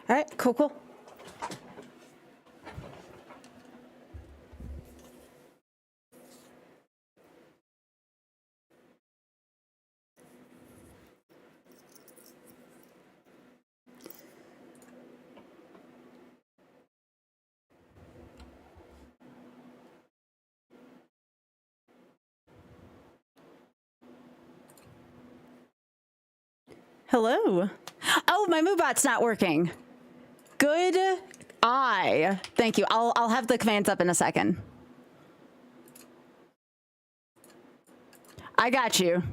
All right, cool, cool. Hello. Oh, my MooBot's not working. Good eye. Thank you. I'll have the commands up in a second. I got you.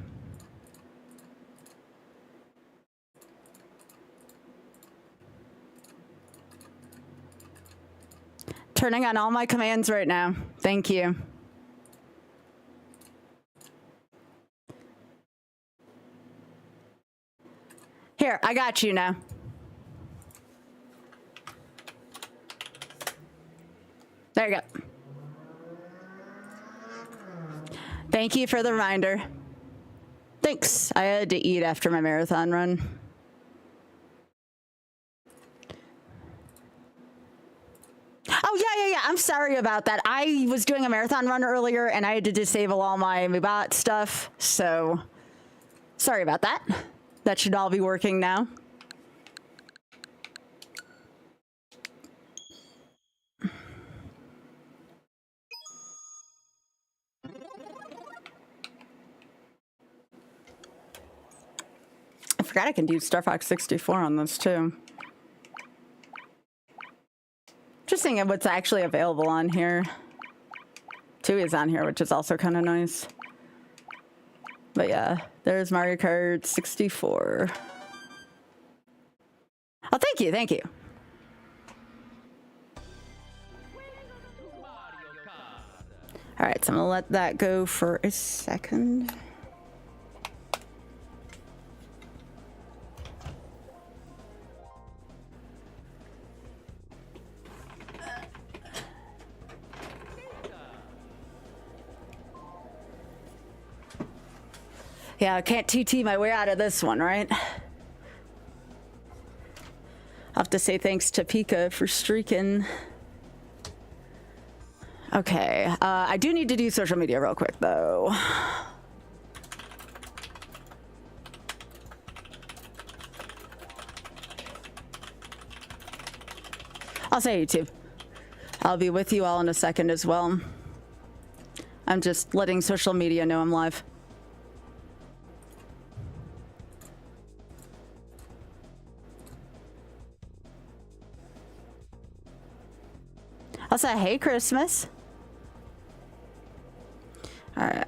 Turning on all my commands right now. Thank you. Here, I got you now. There you go. Thank you for the reminder. Thanks. I had to eat after my marathon run. Oh, yeah. I'm sorry about that. I was doing a marathon run earlier, and I had to disable all my MooBot stuff, so sorry about that. That should all be working now. I forgot I can do Star Fox 64 on this too. Just seeing what's actually available on here. 2 is on here, which is also kind of nice. But yeah, there's Mario Kart 64. Oh, thank you, thank you. All right, so I'm gonna let that go for a second. Yeah, I can't TT my way out of this one, right? I'll have to say thanks to Pika for streaking. Okay, I do need to do social media real quick, though. I'll say YouTube. I'll be with you all in a second as well. I'm just letting social media know I'm live. I'll say, hey, Christmas. All right,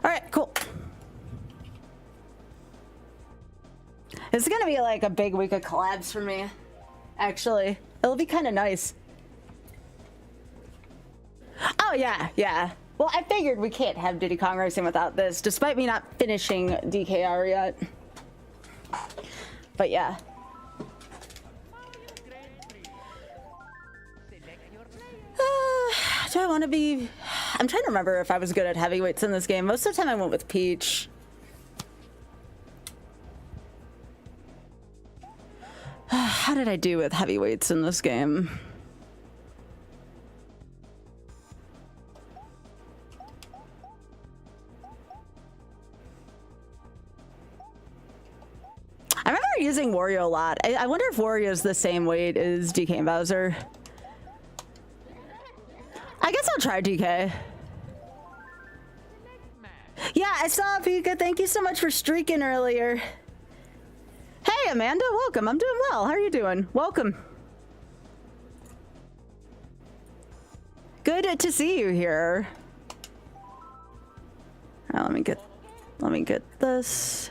all right, cool. It's gonna be like a big week of collabs for me, actually. It'll be kind of nice. Oh, yeah. Well, I figured we can't have Diddy Kong Racing without this, despite me not finishing DKR yet. But yeah. Do I want to be... I'm trying to remember if I was good at heavyweights in this game. Most of the time I went with Peach. How did I do with heavyweights in this game? I remember using Wario a lot. I wonder if Wario's the same weight as DK and Bowser. I guess I'll try DK. Yeah, I saw Pika. Thank you so much for streaking earlier. Hey, Amanda, welcome. I'm doing well. How are you doing? Welcome. Good to see you here. All right, let me get this.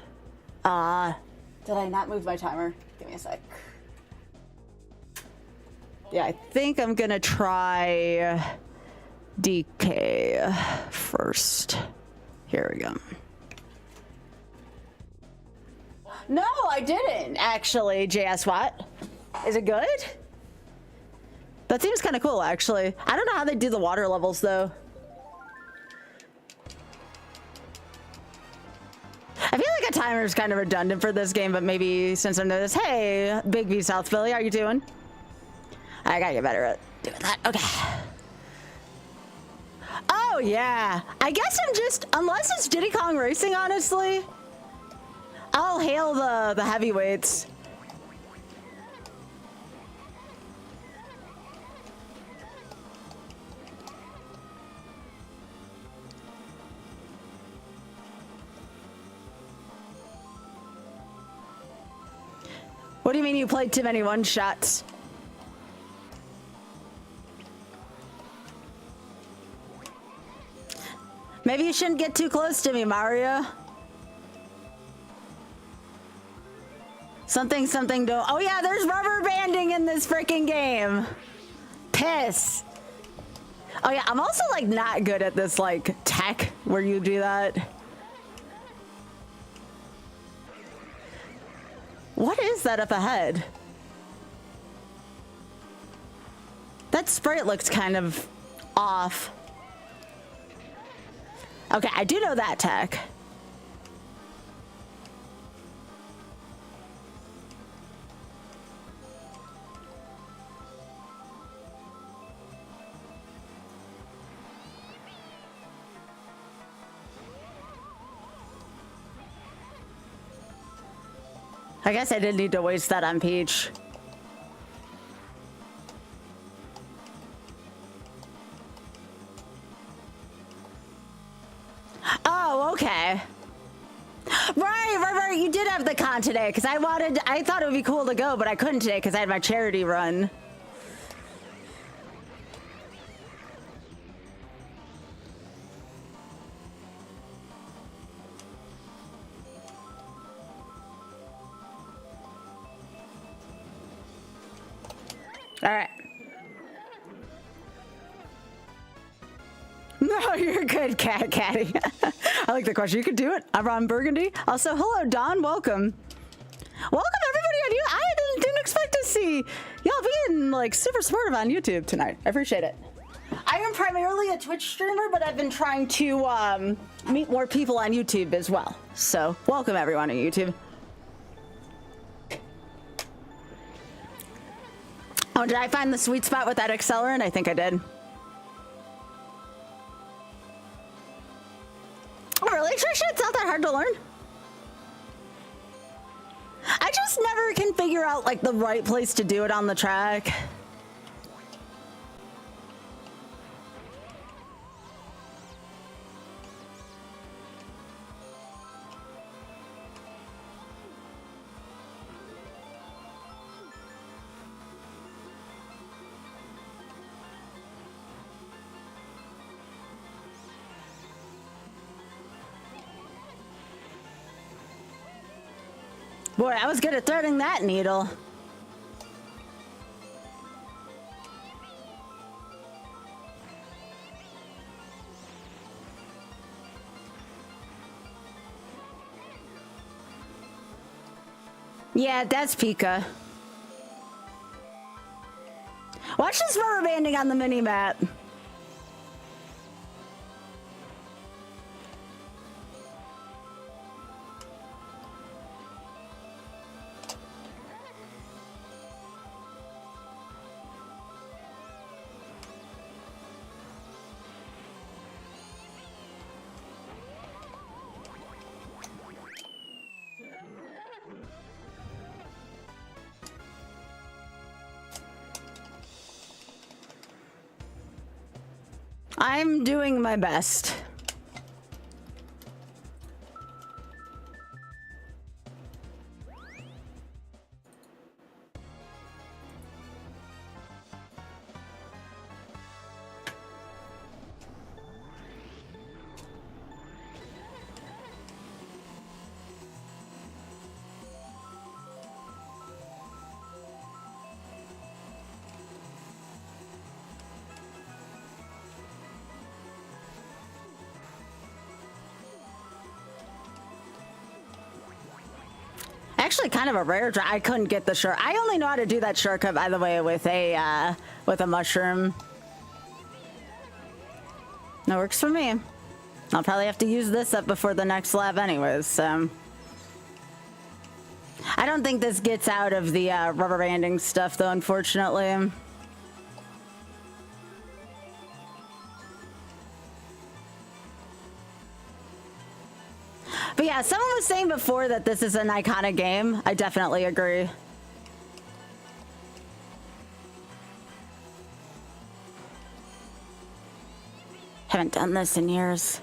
Did I not move my timer? Give me a sec. Yeah, I think I'm gonna try DK first. Here we go. No, I didn't actually, JS Watt. Is it good? That seems kind of cool, actually. I don't know how they do the water levels, though. I feel like a timer is kind of redundant for this game, but maybe since I know this. Hey, Big V South Philly, how you doing? I gotta get better at doing that. Okay. Oh, yeah. I guess I'm just, unless it's Diddy Kong Racing, honestly, I'll hail the heavyweights. What do you mean you played too many one-shots? Maybe you shouldn't get too close to me, Mario. Something don't. Oh yeah, there's rubber banding in this freaking game. Piss. Oh yeah, I'm also like not good at this like tech where you do that. What is that up ahead? That sprite looks kind of off. Okay, I do know that tech. I guess I didn't need to waste that on Peach. Oh, okay. Right. You did have the con today, because I thought it would be cool to go, but I couldn't today because I had my charity run. All right. No, you're good, Caddy. I like the question. You could do it. I'm Ron Burgundy. Also, hello, Don. Welcome. Welcome, everybody on YouTube. I didn't expect to see y'all being like super supportive on YouTube tonight. I appreciate it. I am primarily a Twitch streamer, but I've been trying to meet more people on YouTube as well. So, welcome everyone on YouTube. Oh, did I find the sweet spot with that accelerant? I think I did. Oh, really, Trisha? It's not that hard to learn. I just never can figure out like the right place to do it on the track. Boy, I was good at threading that needle. Yeah, that's Pika. Watch this rubber banding on the mini-map. I'm doing my best. actually kind of a rare try. I couldn't get the short. I only know how to do that shortcut, by the way, with a mushroom. That works for me. I'll probably have to use this up before the next lab anyways, so. I don't think this gets out of the rubber banding stuff, though, unfortunately. But yeah, someone was saying before that this is an iconic game. I definitely agree. Haven't done this in years.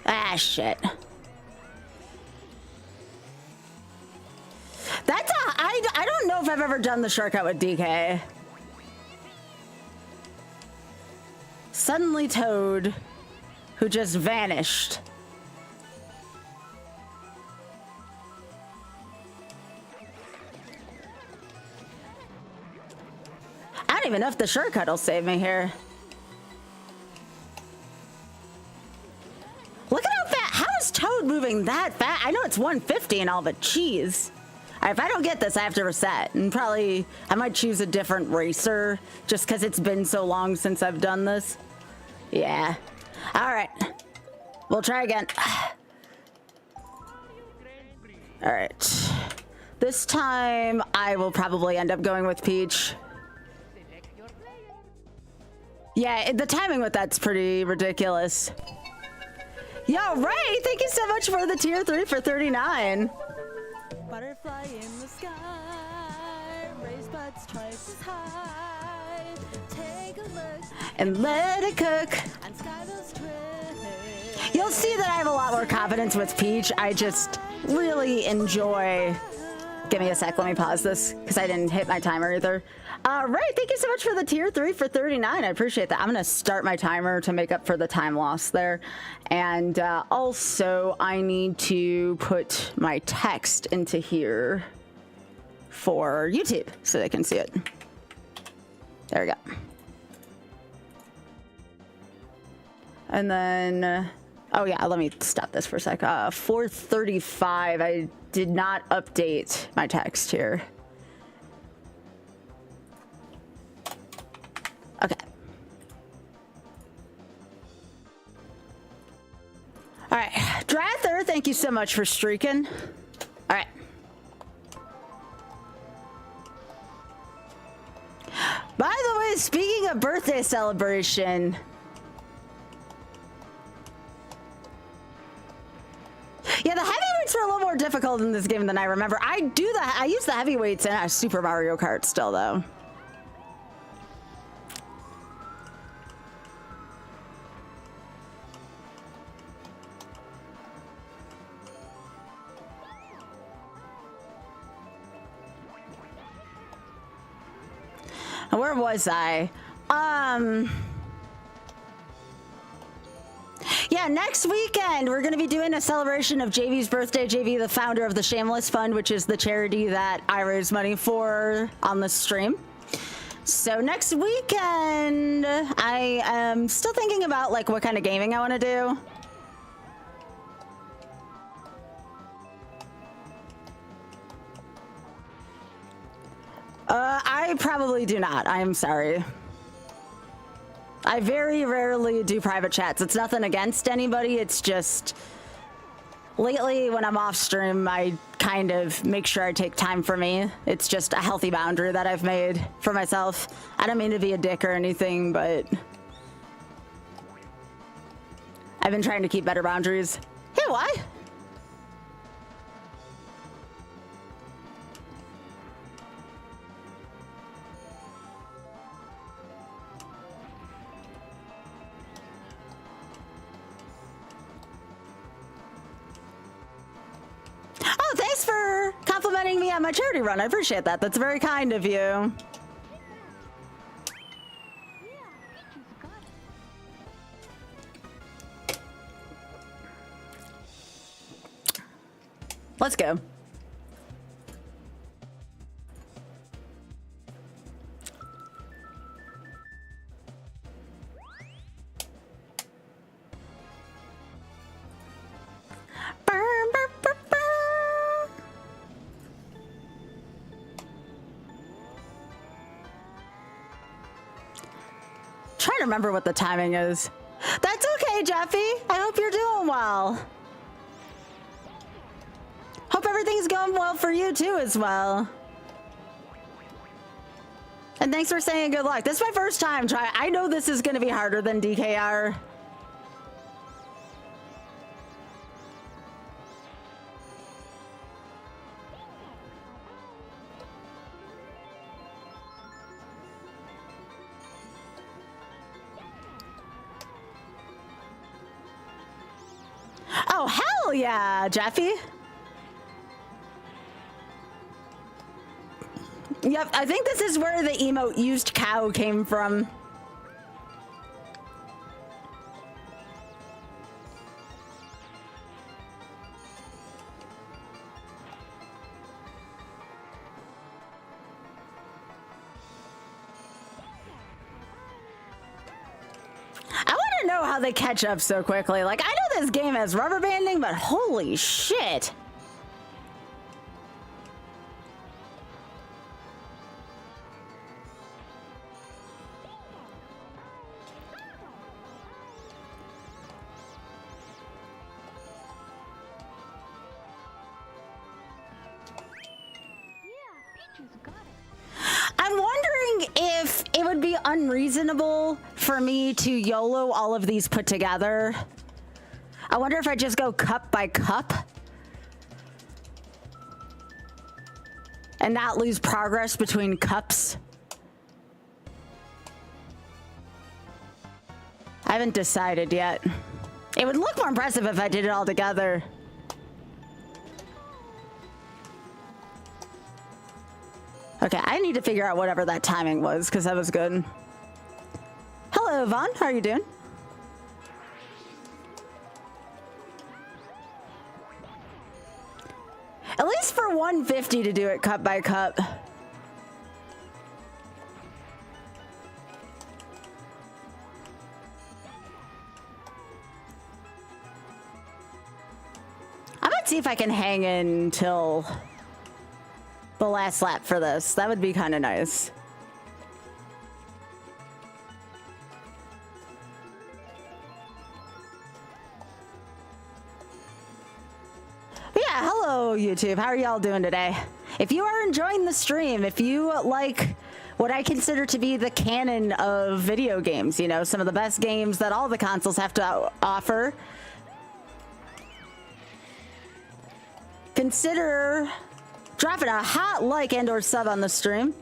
Ah, shit. That's a... I don't know if I've ever done the shortcut with DK. Suddenly Toad, who just vanished. I don't even know if the shortcut will save me here. Look at how fast. How is Toad moving that fast? I know it's 150 and all, but jeez. All right, if I don't get this, I have to reset. And probably I might choose a different racer just because it's been so long since I've done this. Yeah. All right. We'll try again. All right. This time I will probably end up going with Peach. Yeah, the timing with that's pretty ridiculous. Yo, Ray, thank you so much for the tier 3 for 39. Butterfly in the sky, raise but stripes high. Take a look and let it cook. and Skybilz trip. You'll see that I have a lot more confidence with Peach. I just really enjoy... Give me a sec, let me pause this, because I didn't hit my timer either. Ray, thank you so much for the tier 3 for 39. I appreciate that. I'm going to start my timer to make up for the time lost there. And also, I need to put my text into here for YouTube so they can see it. There we go. And then... oh yeah, let me stop this for a sec. 4:35, I did not update my text here. Okay. All right, Drather, thank you so much for streaking. All right. By the way, speaking of birthday celebration, yeah, the heavyweights were a little more difficult in this game than I remember. I use the heavyweights in Super Mario Kart still, though. Where was I? Yeah, next weekend we're going to be doing a celebration of JV's birthday. JV, the founder of the Shameless Fund, which is the charity that I raise money for on the stream. So next weekend, I am still thinking about like what kind of gaming I want to do. I probably do not. I'm sorry. I very rarely do private chats. It's nothing against anybody. It's just lately when I'm off stream, I kind of make sure I take time for me. It's just a healthy boundary that I've made for myself. I don't mean to be a dick or anything, but I've been trying to keep better boundaries. Hey, why? Oh, thanks for complimenting me on my charity run. I appreciate that. That's very kind of you. Let's go. Burn, burn, to remember what the timing is. That's okay, Jeffy. I hope you're doing well. Hope everything's going well for you too as well. And thanks for saying good luck. This is my first time trying. I know this is going to be harder than DKR. Oh, hell yeah, Jeffy. Yep, I think this is where the emote used cow came from. I want to know how they catch up so quickly. Like, I know this game has rubber banding, but holy shit. I'm wondering if it would be unreasonable for me to YOLO all of these put together. I wonder if I just go cup by cup and not lose progress between cups. I haven't decided yet. It would look more impressive if I did it all together. Okay, I need to figure out whatever that timing was, because that was good. Hello, Vaughn. How are you doing? At least for 150 to do it cup by cup. I might see if I can hang in till the last lap for this. That would be kind of nice. But yeah, hello YouTube. How are y'all doing today? If you are enjoying the stream, if you like what I consider to be the canon of video games, you know, some of the best games that all the consoles have to offer, consider dropping a hot like and or sub on the stream.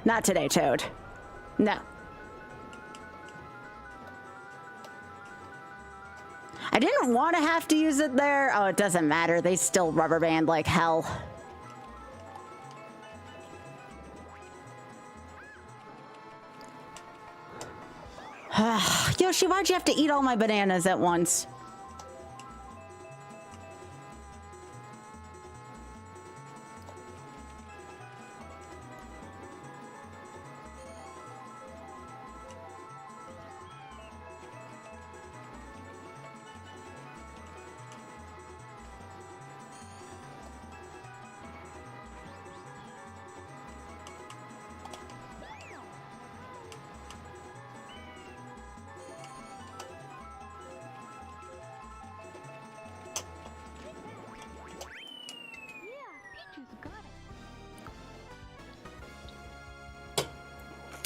Not today, Toad. No. I didn't want to have to use it there. Oh, it doesn't matter. They still rubber band like hell. Yoshi, why'd you have to eat all my bananas at once?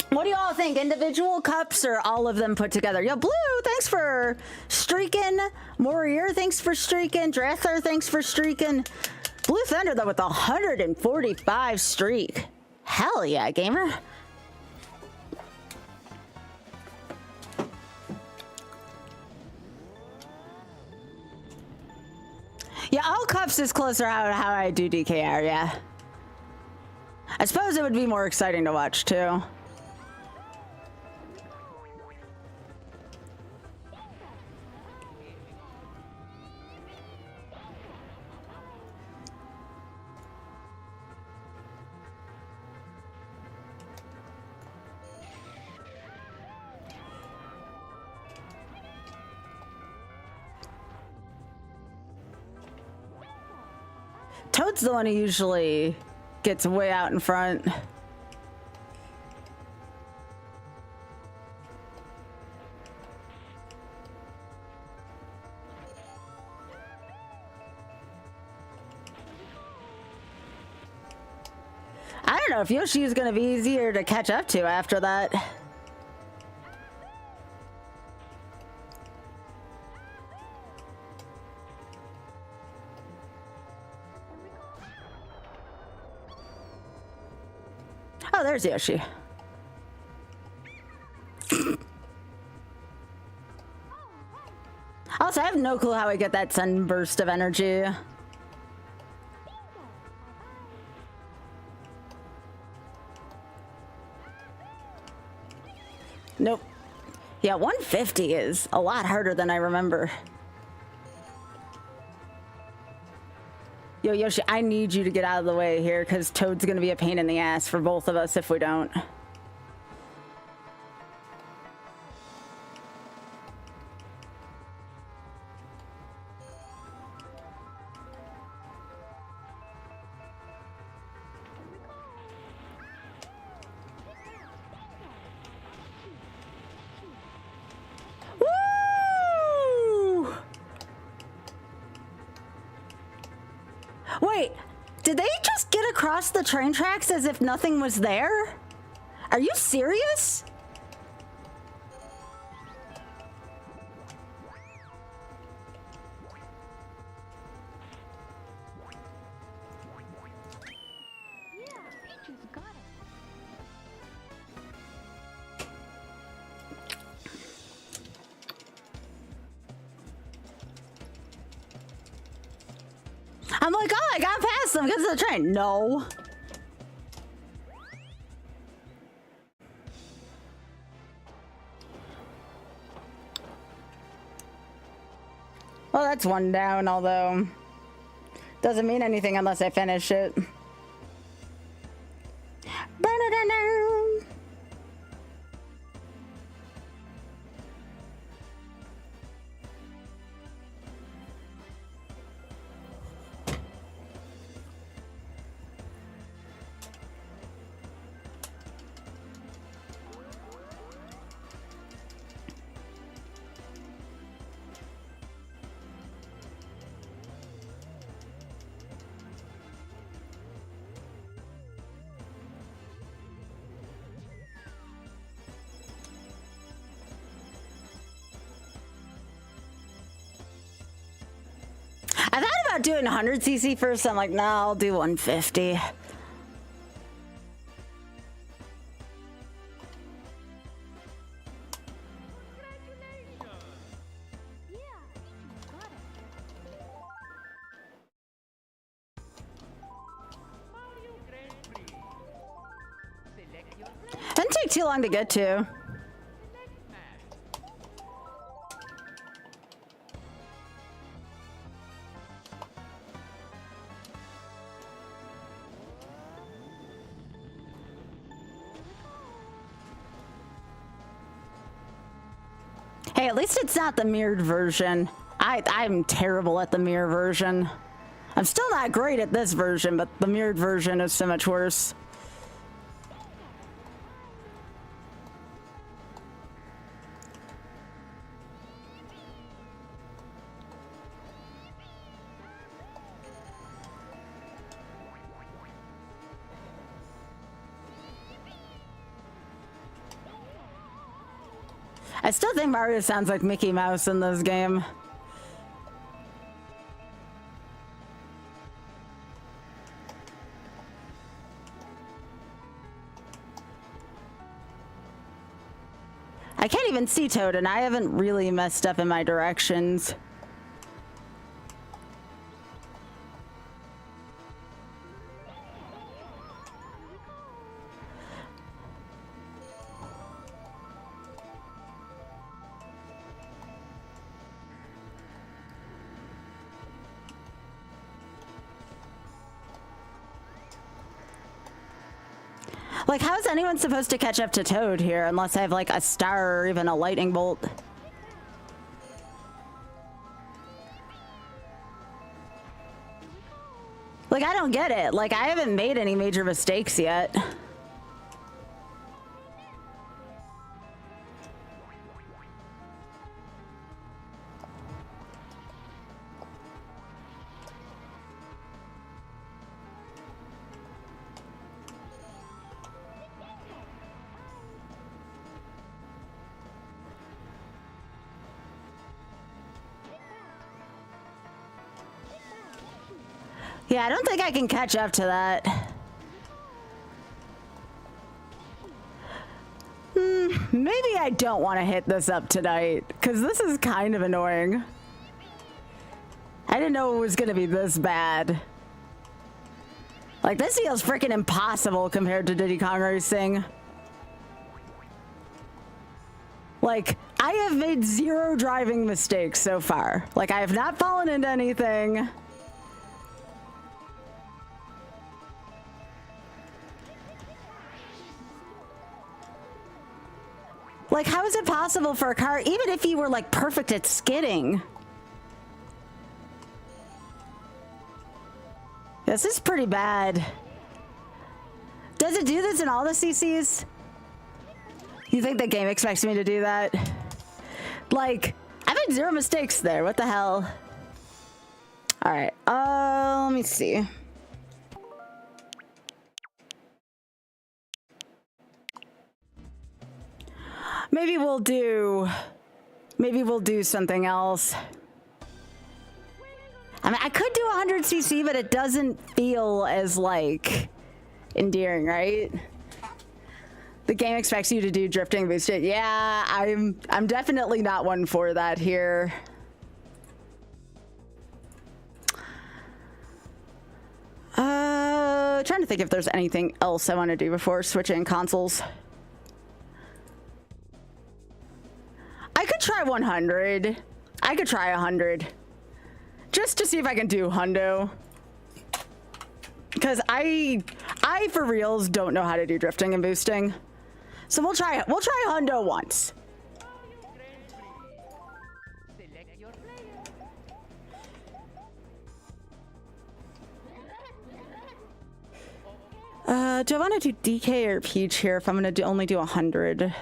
What do y'all think? Individual cups or all of them put together? Yo, Blue, thanks for streaking. Warrior, thanks for streaking. Dresser, thanks for streaking. Blue Thunder, though, with a 145 streak. Hell yeah, gamer. Yeah, all cups is closer how I do DKR, yeah. I suppose it would be more exciting to watch, too. Toad's the one who usually gets way out in front. I don't know if Yoshi is going to be easier to catch up to after that. Oh, there's Yoshi. Also, I have no clue how I get that sunburst of energy. Nope. Yeah, 150 is a lot harder than I remember. Yo, Yoshi, I need you to get out of the way here because Toad's gonna be a pain in the ass for both of us if we don't. Woo! Wait, did they just get across the train tracks as if nothing was there? Are you serious? I'm like, oh, I got past them because of the train. No. Well, that's one down, although doesn't mean anything unless I finish it. Ba-da-da-da. I thought about doing 100cc first. I'm like, no, I'll do 150. Didn't take too long to get to. Hey, at least it's not the mirrored version. I'm terrible at the mirror version. I'm still not great at this version, but the mirrored version is so much worse. I still think Mario sounds like Mickey Mouse in this game. I can't even see Toad, and I haven't really messed up in my directions. Like, how is anyone supposed to catch up to Toad here unless I have, like, a star or even a lightning bolt? Like, I don't get it. Like, I haven't made any major mistakes yet. Yeah, I don't think I can catch up to that. Maybe I don't want to hit this up tonight, because this is kind of annoying. I didn't know it was going to be this bad. Like, this feels freaking impossible compared to Diddy Kong Racing. Like, I have made 0 driving mistakes so far. Like, I have not fallen into anything. Like, how is it possible for a car, even if you were, like, perfect at skidding? This is pretty bad. Does it do this in all the CCs? You think the game expects me to do that? Like, I've made 0 mistakes there. What the hell? All right. Let me see. Maybe we'll do something else. I mean, I could do 100cc, but it doesn't feel as, like, endearing, right? The game expects you to do drifting boosted. Yeah, I'm definitely not one for that here. Trying to think if there's anything else I want to do before switching consoles. I could try 100. I could try 100. Just to see if I can do hundo. Because I for reals don't know how to do drifting and boosting. So we'll try hundo once. Do I want to do DK or Peach here if I'm going to only do 100?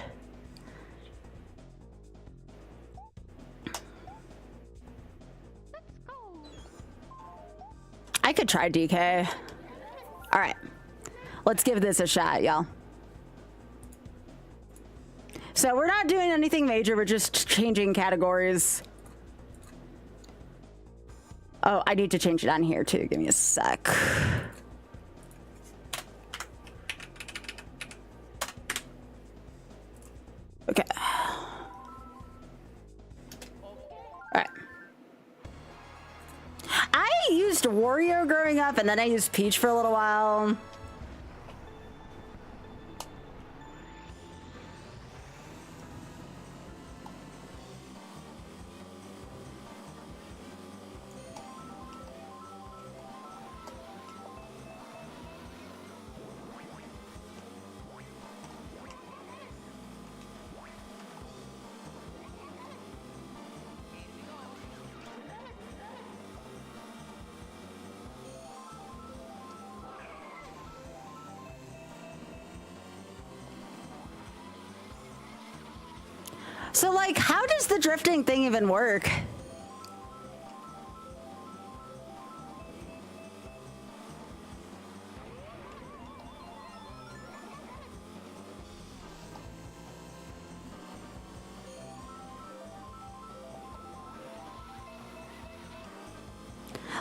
I could try DK. All right. Let's give this a shot, y'all. So we're not doing anything major. We're just changing categories. Oh, I need to change it on here too. Give me a sec. Okay. All right. I used Wario growing up, and then I used Peach for a little while. So, like, how does the drifting thing even work?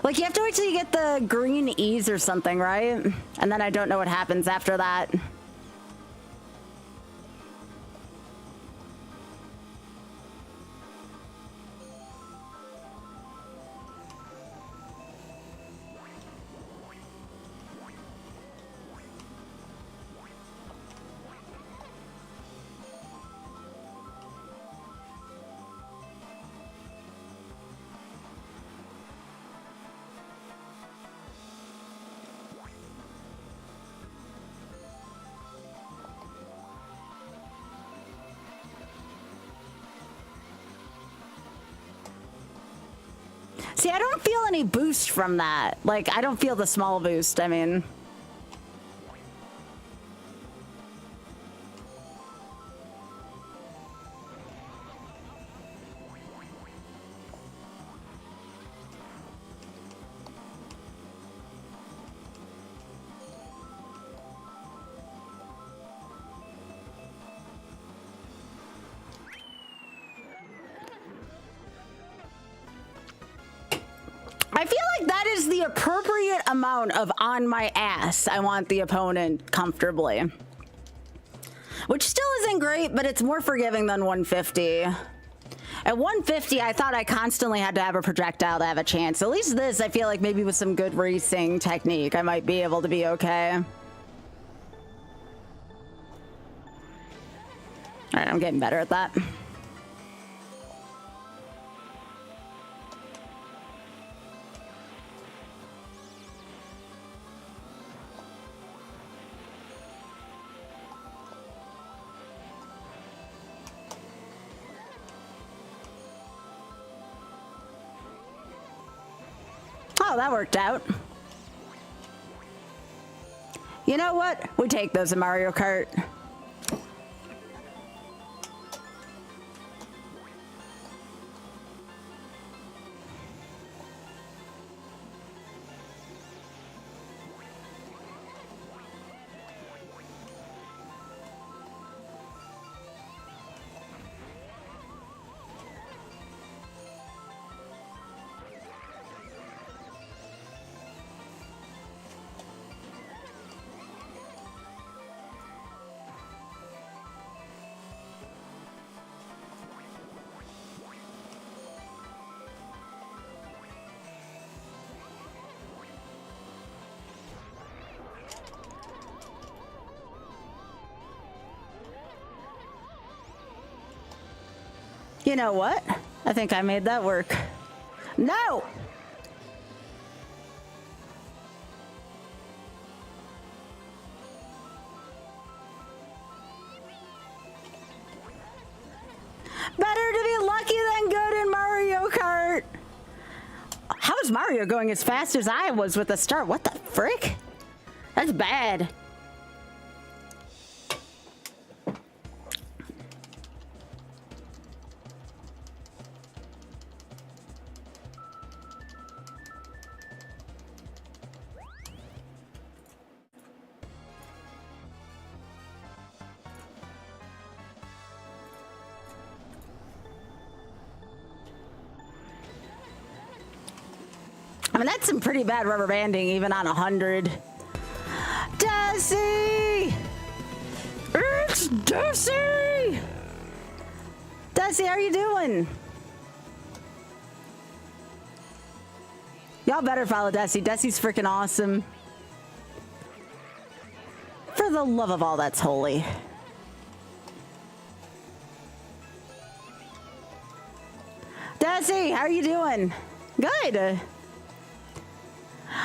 Like, you have to wait till you get the green E's or something, right? And then I don't know what happens after that. See, I don't feel any boost from that. Like, I don't feel the small boost, I mean. I feel like that is the appropriate amount of on my ass. I want the opponent comfortably. Which still isn't great, but it's more forgiving than 150. At 150, I thought I constantly had to have a projectile to have a chance. At least this, I feel like maybe with some good racing technique, I might be able to be okay. All right, I'm getting better at that. Oh, that worked out. You know what? We take those in Mario Kart. You know what? I think I made that work. No! Better to be lucky than good in Mario Kart. How is Mario going as fast as I was with the start? What the frick? That's bad. I mean, that's some pretty bad rubber banding, even on 100. Desi! It's Desi! Desi, how are you doing? Y'all better follow Desi. Desi's freaking awesome. For the love of all that's holy. Desi, how are you doing? Good.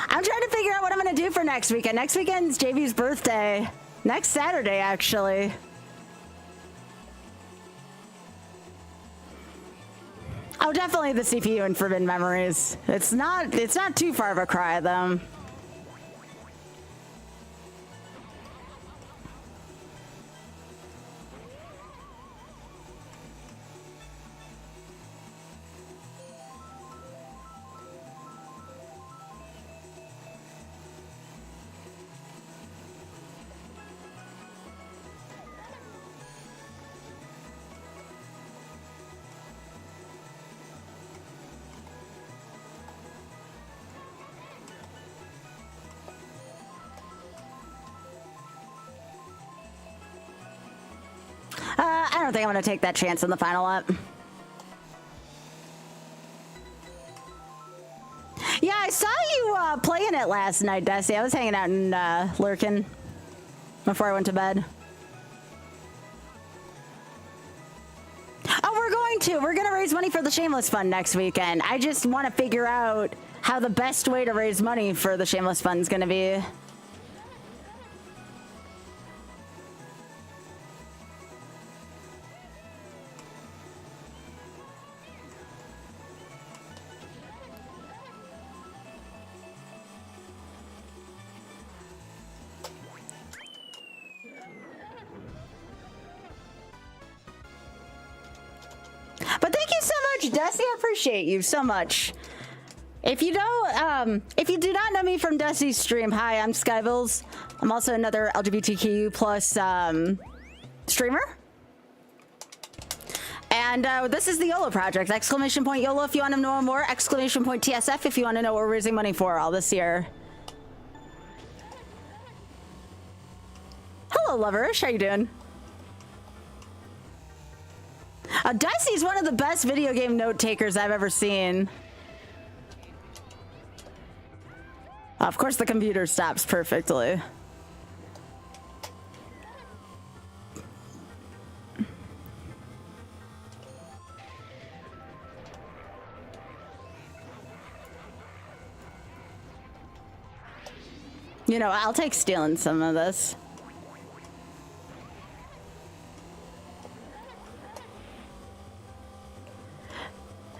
I'm trying to figure out what I'm going to do for next weekend. Next weekend's JV's birthday. Next Saturday, actually. Oh, definitely the CPU and Forbidden Memories. It's not too far of a cry, though. I don't think I'm going to take that chance in the final lap. Yeah, I saw you playing it last night, Desi. I was hanging out in Lurkin before I went to bed. Oh, we're going to raise money for the Shameless Fund next weekend. I just want to figure out how the best way to raise money for the Shameless Fund is going to be. But thank you so much, Desi. I appreciate you so much. If you don't, if you do not know me from Desi's stream, hi, I'm Skybilz. I'm also another LGBTQ plus streamer. And And this is the YOLO project. Exclamation point YOLO if you want to know more. Exclamation point TSF if you want to know what we're raising money for all this year. Hello, Loverish. How you doing? Dicey's one of the best video game note takers I've ever seen. Of course, the computer stops perfectly. You know, I'll take stealing some of this.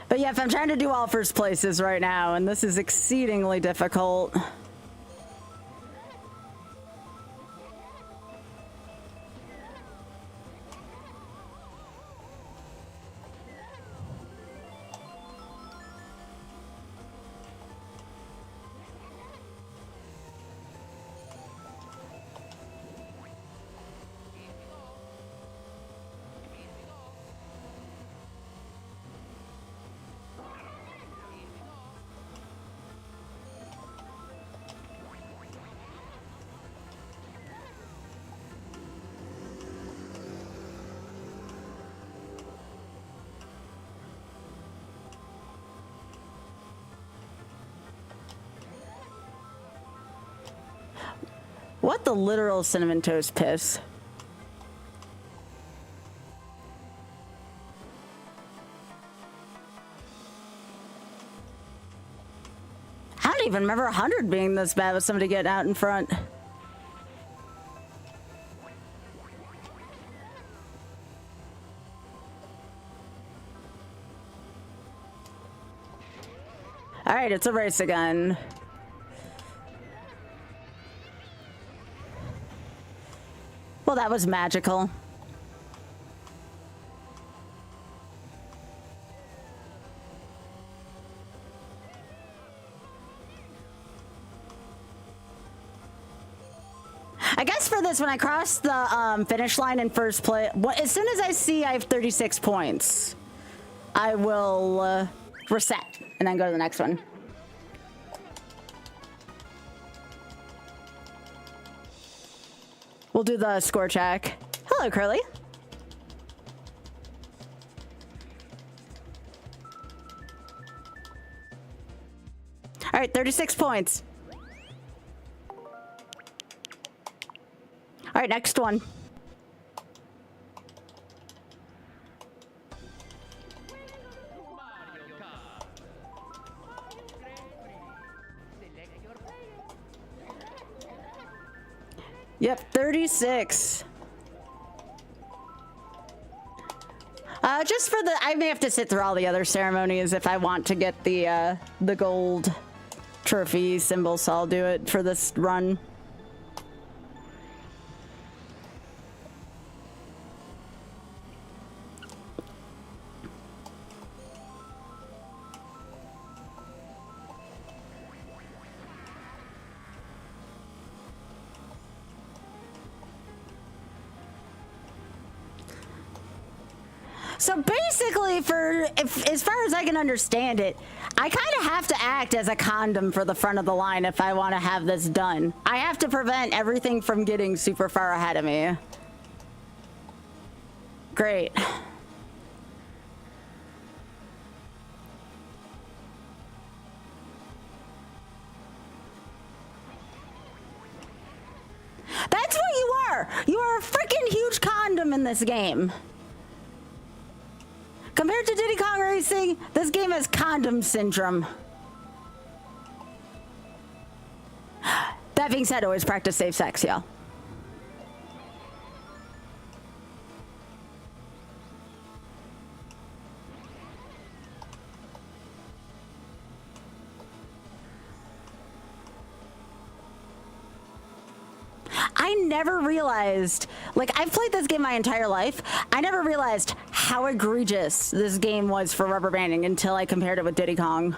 But yeah, if I'm trying to do all first places right now, and this is exceedingly difficult. What the literal cinnamon toast piss? I don't even remember 100 being this bad with somebody getting out in front. All right, it's a race again. Well, that was magical. I guess for this, when I cross the finish line in first place, as soon as I see I have 36 points, I will reset and then go to the next one. We'll do the score check. Hello, Curly. All right, 36 points. All right, next one. Yep, 36. Just for the, I may have to sit through all the other ceremonies if I want to get the gold trophy symbol, so I'll do it for this run. So basically, as far as I can understand it, I kind of have to act as a condom for the front of the line if I want to have this done. I have to prevent everything from getting super far ahead of me. Great. That's what you are! You are a freaking huge condom in this game. Compared to Diddy Kong Racing, this game has condom syndrome. That being said, always practice safe sex, y'all. I never realized, like, I've played this game my entire life. I never realized how egregious this game was for rubber banding until I compared it with Diddy Kong.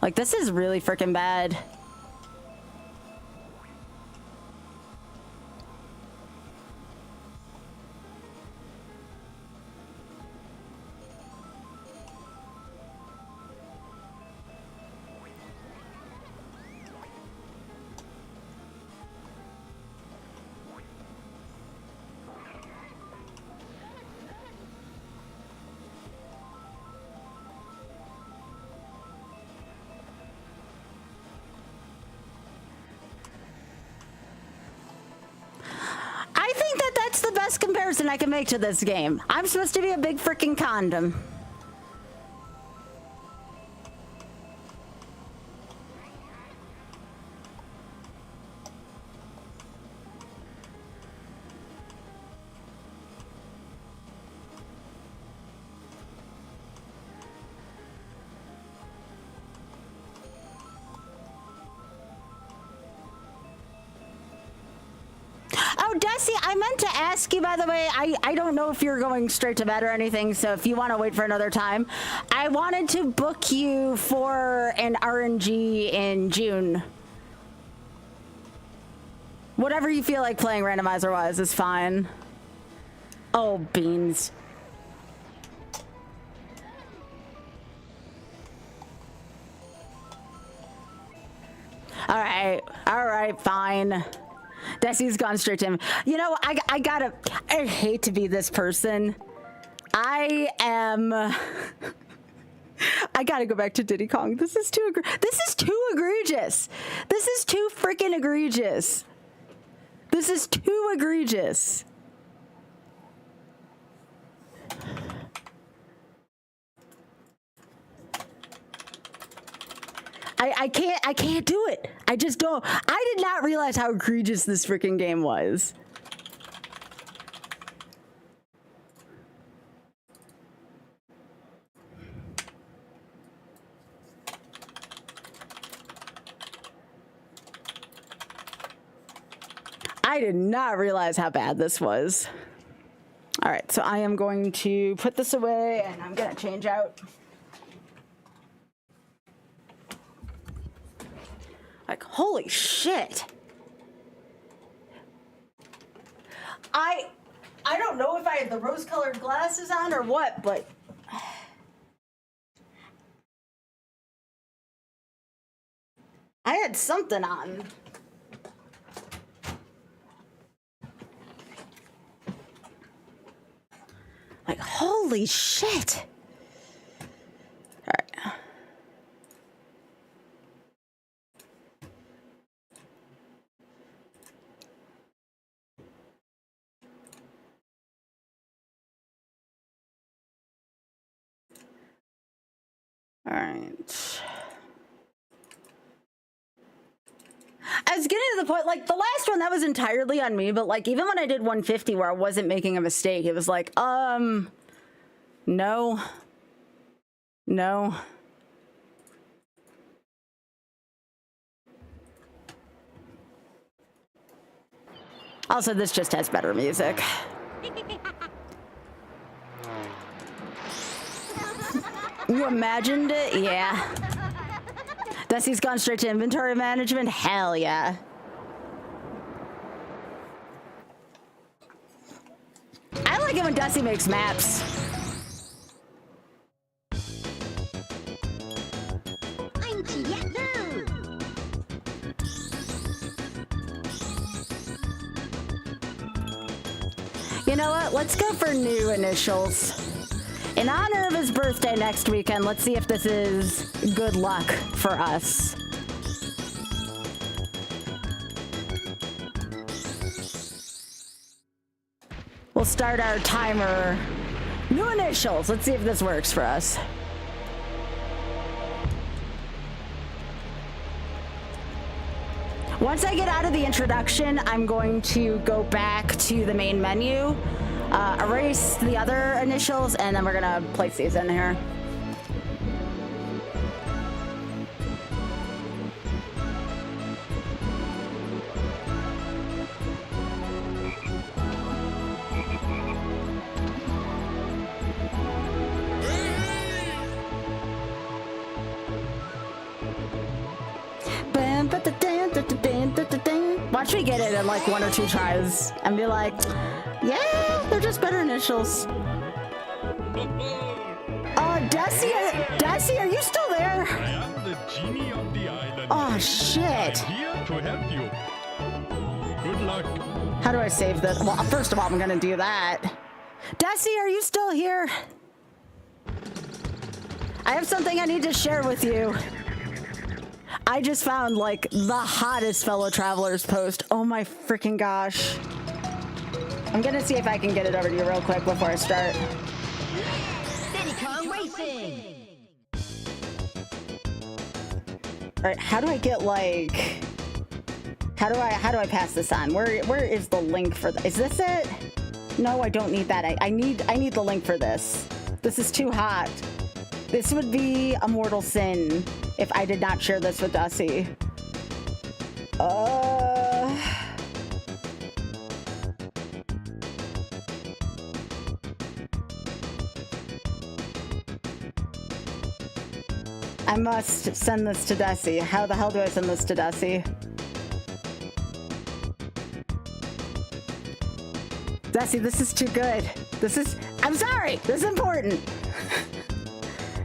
Like, this is really freaking bad. best comparison I can make to this game. I'm supposed to be a big freaking condom. Oh, Desi, I meant to ask you, by the way, I don't know if you're going straight to bed or anything, so if you want to wait for another time, I wanted to book you for an RNG in June. Whatever you feel like playing randomizer-wise is fine. Oh, beans. All right, fine. Desi's gone straight to him. You know, I hate to be this person. I gotta go back to Diddy Kong. This is too egregious. This is too freaking egregious. This is too egregious. I can't do it. I just don't. I did not realize how egregious this freaking game was. I did not realize how bad this was. All right, so I am going to put this away and I'm gonna change out. Like, holy shit. I don't know if I had the rose-colored glasses on or what, but I had something on. Like, holy shit. All right. All right. I was getting to the point, like, the last one, that was entirely on me, but, like, even when I did 150 where I wasn't making a mistake, it was like, no. Also, this just has better music. You imagined it? Yeah. Desi's gone straight to inventory management? Hell yeah. I like it when Desi makes maps. You know what? Let's go for new initials. In honor of his birthday next weekend, let's see if this is good luck for us. We'll start our timer. New initials. Let's see if this works for us. Once I get out of the introduction, I'm going to go back to the main menu, erase the other initials, and then we're gonna place these in here. Watch me get it in like 1 or 2 tries and be like, yeah, they're just better initials. Desi, are you still there? I am the genie of the island. Oh, shit. I'm here to help you. Good luck. How do I save this? Well, first of all, I'm going to do that. Desi, are you still here? I have something I need to share with you. I just found, like, the hottest fellow travelers post. Oh my freaking gosh. I'm gonna see if I can get it over to you real quick before I start. Citycon Racing. All right, how do I get like? How do I pass this on? Where is the link for this? Is this it? No, I don't need that. I need the link for this. This is too hot. This would be a mortal sin if I did not share this with Dusty. I must send this to Desi. How the hell do I send this to Desi? Desi, this is too good. I'm sorry, this is important.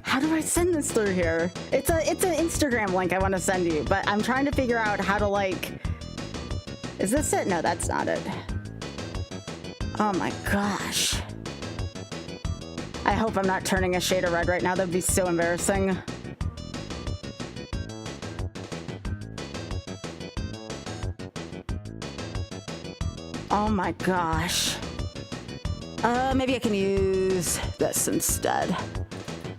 How do I send this through here? It's an Instagram link I want to send you, but I'm trying to figure out how to like, is this it? No, that's not it. Oh my gosh. I hope I'm not turning a shade of red right now. That'd be so embarrassing. Oh my gosh. Maybe I can use this instead.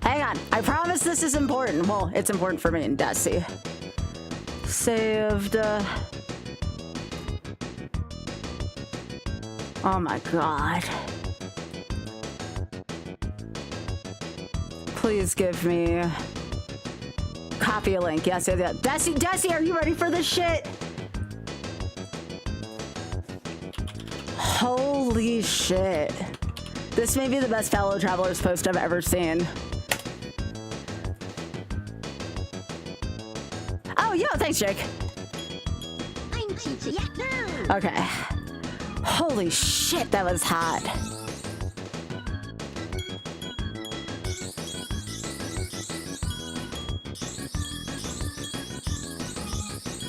Hang on, I promise this is important. Well, it's important for me and Desi. Saved. Oh my god. Please give me copy a link. Yes, yes, yes. Desi, are you ready for this shit? Holy shit. This may be the best fellow travelers post I've ever seen. Oh, yo, thanks, Jake. I'm Chicha Yahoo! Okay. Holy shit, that was hot.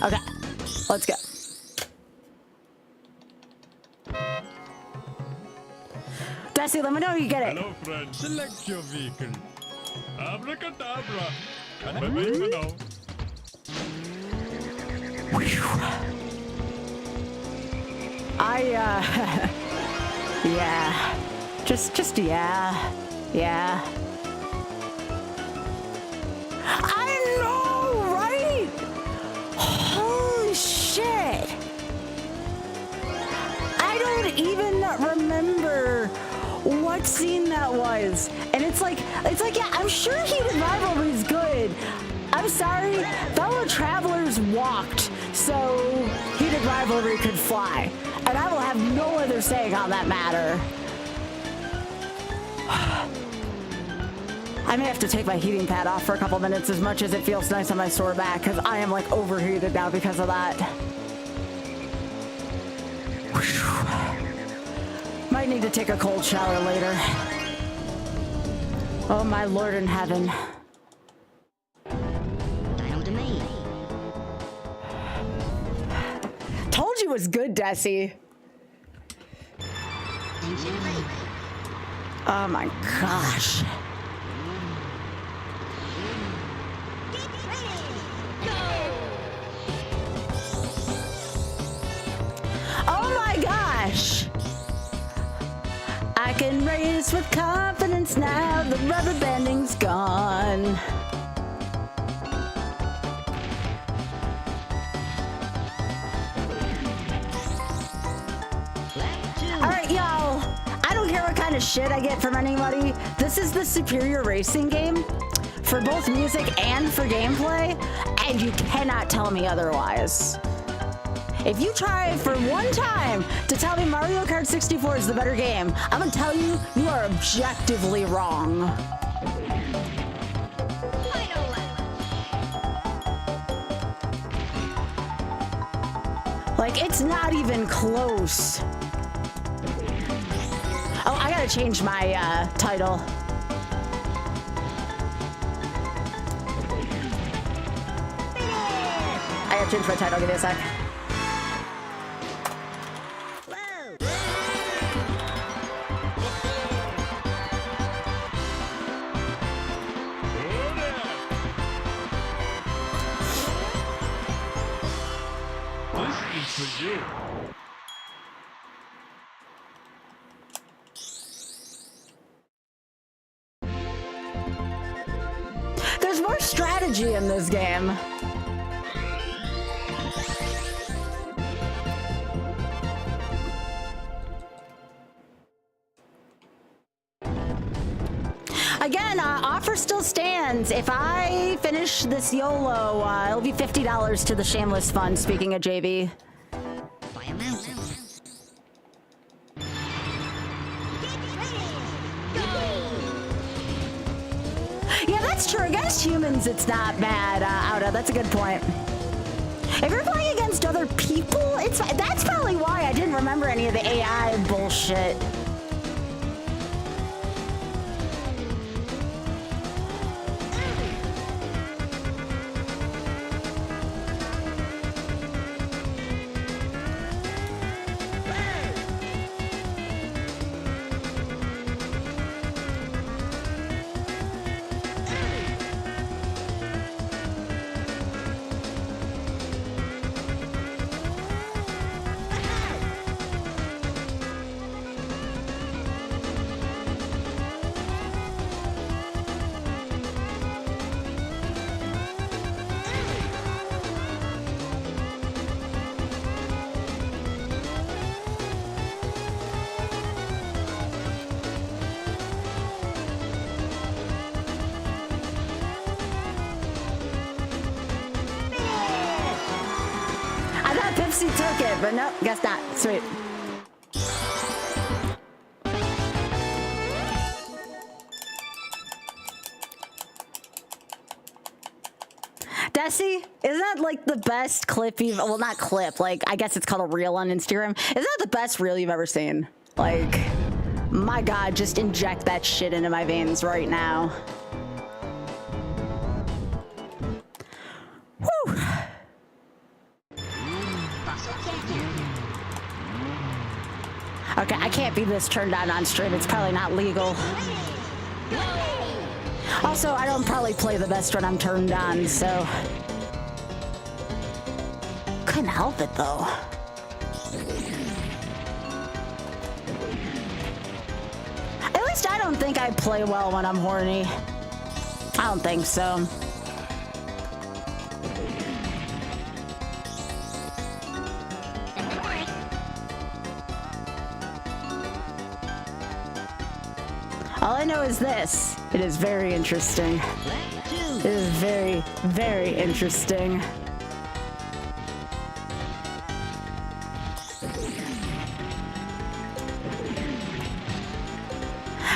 Okay, let's go. Desi, let me know you get it. Hello, friend. Select your vehicle. Abracadabra. Kan bewijzen nou. Yeah. Just, yeah. I know, right? Holy shit. I don't even remember what scene that was. And it's like, yeah, I'm sure Heated Rivalry is good. I'm sorry, fellow travelers walked, so Heated Rivalry could fly. And I will have no other saying on that matter. I may have to take my heating pad off for a couple minutes as much as it feels nice on my sore back, because I am like overheated now because of that. Might need to take a cold shower later. Oh my Lord in heaven. Down to me. Told you it was good, Desi. Engine ready. Oh my gosh. Get ready. Go! Oh my gosh. I can race with confidence now. The rubber banding's gone. All right, y'all. I don't care what kind of shit I get from anybody. This is the superior racing game for both music and for gameplay, and you cannot tell me otherwise. If you try for one time to tell me Mario Kart 64 is the better game, I'm gonna tell you, you are objectively wrong. Like, it's not even close. Oh, I gotta change my title. I gotta change my title, give me a sec. This is for you. more strategy in this game. Again, offer still stands. If I finish this YOLO, it'll be $50 to the Shameless Fund, speaking of JV. By a mountain. Yeah, that's true. Against humans, it's not bad, Auda. That's a good point. If you're playing against other people, that's probably why I didn't remember any of the AI bullshit. Pepsi took it, but nope, guess not. Sweet. Desi, isn't that like the best clip you've, well, not clip, like, I guess it's called a reel on Instagram. Isn't that the best reel you've ever seen? Like, my God, just inject that shit into my veins right now. Whew. Okay, I can't be this turned on stream. It's probably not legal. Also, I don't probably play the best when I'm turned on, so... Couldn't help it, though. At least I don't think I play well when I'm horny. I don't think so. All I know is this. It is very interesting. It is very, very interesting.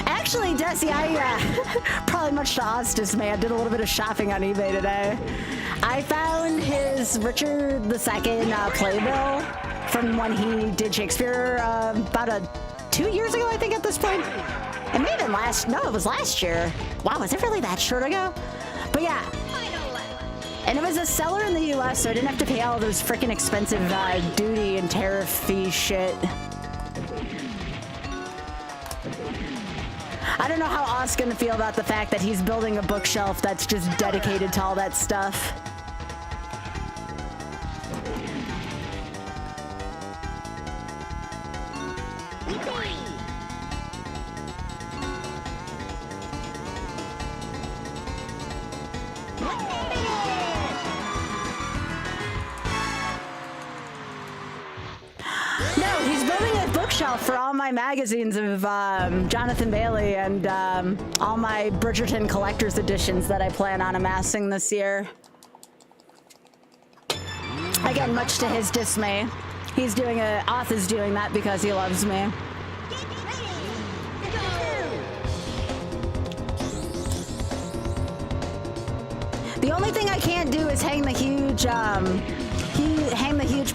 Actually, Desi, I probably much to Austin's dismay, I did a little bit of shopping on eBay today. I found his Richard II playbill from when he did Shakespeare about 2 years ago, I think, at this point. It may have been it was last year. Wow, was it really that short ago? But yeah. And it was a seller in the US, so I didn't have to pay all those freaking expensive duty and tariff fee shit. I don't know how Oscar's gonna feel about the fact that he's building a bookshelf that's just dedicated to all that stuff. For all my magazines of Jonathan Bailey and all my Bridgerton collector's editions that I plan on amassing this year. Again, much to his dismay. He's doing Arthur's doing that because he loves me. The only thing I can't do is hang the huge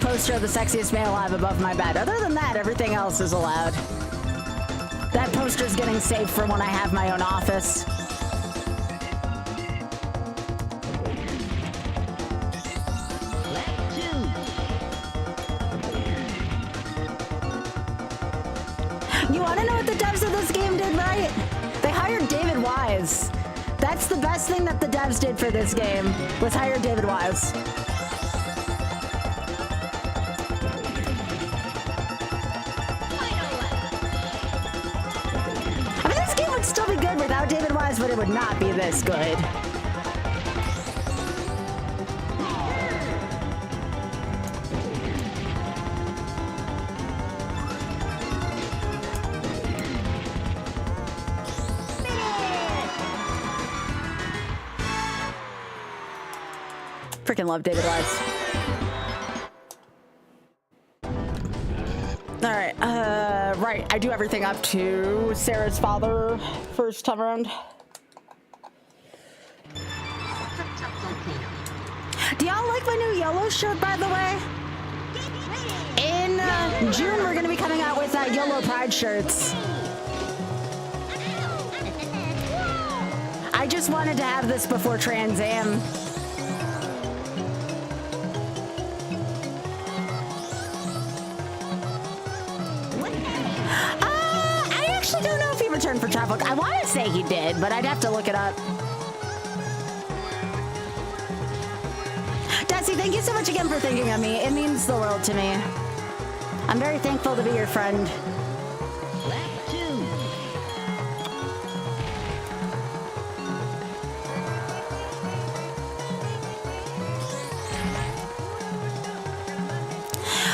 poster of the sexiest man alive above my bed. Other than that, everything else is allowed. That poster's getting saved for when I have my own office. You want to know what the devs of this game did right? They hired David Wise. That's the best thing that the devs did for this game, was hire David Wise. I mean, this game would still be good without David Wise, but it would not be this good. Freaking love David Wise. All right, right. I do everything up to Sarah's father first time around. Do y'all like my new YOLO shirt, by the way? In June, we're gonna be coming out with YOLO Pride shirts. I just wanted to have this before Trans Am. I actually don't know if he returned for travel. I want to say he did, but I'd have to look it up. Desi, thank you so much again for thinking of me. It means the world to me. I'm very thankful to be your friend.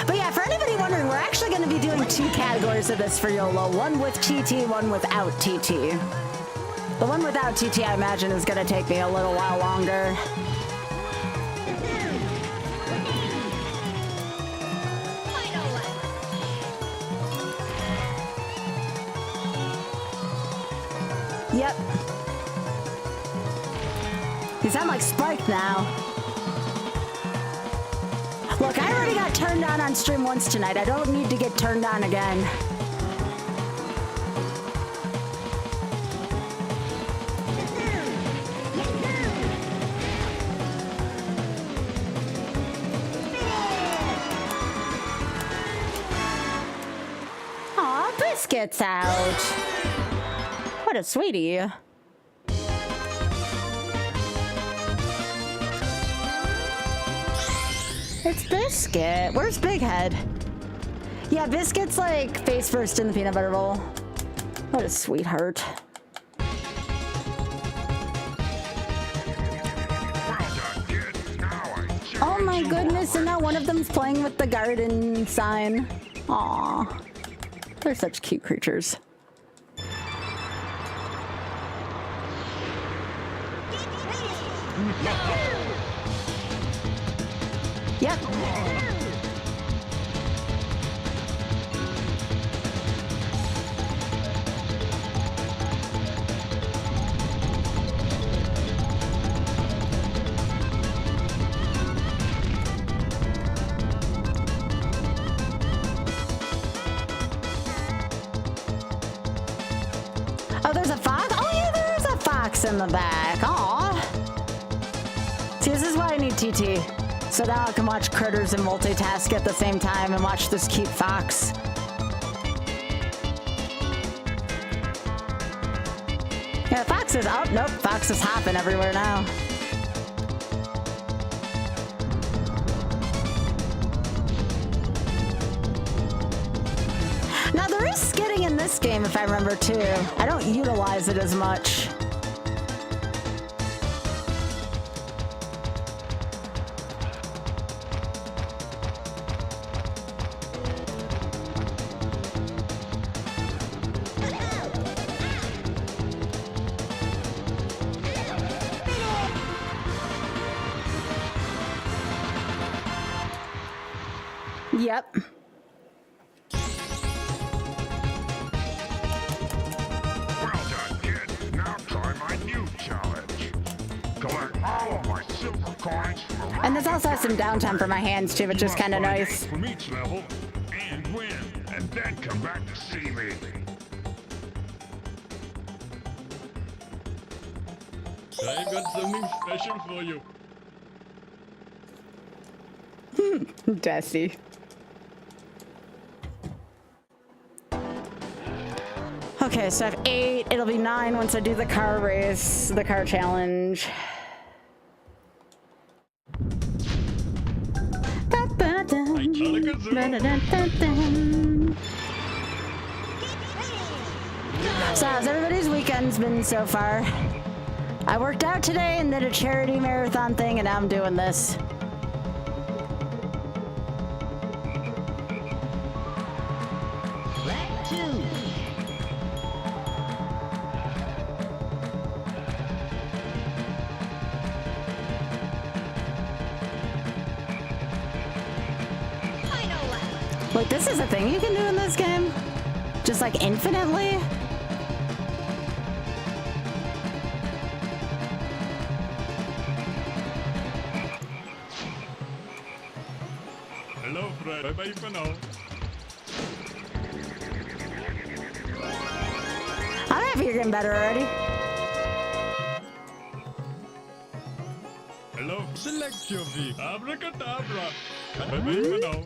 But yeah, for anybody wondering, we're actually going to be doing 2 categories of this for YOLO. One with TT, one without TT. The one without TT, I imagine, is going to take me a little while longer. Yep. You sound like Spike now. Look, I already got turned on stream once tonight. I don't need to get turned on again. Aw, Biscuit's out. What a sweetie. It's Biscuit. Where's Big Head? Yeah, Biscuit's like face first in the peanut butter bowl. What a sweetheart. Oh my goodness, and now one of them's playing with the garden sign. Aw. They're such cute creatures. Yep. Oh, there's a fox? Oh yeah, there is a fox in the back. Aw. See, this is why I need TT. So now I can watch critters and multitask at the same time and watch this cute fox. Yeah, fox is up. Nope, fox is hopping everywhere now. Now there is skidding in this game, if I remember too. I don't utilize it as much. Yep. Well done, kid. Now try my new challenge. Collect all of my silver coins from around. And this also has some downtime for my hands too, which is kind of nice. From each level and win, and then come back to see me. I've got something special for you. Desi. Okay, so I have 8. It'll be 9 once I do the car race, the car challenge. So how's everybody's weekend's been so far? I worked out today and did a charity marathon thing, and now I'm doing this. Wait, this is a thing you can do in this game? Just like infinitely? Hello, Fred. Bye-bye for now. I'm happy you're getting better already. Hello. Select your V. Abracadabra. Bye-bye for now.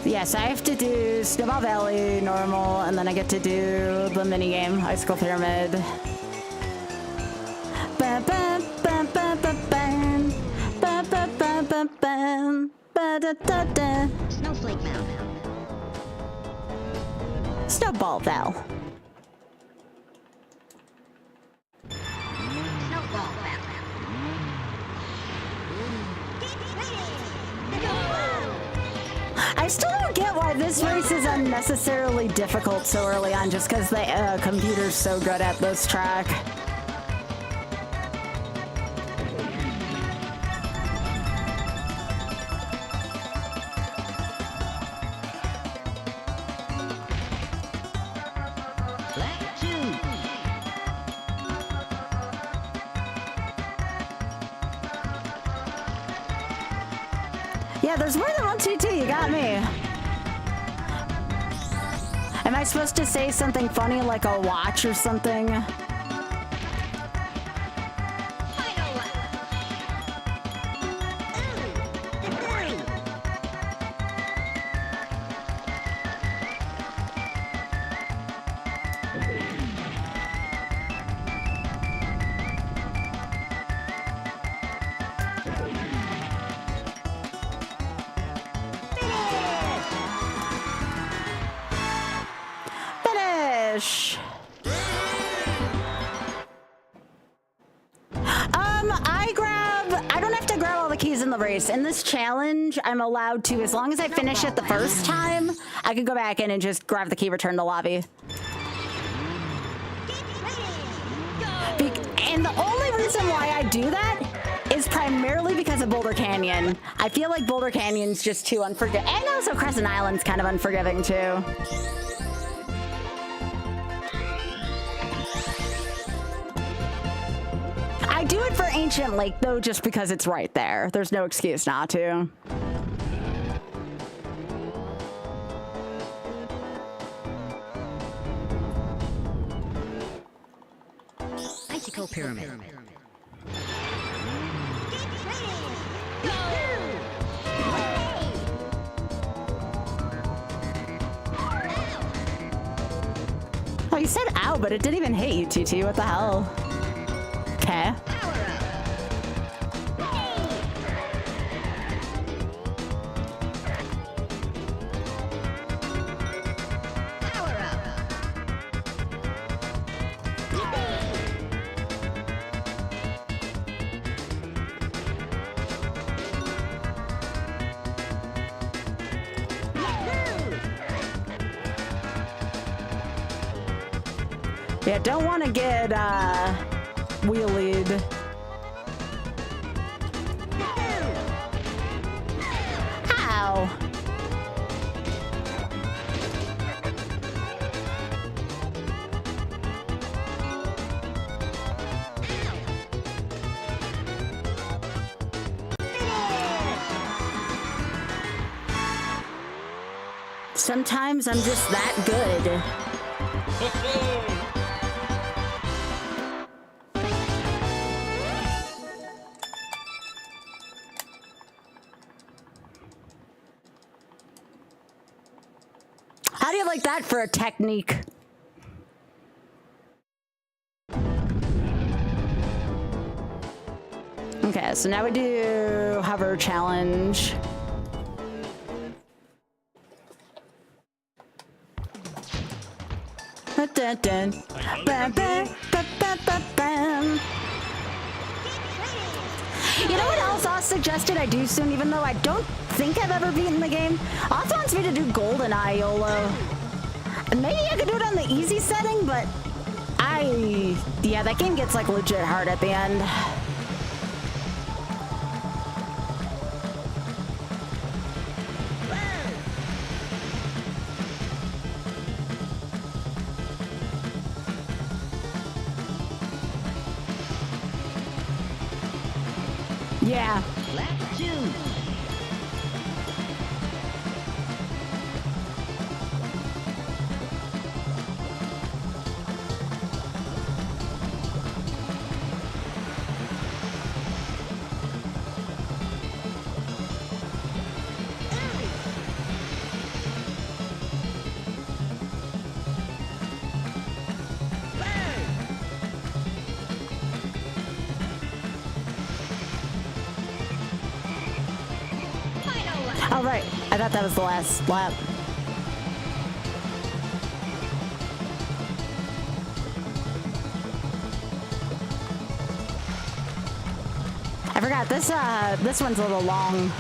Yes, I have to do Snowball Valley normal, and then I get to do the minigame, Icicle Pyramid. Ba ba ba ba ba bam. Ba ba ba ba bam. Ba da da da. Snowflake Mound. Snowball Val. Snowball Mound. I still don't get why this race is unnecessarily difficult so early on, just because the computer's so good at this track. Lap 2. Yeah, there's more than one TT, you got me. Am I supposed to say something funny like a watch or something? Final lap. Finish! I don't have to grab all the keys in the race. In this challenge, I'm allowed to, as long as I finish it the first time, I can go back in and just grab the key, return to lobby. And the only reason why I do that is primarily because of Boulder Canyon. I feel like Boulder Canyon's just too unforgiving. And also Crescent Island's kind of unforgiving too. I do it for Ancient Lake though, just because it's right there. There's no excuse not to. Icicle Pyramid. Oh, you said ow, but it didn't even hit you, TT. What the hell? Okay. Yeah, don't want to get wheelied. Ow. Sometimes I'm just that good. How do you like that for a technique? Okay, so now we do hover challenge. Dun, dun. Bam, bam, bam, bam, bam, bam. You know what else Oz suggested I do soon, even though I don't think I've ever beaten the game? Oz wants me to do GoldenEye YOLO. And maybe I could do it on the easy setting, but yeah, that game gets like legit hard at the end. Yeah. Lap 2. Oh, right. I thought that was the last lap. I forgot this one's a little long.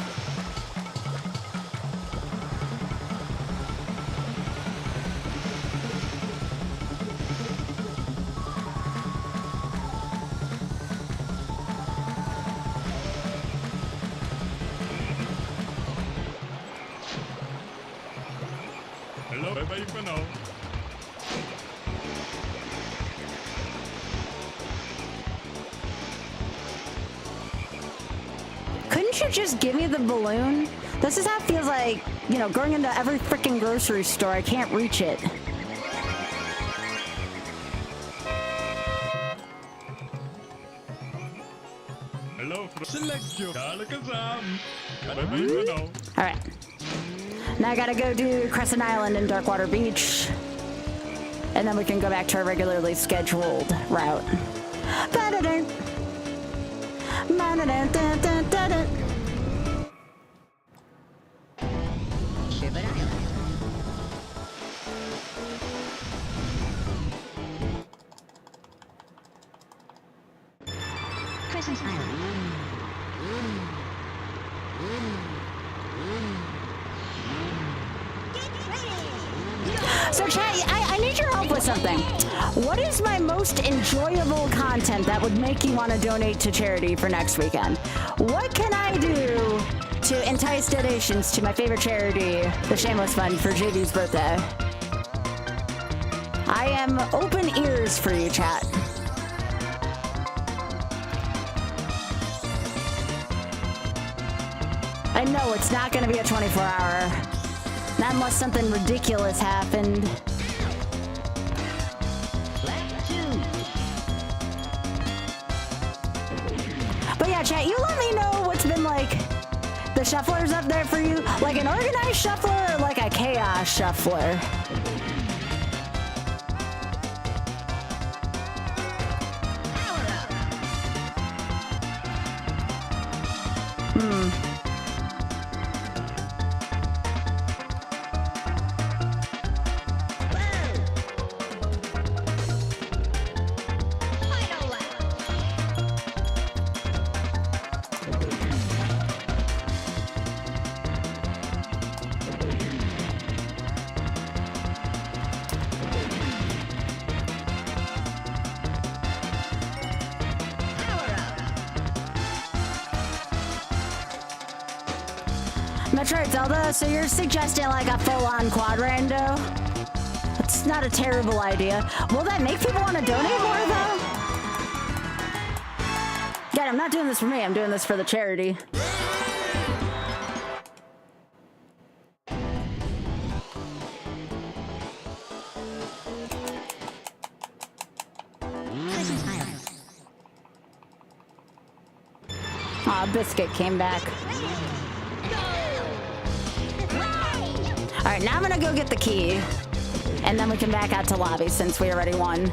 Hello, bye-bye for now. Couldn't you just give me the balloon? This is how it feels like, you know, going into every freaking grocery store. I can't reach it. Hello, select your Kalakazam. Bye-bye for now. All right. Now I gotta go do Crescent Island and Darkwater Beach. And then we can go back to our regularly scheduled route. Ba-da-dun. Ba-da-dun-dun-dun-dun-dun. Shiver Island. Crescent Island. So chat, I need your help with something. What is my most enjoyable content that would make you want to donate to charity for next weekend? What can I do to entice donations to my favorite charity, the Shameless Fund, for JD's birthday? I am open ears for you, chat. I know it's not going to be a 24-hour. Not unless something ridiculous happened. Lap 2. But yeah, chat, you let me know what's been like the shufflers up there for you. Like an organized shuffler or like a chaos shuffler? Power up. Final lap. Power up. Metroid Zelda, so you're suggesting like a full-on quad rando? That's not a terrible idea. Will that make people want to donate more though? Yeah, I'm not doing this for me, I'm doing this for the charity. Crescent Island. Aw, Biscuit came back. Alright, now I'm gonna go get the key. And then we can back out to lobby since we already won.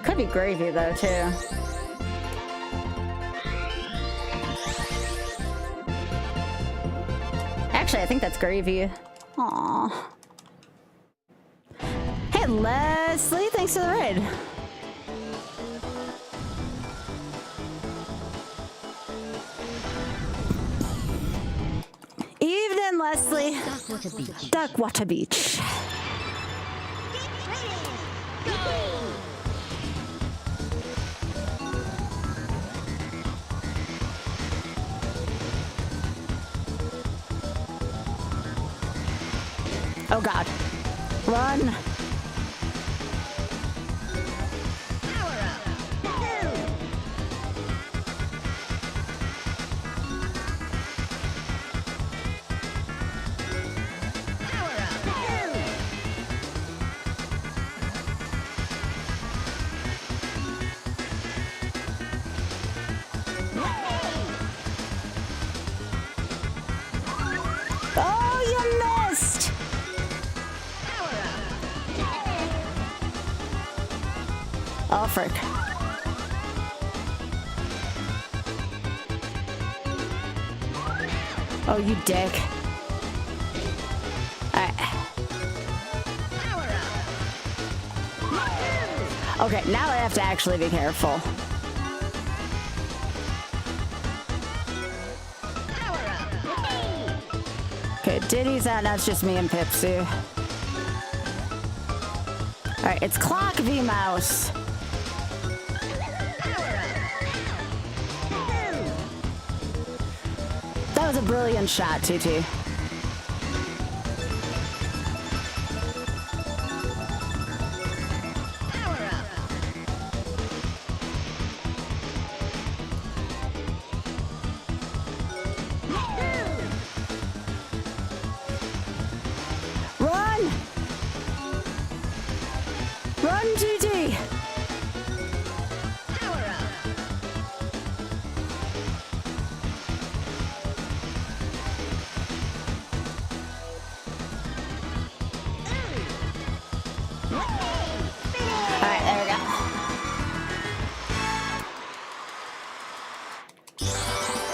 Could be gravy though, too. Actually, I think that's gravy. Aw. Hey, Leslie, thanks for the raid. Evening, Leslie. Darkwater Beach. Darkwater Beach. Oh god. Run. Oh, you missed! Oh, frick. Oh, you dick. Alright. Okay, now I have to actually be careful. Okay, Diddy's out, now it's just me and Pipsy. Alright, it's Clock v Mouse. That was a brilliant shot, TT. Run! Run, TT! Alright, there we go.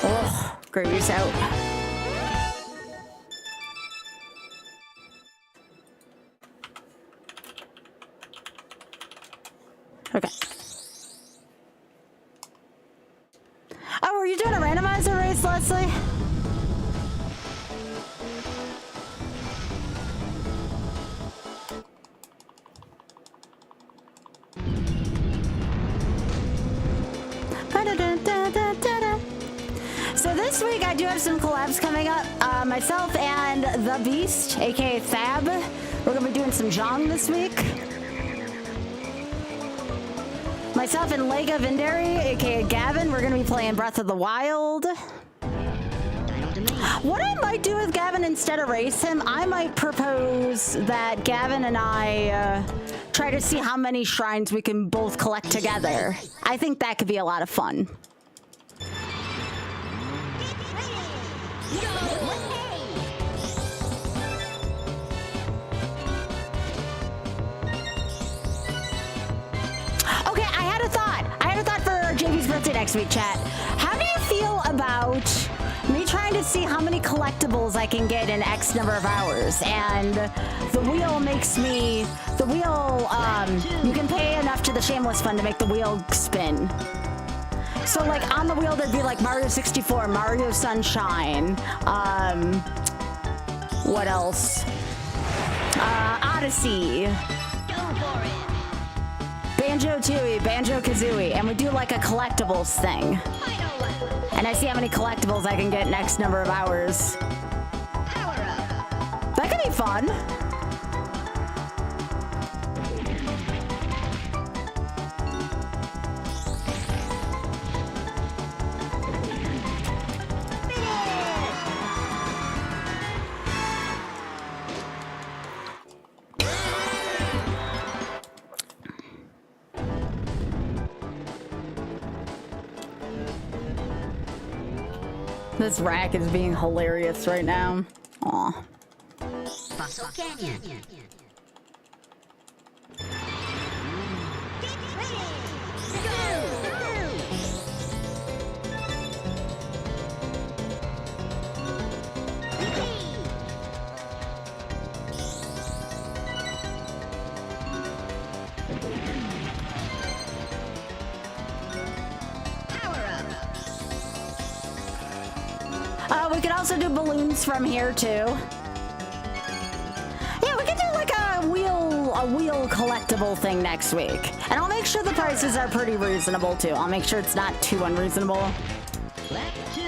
Oh, Gravy's out. Okay. Oh, were you doing a randomizer race, Leslie? So this week I do have some collabs coming up. Myself and The Beast, aka Fab. We're gonna be doing some Zhong this week. Myself and Lega Vindari, aka Gavin, we're gonna be playing Breath of the Wild. What I might do with Gavin instead of race him, I might propose that Gavin and I try to see how many shrines we can both collect together. I think that could be a lot of fun. Okay, I had a thought for JB's birthday next week, chat. How do you feel about me trying to see how many collectibles I can get in X number of hours? And the wheel makes me, you can pay enough to the Shameless Fund to make the wheel spin. So like on the wheel there'd be like Mario 64, Mario Sunshine, what else? Odyssey. Banjo-Tooie, Banjo-Kazooie, and we do like a collectibles thing. And I see how many collectibles I can get next number of hours. That could be fun. This rack is being hilarious right now. Aw. Fossil Canyon. We could also do balloons from here too. Yeah, we could do like a wheel collectible thing next week. And I'll make sure the prices are pretty reasonable too. I'll make sure it's not too unreasonable. Lap 2.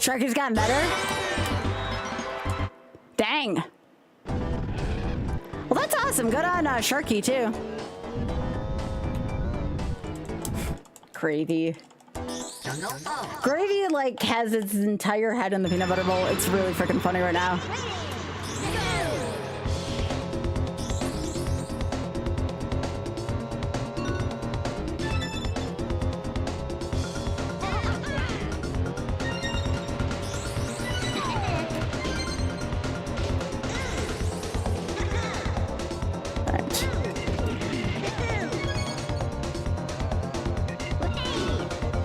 Sharky's gotten better? Dang. Well, that's awesome. Good on Sharky, too. Gravy. Gravy, like, has its entire head in the peanut butter bowl. It's really freaking funny right now.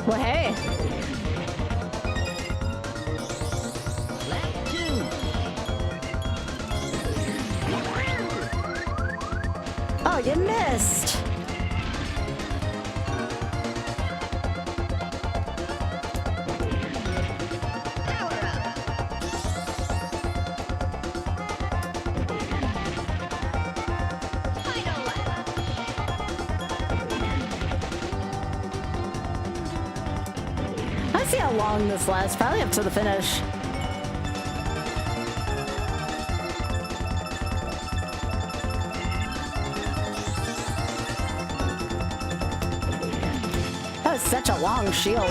Well, hey. Oh, you missed. Let's see how long this lasts. Probably up to the finish. That was such a long shield.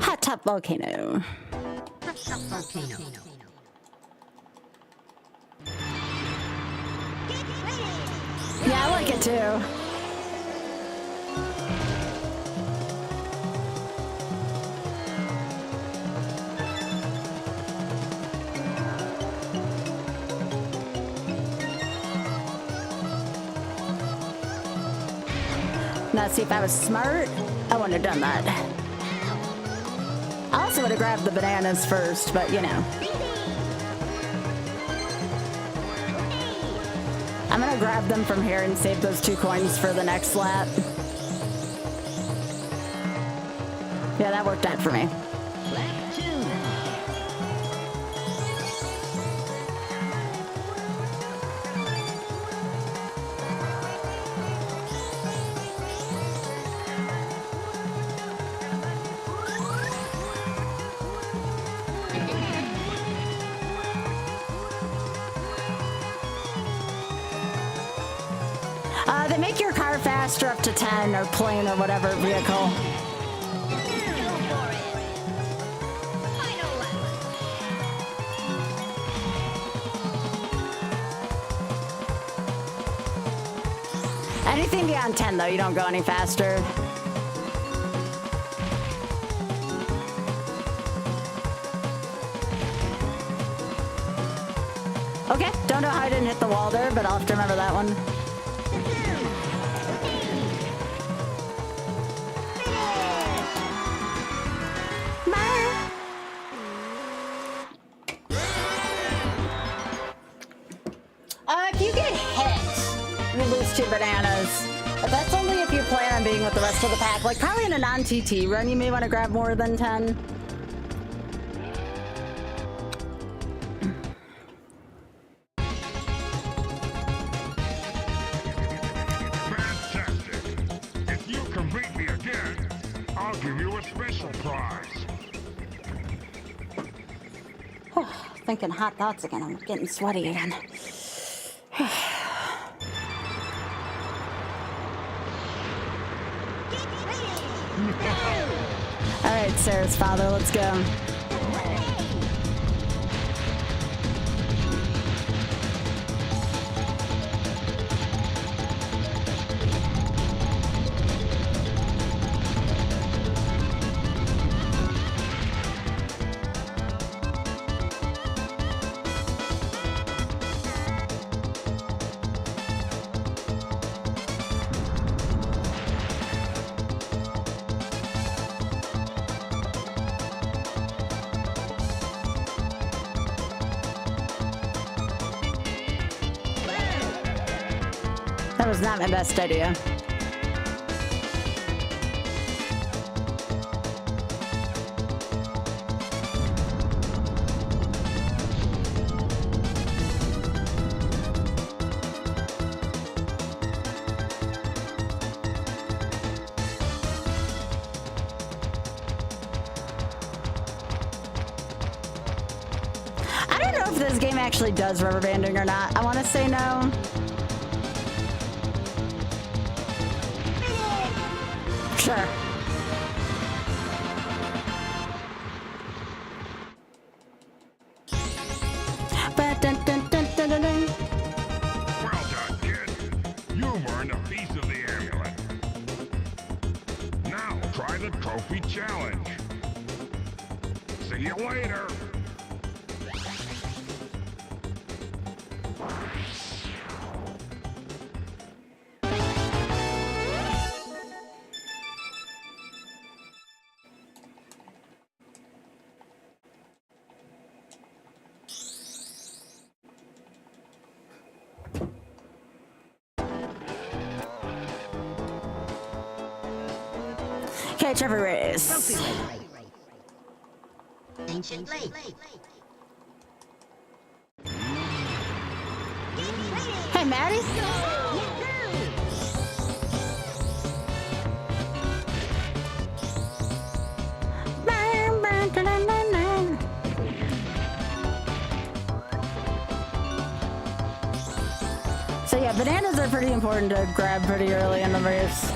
Hot top volcano. Volcano. Yeah, I like it too. Now, see, if I was smart, I wouldn't have done that. I also would have grabbed the bananas first, but you know. I'm gonna grab them from here and save those 2 coins for the next lap. Yeah, that worked out for me. They make your car faster up to 10 or plane or whatever vehicle. Anything beyond 10 though, you don't go any faster. Okay, don't know how I didn't hit the wall there, but I'll have to remember that one. If you get hit, you lose 2 bananas. But that's only if you plan on being with the rest of the pack. Like, probably in a non-TT run, you may want to grab more than 10. Fantastic. If you can beat me again, I'll give you a special prize. Thinking hot thoughts again. I'm getting sweaty again. All right, Sarah's father, let's go. That was not my best idea. if this game actually does rubber banding or not. I want to say no. Sure. Well done, kid. You've earned a piece of the amulet. Now try the trophy challenge. See you later. Okay, Trevor Race. Ancient Lake. Hey, Maddie. So yeah, bananas are pretty important to grab pretty early in the race.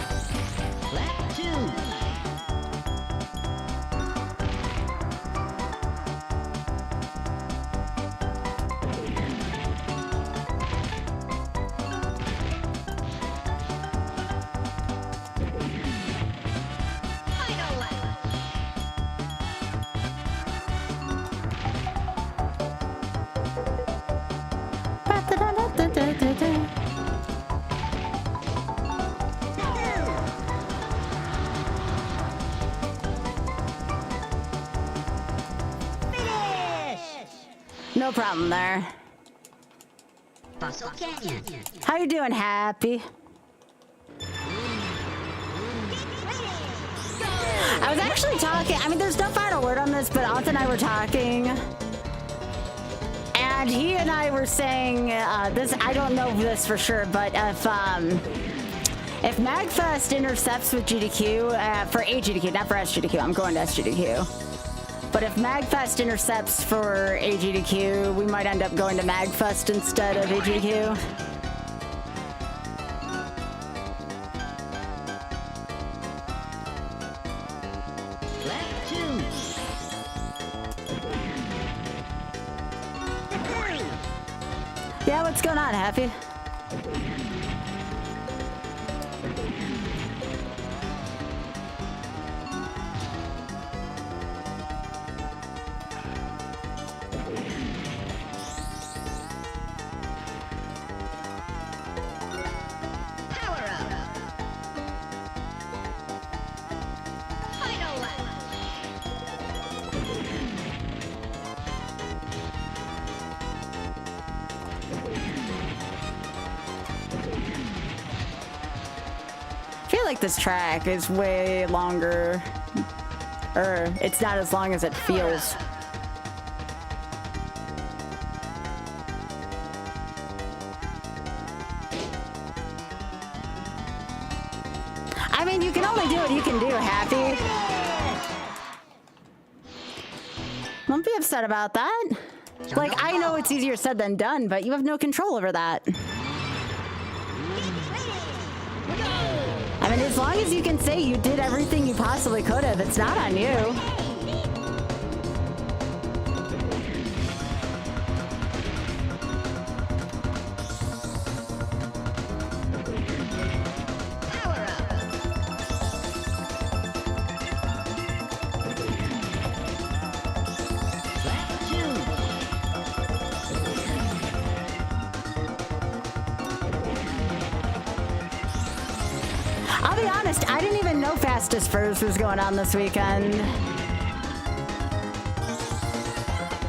Lap 2. Final lap. No problem there. Fossil Canyon. How you doing, Happy? I was actually talking, I mean, there's no final word on this, but Alt and I were talking. And he and I were saying, this, I don't know this for sure, but if MagFest intercepts with GDQ, for AGDQ, not for SGDQ, I'm going to SGDQ. But if MagFest intercepts for AGDQ, we might end up going to MagFest instead of AGDQ. Lap 2. Yeah, what's going on, Happy? Power up. Final lap. I feel like this track is way longer, or it's not as long as it feels. I mean, you can only do what you can do, Happy. Don't be upset about that. Like, I know it's easier said than done, but you have no control over that. I mean, as long as you can say you did everything you possibly could have, it's not on you. Power up. Lap 2. I'll be honest, I didn't even know Fastest First was going on this weekend.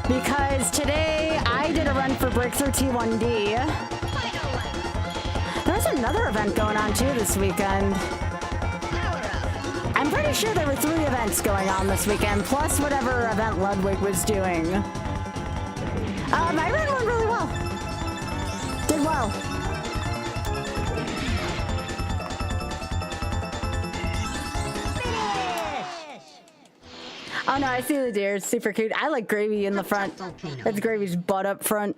Because today I did a run for Breakthrough T1D. Final lap. There was another event going on too this weekend. Power up. I'm pretty sure there were 3 events going on this weekend, plus whatever event Ludwig was doing. My run went really well. Did well. Oh no, I see the deer. It's super cute. I like Gravy in the front. That's Gravy's butt up front.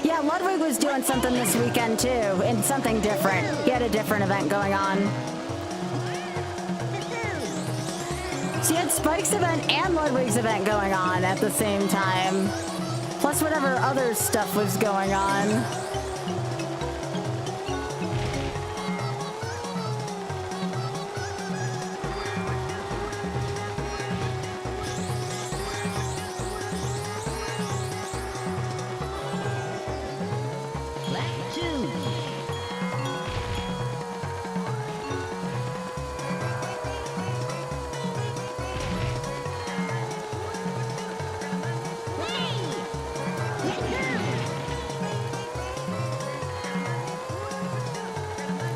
Yeah, Ludwig was doing something this weekend too, and something different. He had a different event going on. So you had Spike's event and Ludwig's event going on at the same time. Plus whatever other stuff was going on.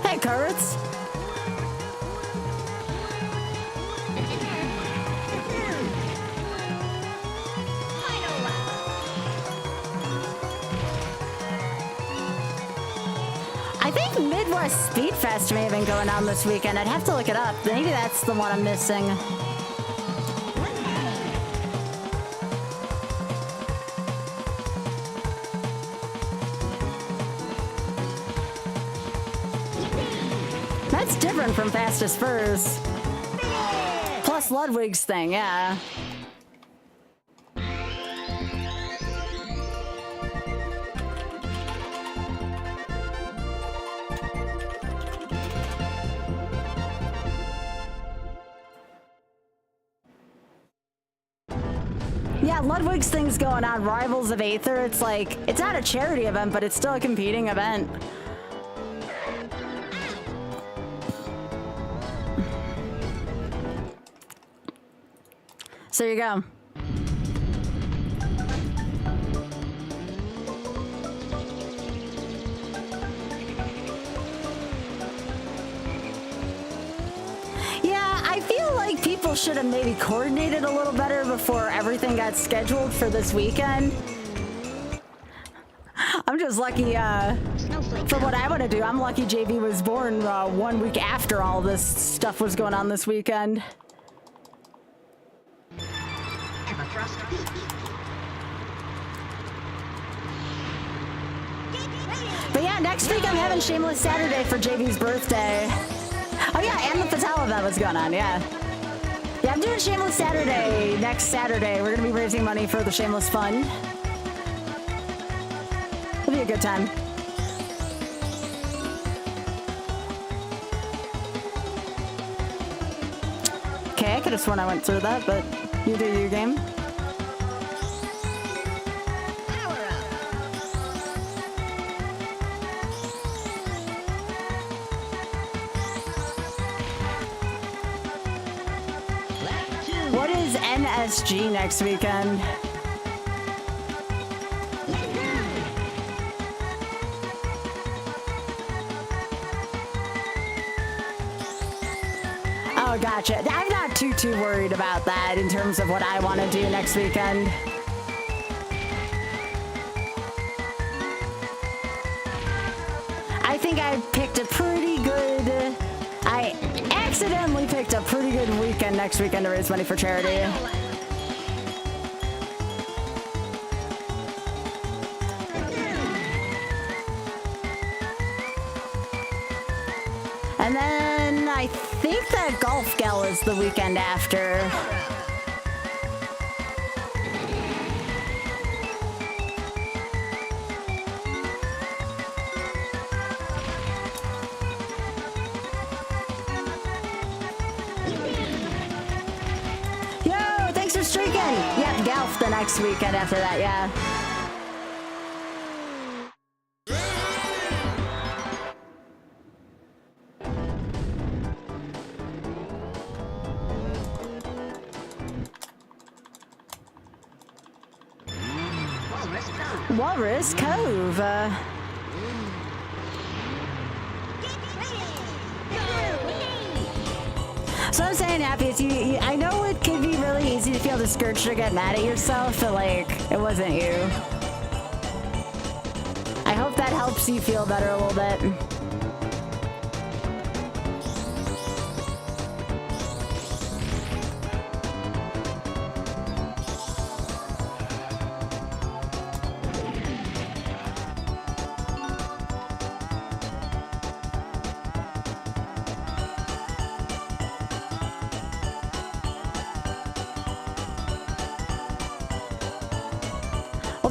Hey, Kurtz. I think Midwest Speed Fest may have been going on this weekend. I'd have to look it up. Maybe that's the one I'm missing. That's different from Fastest Furs. Plus Ludwig's thing, yeah. Yeah, Ludwig's thing's going on. Rivals of Aether. It's like, it's not a charity event, but it's still a competing event. So there you go. Yeah, I feel like people should have maybe coordinated a little better before everything got scheduled for this weekend. I'm just lucky for what I want to do. I'm lucky JV was born 1 week after all this stuff was going on this weekend. But yeah, next week I'm having Shameless Saturday for JV's birthday. Oh yeah, and the Fatal event was going on, yeah. Yeah, I'm doing Shameless Saturday next Saturday. We're gonna be raising money for the Shameless Fund. It'll be a good time. Okay, I could have sworn I went through that, but you do your game. What is NSG next weekend? Oh, gotcha. I'm not too worried about that in terms of what I want to do next weekend. I think I picked a pretty good... I accidentally picked a pretty good weekend next weekend to raise money for charity. And then I think that Golf Gal is the weekend after. Yo, thanks for streaking. Yep, Golf the next weekend after that, yeah. Walrus Cove. So I'm saying, Happy, is I know it can be really easy to feel discouraged or get mad at yourself, but like, it wasn't you. I hope that helps you feel better a little bit.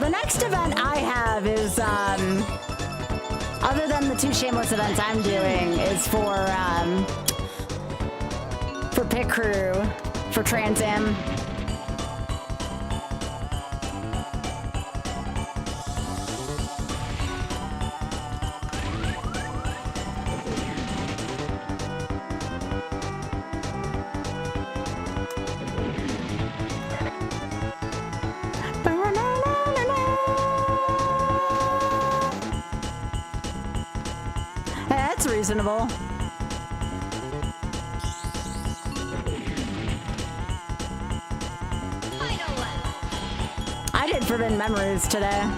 the next event I have is, other than the 2 shameless events I'm doing, is for Pit Crew, for Trans Am. That's reasonable. Final lap. I did Forbidden Memories today.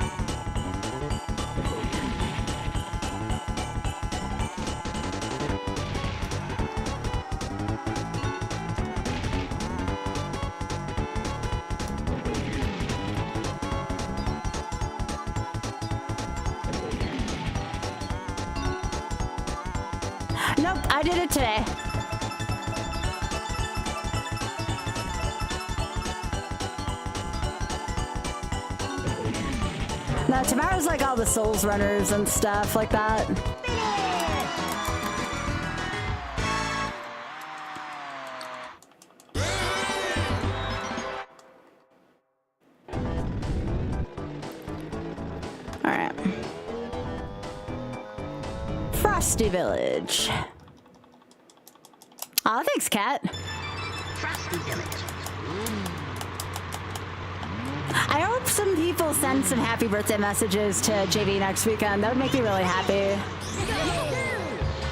Nope, I did it today. No, tomorrow's like all the Souls runners and stuff like that. All right. Frosty Village. Aw, thanks, Kat. Frosty Village. I hope some people send some happy birthday messages to JV next weekend. That would make me really happy.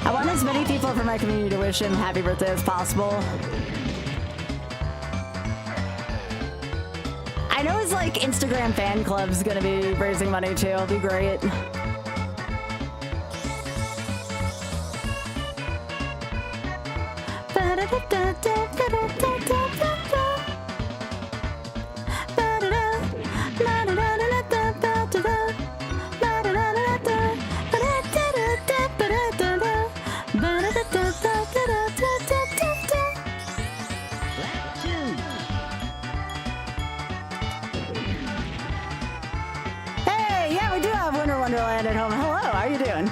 I want as many people from my community to wish him happy birthday as possible. I know his like Instagram fan club's gonna be raising money too. It'll be great. Hey, yeah, we do have Winter Wonderland at home. Hello, how are you doing?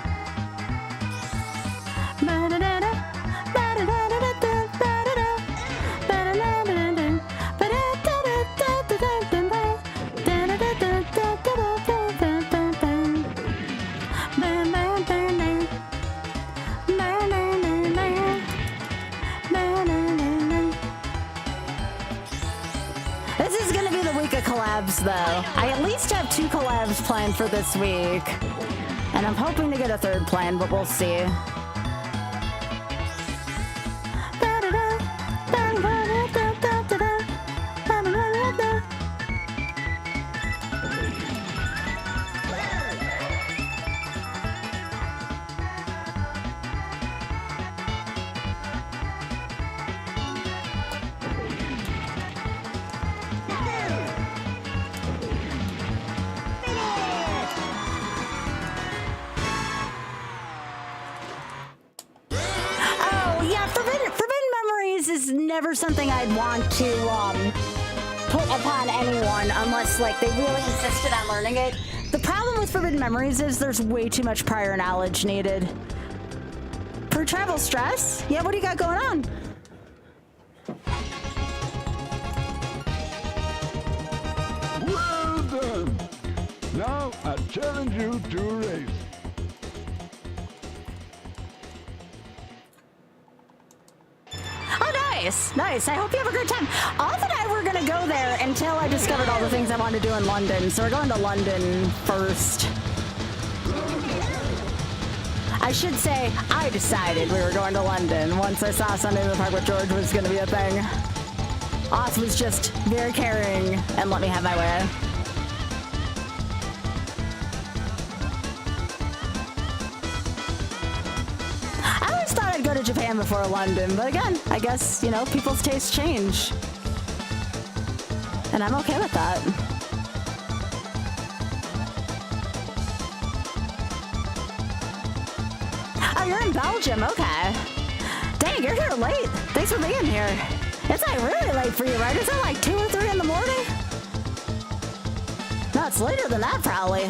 This is gonna be the week of collabs, though. I at least have 2 collabs planned for this week. And I'm hoping to get a 3rd planned, but we'll see. Is never something I'd want to put upon anyone unless like they really insisted on learning it. The problem with Forbidden Memories is there's way too much prior knowledge needed. Per travel stress? Yeah, what do you got going on? Well done. Now I challenge you to a race. Nice, nice. I hope you have a great time. Oz and I were gonna go there until I discovered all the things I wanted to do in London. So we're going to London first. I should say, I decided we were going to London once I saw Sunday in the Park with George was gonna be a thing. Oz was just very caring and let me have my way. Go to Japan before London, but again, I guess, you know, people's tastes change. And I'm okay with that. Oh, you're in Belgium, okay. Dang, you're here late. Thanks for being here. It's like really late for you, right? Is it like 2 or 3 in the morning? No, it's later than that, probably.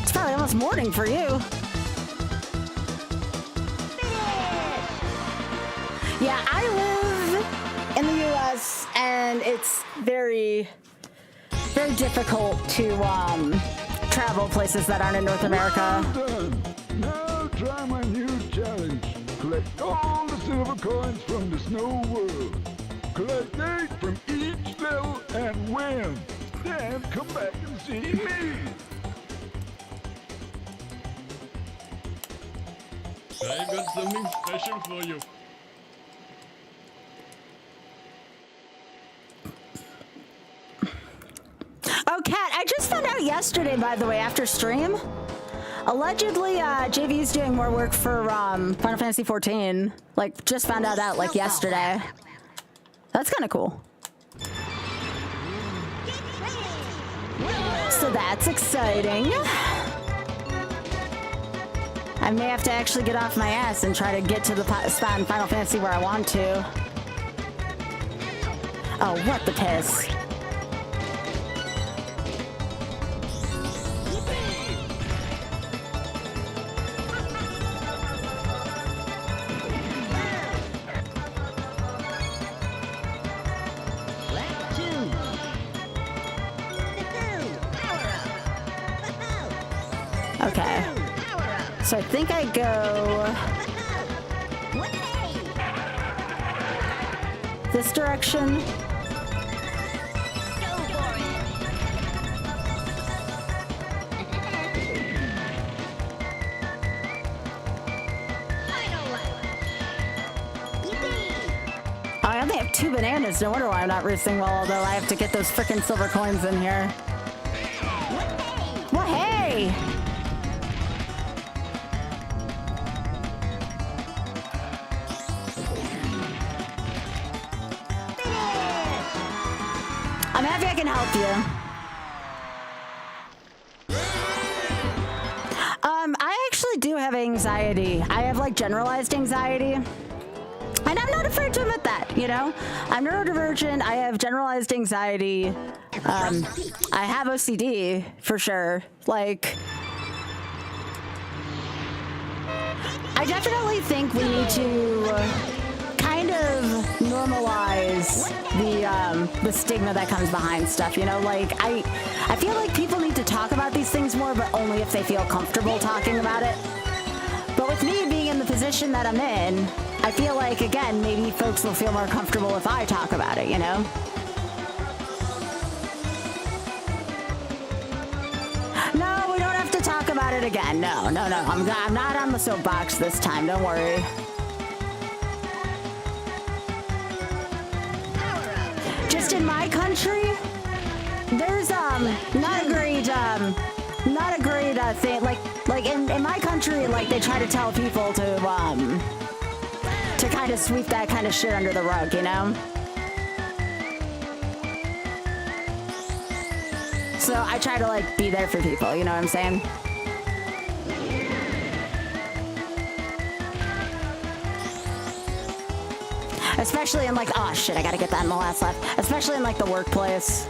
It's probably almost morning for you. Yeah, I live in the US, and it's very, very difficult to travel places that aren't in North America. Well done. Now try my new challenge. Collect all the silver coins from the snow world. Collect 8 from each level and win. Then come back and see me. I've got something special for you. Oh, Kat, I just found out yesterday, by the way, after stream. Allegedly, JV's doing more work for Final Fantasy 14. Like, just found out that, like, yesterday. That's kind of cool. So that's exciting. I may have to actually get off my ass and try to get to the spot in Final Fantasy where I want to. Oh, what the piss. Okay. So I think I go this direction. I only have 2 bananas. No wonder why I'm not roosting well, although I have to get those frickin' silver coins in here. Well, hey! I'm happy I can help you. I actually do have anxiety. I have like generalized anxiety. And I'm not afraid to admit that, you know? I'm neurodivergent, I have generalized anxiety. I have OCD, for sure. Like, I definitely think we need to kind of normalize the stigma that comes behind stuff, you know? Like, I feel like people need to talk about these things more, but only if they feel comfortable talking about it. But with me being in the position that I'm in, I feel like, again, maybe folks will feel more comfortable if I talk about it, you know? No, we don't have to talk about it again. No. I'm not on the soapbox this time. Don't worry. Just in my country, there's not a great thing. Like in my country, like they try to tell people to kind of sweep that kind of shit under the rug, you know? So I try to like be there for people, you know what I'm saying? Especially in like, oh shit, I gotta get that in the last lap. Especially in like the workplace.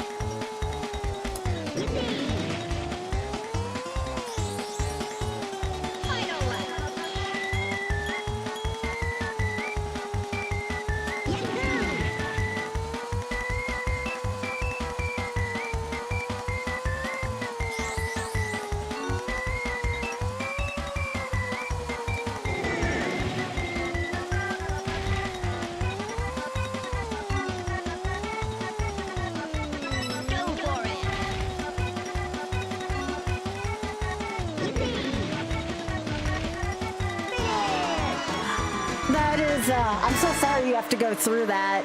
That is, I'm so sorry you have to go through that.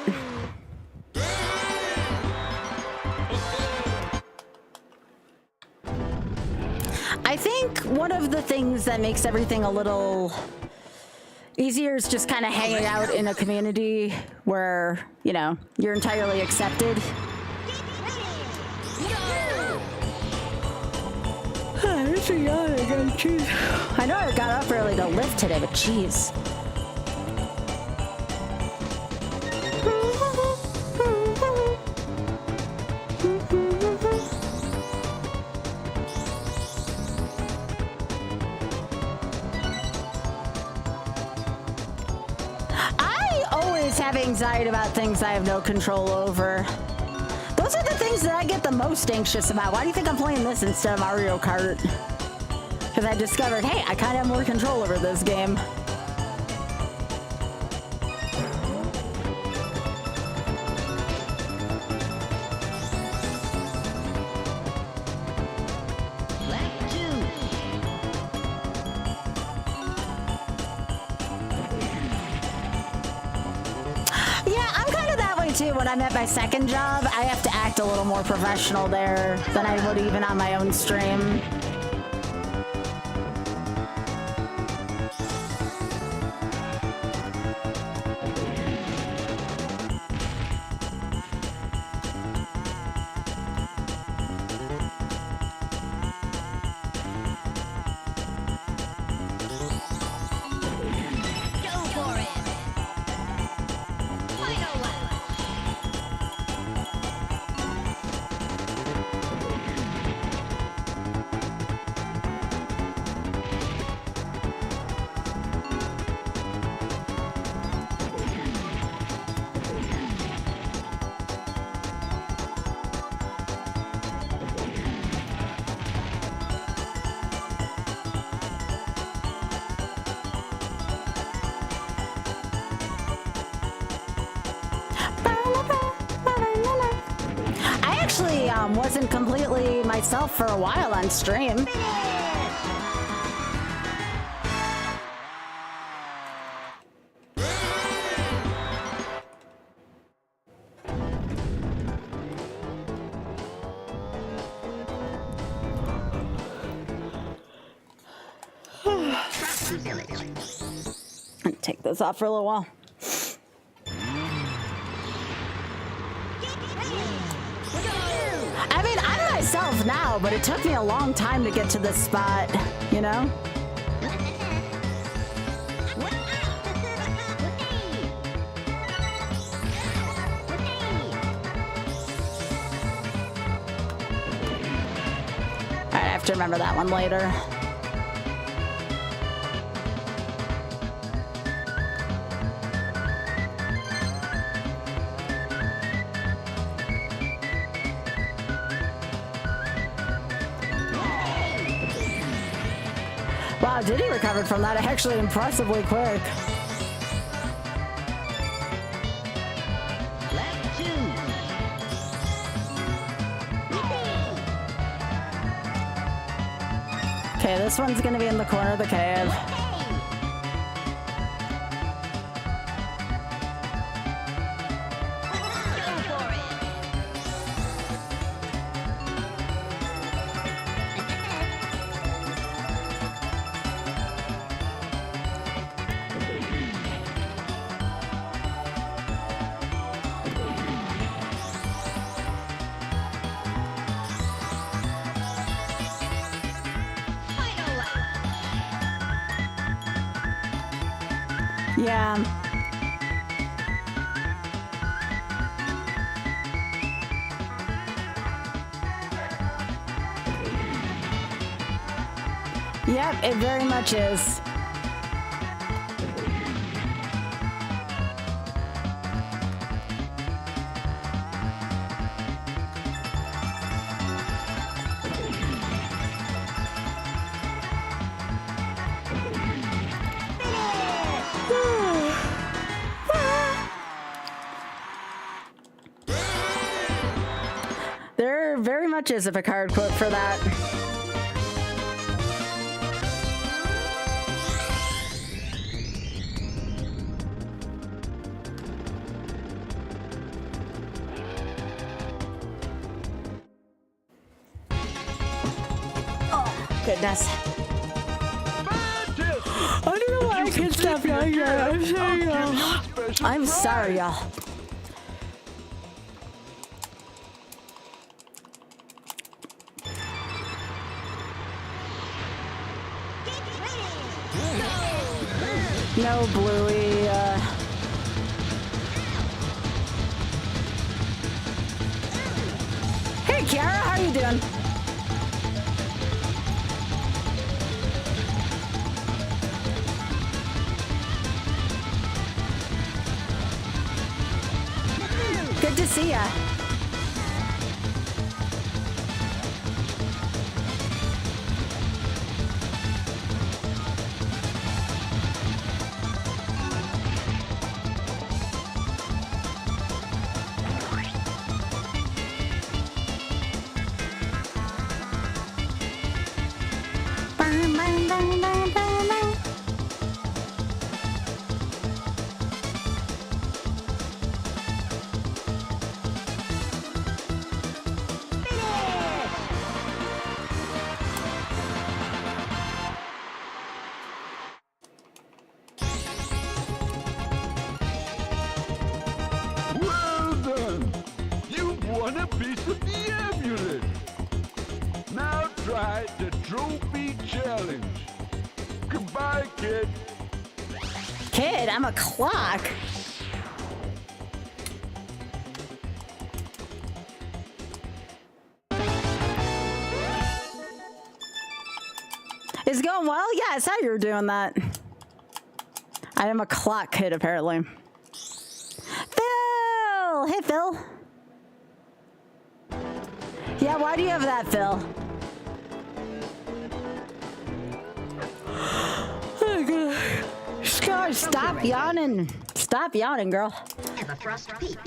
I think one of the things that makes everything a little easier is just kind of hanging out in a community where, you know, you're entirely accepted. It's a yawn again, jeez. I know I got up early to lift today, but jeez. have anxiety about things I have no control over. Those are the things that I get the most anxious about. Why do you think I'm playing this instead of Mario Kart? Because I discovered, hey, I kind of have more control over this game. Too, when I'm at my second job, I have to act a little more professional there than I would even on my own stream. Wasn't completely myself for a while on stream. Take this off for a little while. Myself now, but it took me a long time to get to this spot, you know? I have to remember that one later. Wow, did he recover from that? Actually, impressively quick. Okay, this one's gonna be in the corner of the cave. Yeah. Yep, it very much is. There very much is a Picard quote for that. Oh, goodness. I don't know why I can't stop yelling at it. I'm sorry, y'all. I'm sorry, y'all. No, Bluey, Hey, Kiara, how you doing? Good to see ya. Well done! You've won a piece of the amulet! Now try the trophy challenge. Goodbye, kid. Kid, I'm a clock. Is it going well? Yeah, I saw you were doing that. I am a clock kid, apparently. Phil! Hey, Phil. Yeah, why do you have that, Phil? Oh, God. Sky, stop yawning. Stop yawning, girl. Have a thrust peak.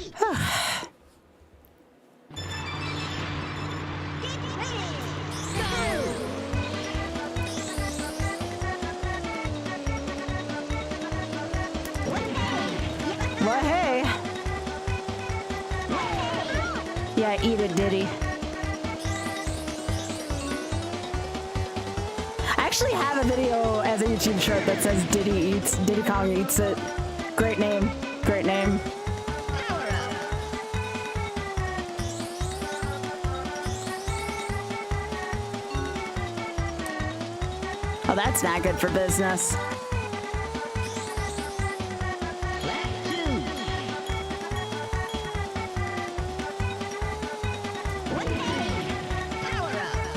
Well, hey. Yeah, eat it, Diddy. I actually have a video as a YouTube short that says Diddy Kong eats it. Great name. Great name. Power up. Oh, that's not good for business. Lap 2. Power up.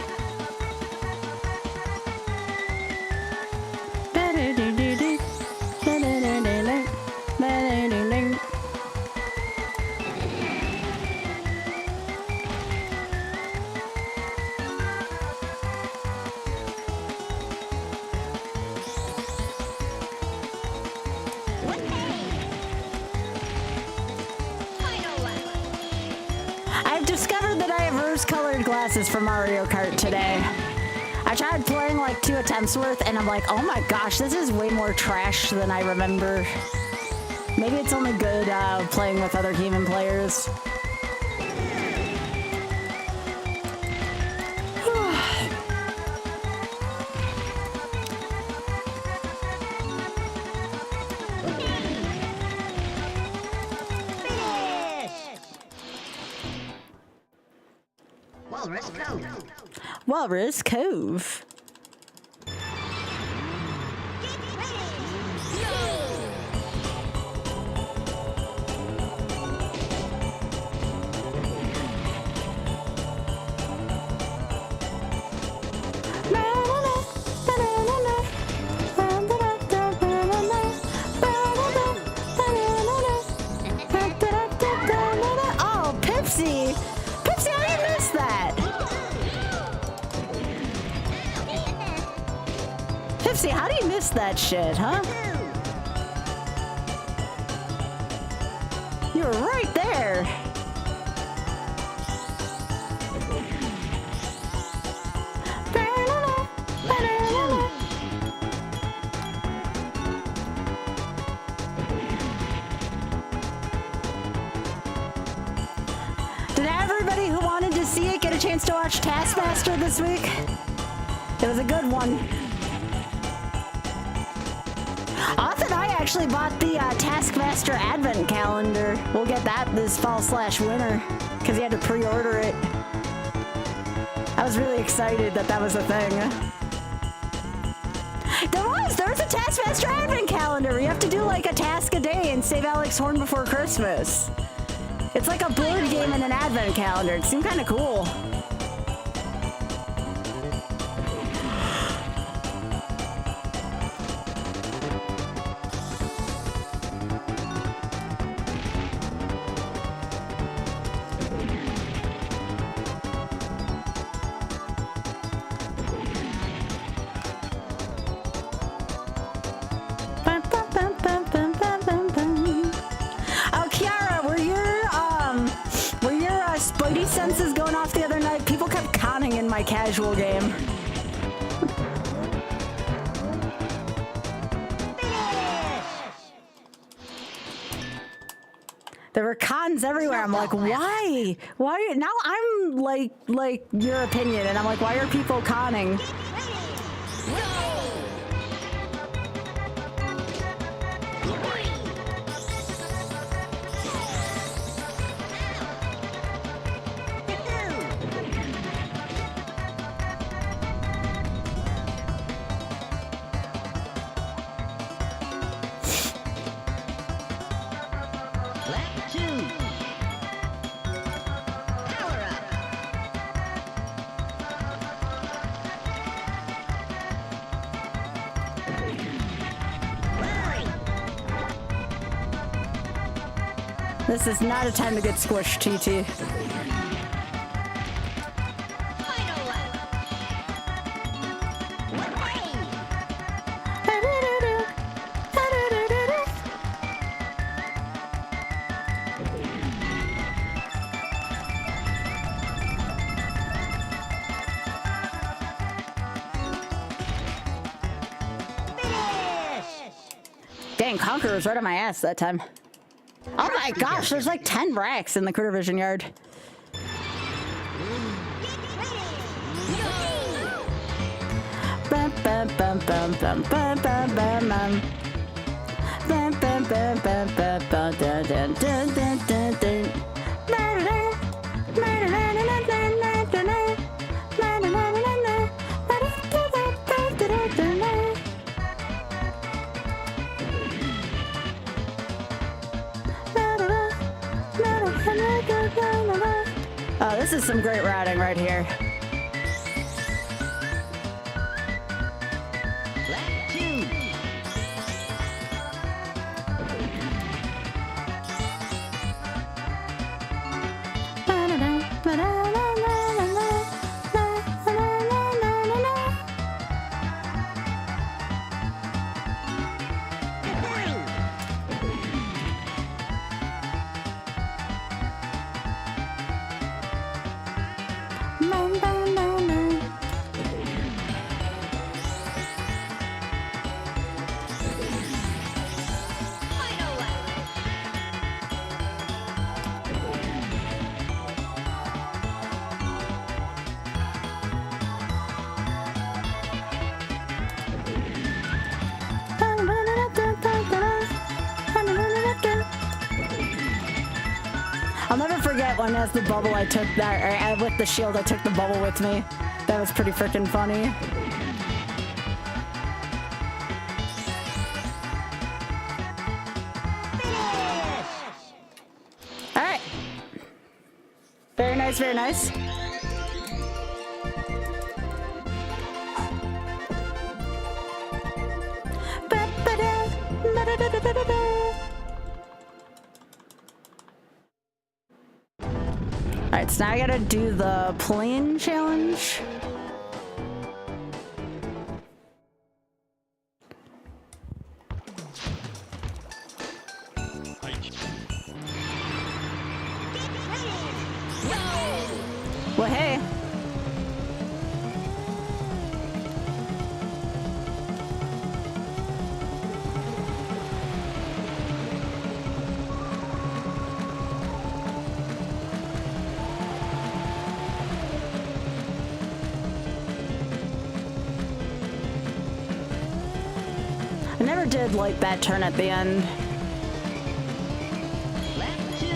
Final lap. I've discovered that I have rose-colored glasses for Mario Kart today. I tried playing like 2 attempts worth, and I'm like, oh my gosh, this is way more trash than I remember. Maybe it's only good playing with other human players. Walrus Cove. Walrus Cove. Oh, Pipsy! Pipsy, how do you miss that? Pipsy, how do you miss that shit, huh? You were right there. Did everybody who wanted to see it get a chance to watch Taskmaster this week? It was a good one. Oth and I actually bought the Taskmaster Advent Calendar. We'll get that this fall/winter because he had to pre-order it. I was really excited that that was a thing. There was a Taskmaster Advent Calendar. You have to do like a task a day and save Alex Horn before Christmas. It's like a board game and an Advent Calendar. It seemed kind of cool. semi-casual game. There were cons everywhere. I'm like, why? Why? Now I'm like your opinion, and I'm like, why are people conning? Lap 2. Power up. This is not a time to get squished, TT. Final lap. Dang, Conqueror was right on my ass that time. Oh my gosh, there's like 10 racks in the Critter Vision yard. Bum, bum, bum, bum, bum, bum, bum, bum, bum. Bum, bum, bum, bum, bum, bum, dun, dun, dun, dun, dun, dun. Oh, this is some great routing right here. Lap 2. Final lap. I'll never forget when as the bubble I took that, or with the shield I took the bubble with me. That was pretty freaking funny. All right. Very nice, very nice. Alright, so now I gotta do the plane challenge. Well, hey. I never did like that turn at the end. Lap 2.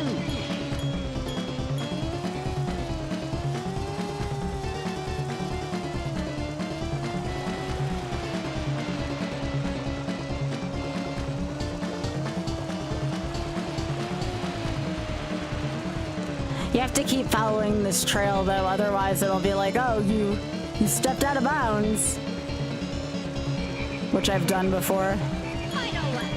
You have to keep following this trail though, otherwise it'll be like, oh, you stepped out of bounds. Which I've done before. Final lap.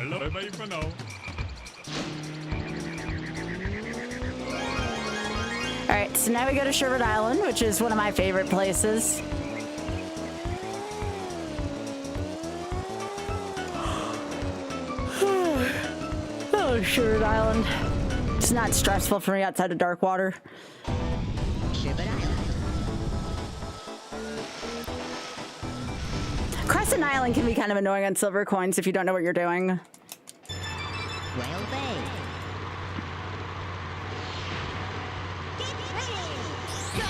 Hello, bye-bye for now. All right, so now we go to Sherbert Island, which is one of my favorite places. Oh, Sherbert Island. It's not stressful for me outside of dark water. Sherbert Island. Crescent Island can be kind of annoying on silver coins if you don't know what you're doing. Whale Bay. Get ready. Go.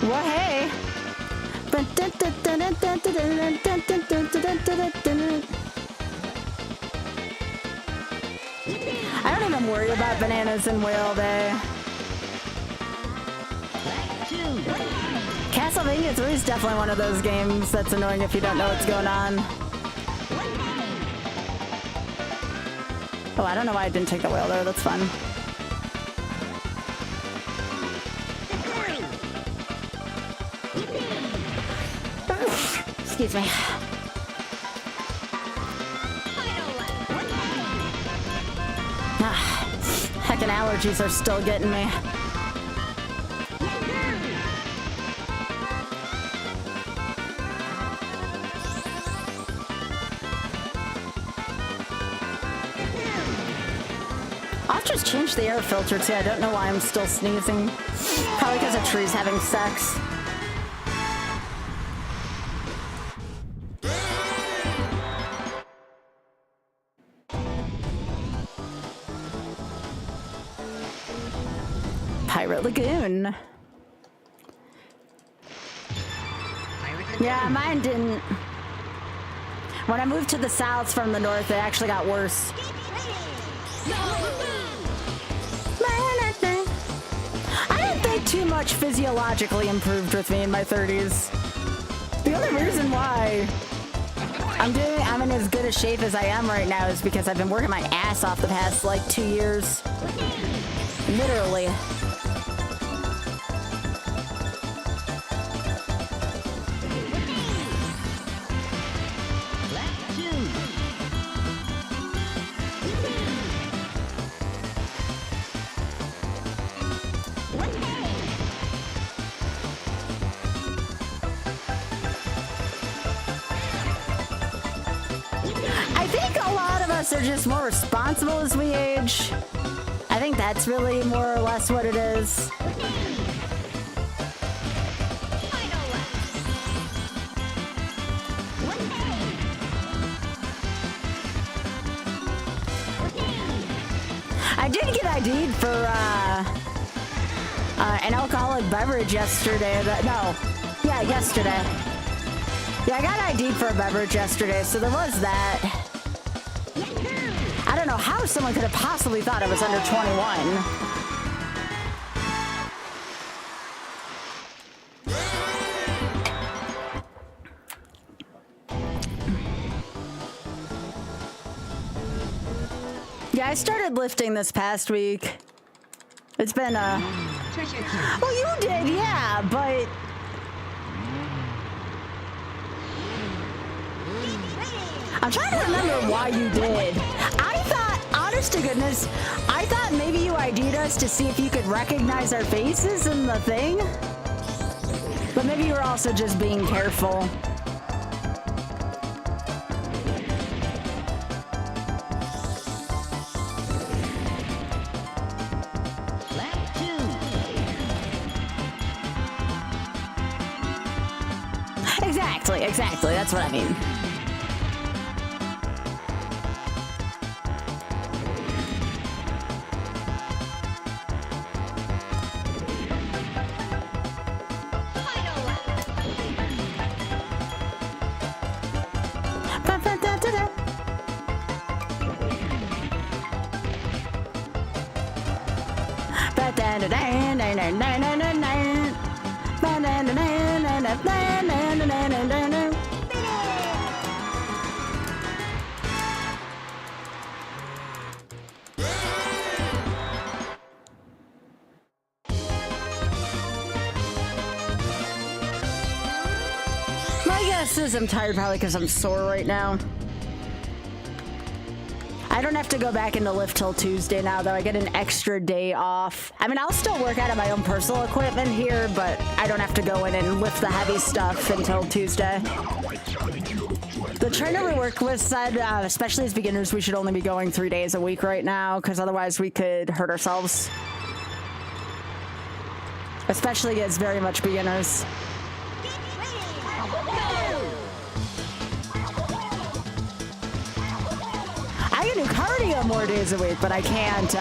Well, hey. I don't even worry about bananas in Whale Bay. Castlevania 3 is definitely one of those games that's annoying if you don't know what's going on. Oh, I don't know why I didn't take the whale there. That's fun. Excuse me. Heckin' allergies are still getting me. I'll just change the air filter too. I don't know why I'm still sneezing. Probably because a tree's having sex. Pirate Lagoon. Yeah, mine didn't. When I moved to the south from the north, it actually got worse. I don't think too much physiologically improved with me in my 30s. The only reason why I'm in as good a shape as I am right now is because I've been working my ass off the past like 2 years. Literally. Are just more responsible as we age. I think that's really more or less what it is. I did get ID'd for an alcoholic beverage yesterday. Yesterday. Yeah, I got ID'd for a beverage yesterday, so there was that. I don't know how someone could have possibly thought I was under 21. Yeah, I started lifting this past week. It's been well, you did, yeah, but I'm trying to remember why you did. I thought, honest to goodness, I thought maybe you ID'd us to see if you could recognize our faces in the thing. But maybe you were also just being careful. Exactly, that's what I mean. just is I'm tired probably because I'm sore right now. I don't have to go back into lift till Tuesday now, though. I get an extra day off. I mean, I'll still work out of my own personal equipment here, but I don't have to go in and lift the heavy stuff until Tuesday. The trainer we work with said, especially as beginners, we should only be going 3 days a week right now, because otherwise we could hurt ourselves. Especially as very much beginners. I can do cardio more days a week, but I can't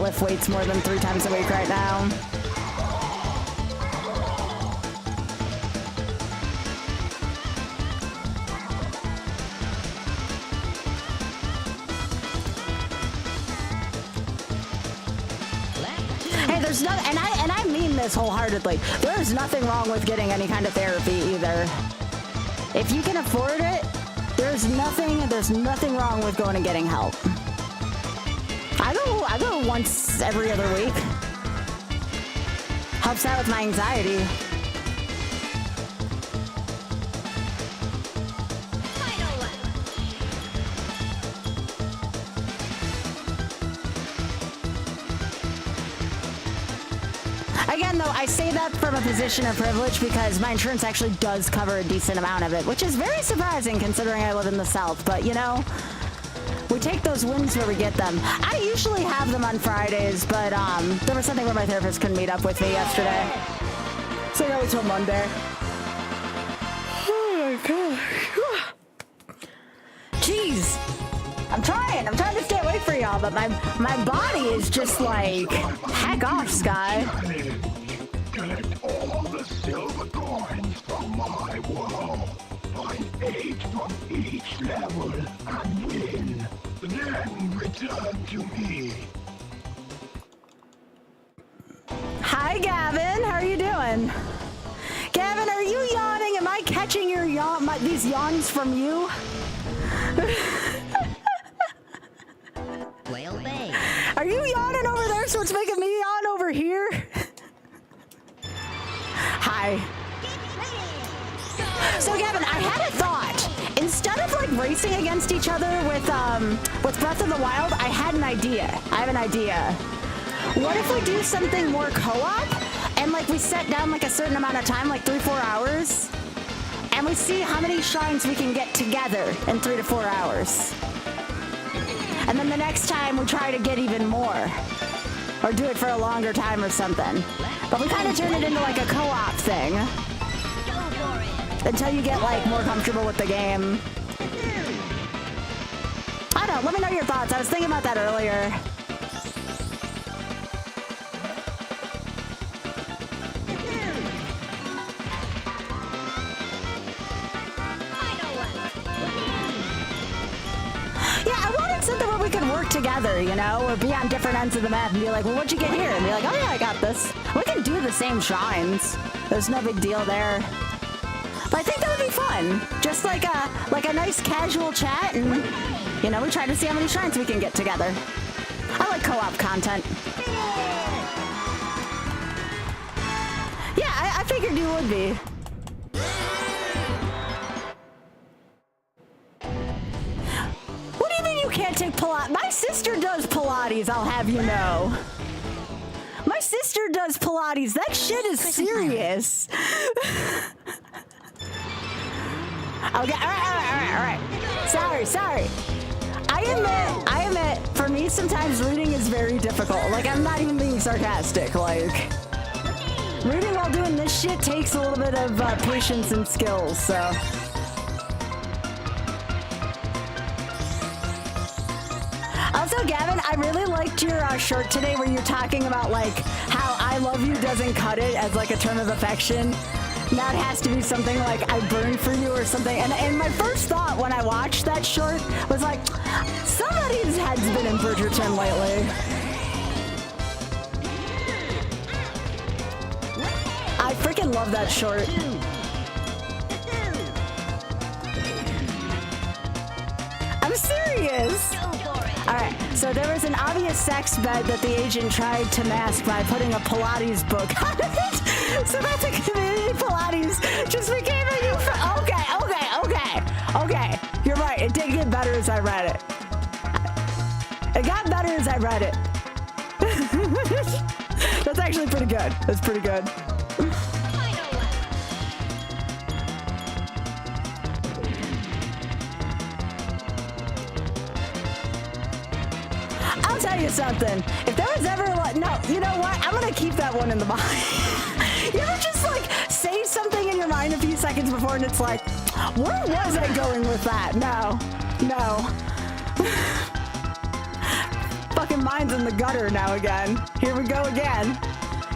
lift weights more than 3 times a week right now. Hey, there's no, and I mean this wholeheartedly. There's nothing wrong with getting any kind of therapy either. If you can afford it, there's nothing wrong with going and getting help. I go once every other week. Helps out with my anxiety. Again, though, I say that from a position of privilege because my insurance actually does cover a decent amount of it, which is very surprising considering I live in the South. But, you know, we take those wins where we get them. I usually have them on Fridays, but there was something where my therapist couldn't meet up with me yesterday. So I got wait till Monday. Oh, my gosh. Jeez. I'm trying to stay awake for y'all, but my body is just like, heck off, Sky. Collect all the silver coins from my wall. Find 8 from each level and win. Then return to me. Hi, Gavin. How are you doing? Gavin, are you yawning? Am I catching your these yawns from you? Whale Bay. Are you yawning over there so it's making me yawn over here? Hi. So Gavin, I had a thought. Instead of like racing against each other with Breath of the Wild, I had an idea. I have an idea. What if we do something more co-op and like we set down like a certain amount of time, like 3-4 hours, and we see how many shrines we can get together in 3 to 4 hours. And then the next time we try to get even more. Or do it for a longer time or something. But we kind of turn it into like a co-op thing. Until you get like more comfortable with the game. I don't know, let me know your thoughts. I was thinking about that earlier. Something where we could work together, you know, or be on different ends of the map and be like, well, what'd you get here? And be like, oh yeah, I got this. We can do the same shrines. There's no big deal there. But I think that would be fun. Just like a nice casual chat and, you know, we try to see how many shrines we can get together. I like co-op content. Yeah, I figured you would be. Can't take Pilates. My sister does Pilates, I'll have you know. My sister does Pilates. That shit is serious. Okay, all right. Sorry. I admit, for me, sometimes reading is very difficult. Like, I'm not even being sarcastic. Like, reading while doing this shit takes a little bit of patience and skills, so. Also, Gavin, I really liked your shirt today where you're talking about, like, how I love you doesn't cut it as, like, a term of affection. Now it has to be something like, I burn for you or something. And my first thought when I watched that short was like, somebody's head's been in Bridgerton lately. I freaking love that short. I'm serious. Alright, so there was an obvious sex bet that the agent tried to mask by putting a Pilates book on it. So that's a community Pilates just became a new. Okay. You're right. It did get better as I read it. It got better as I read it. That's actually pretty good. That's pretty good. I'll tell you something. If there was ever like, no, you know what? I'm gonna keep that one in the mind. You ever just like say something in your mind a few seconds before and it's like, where was I going with that? No. Fucking mind's in the gutter now again. Here we go again.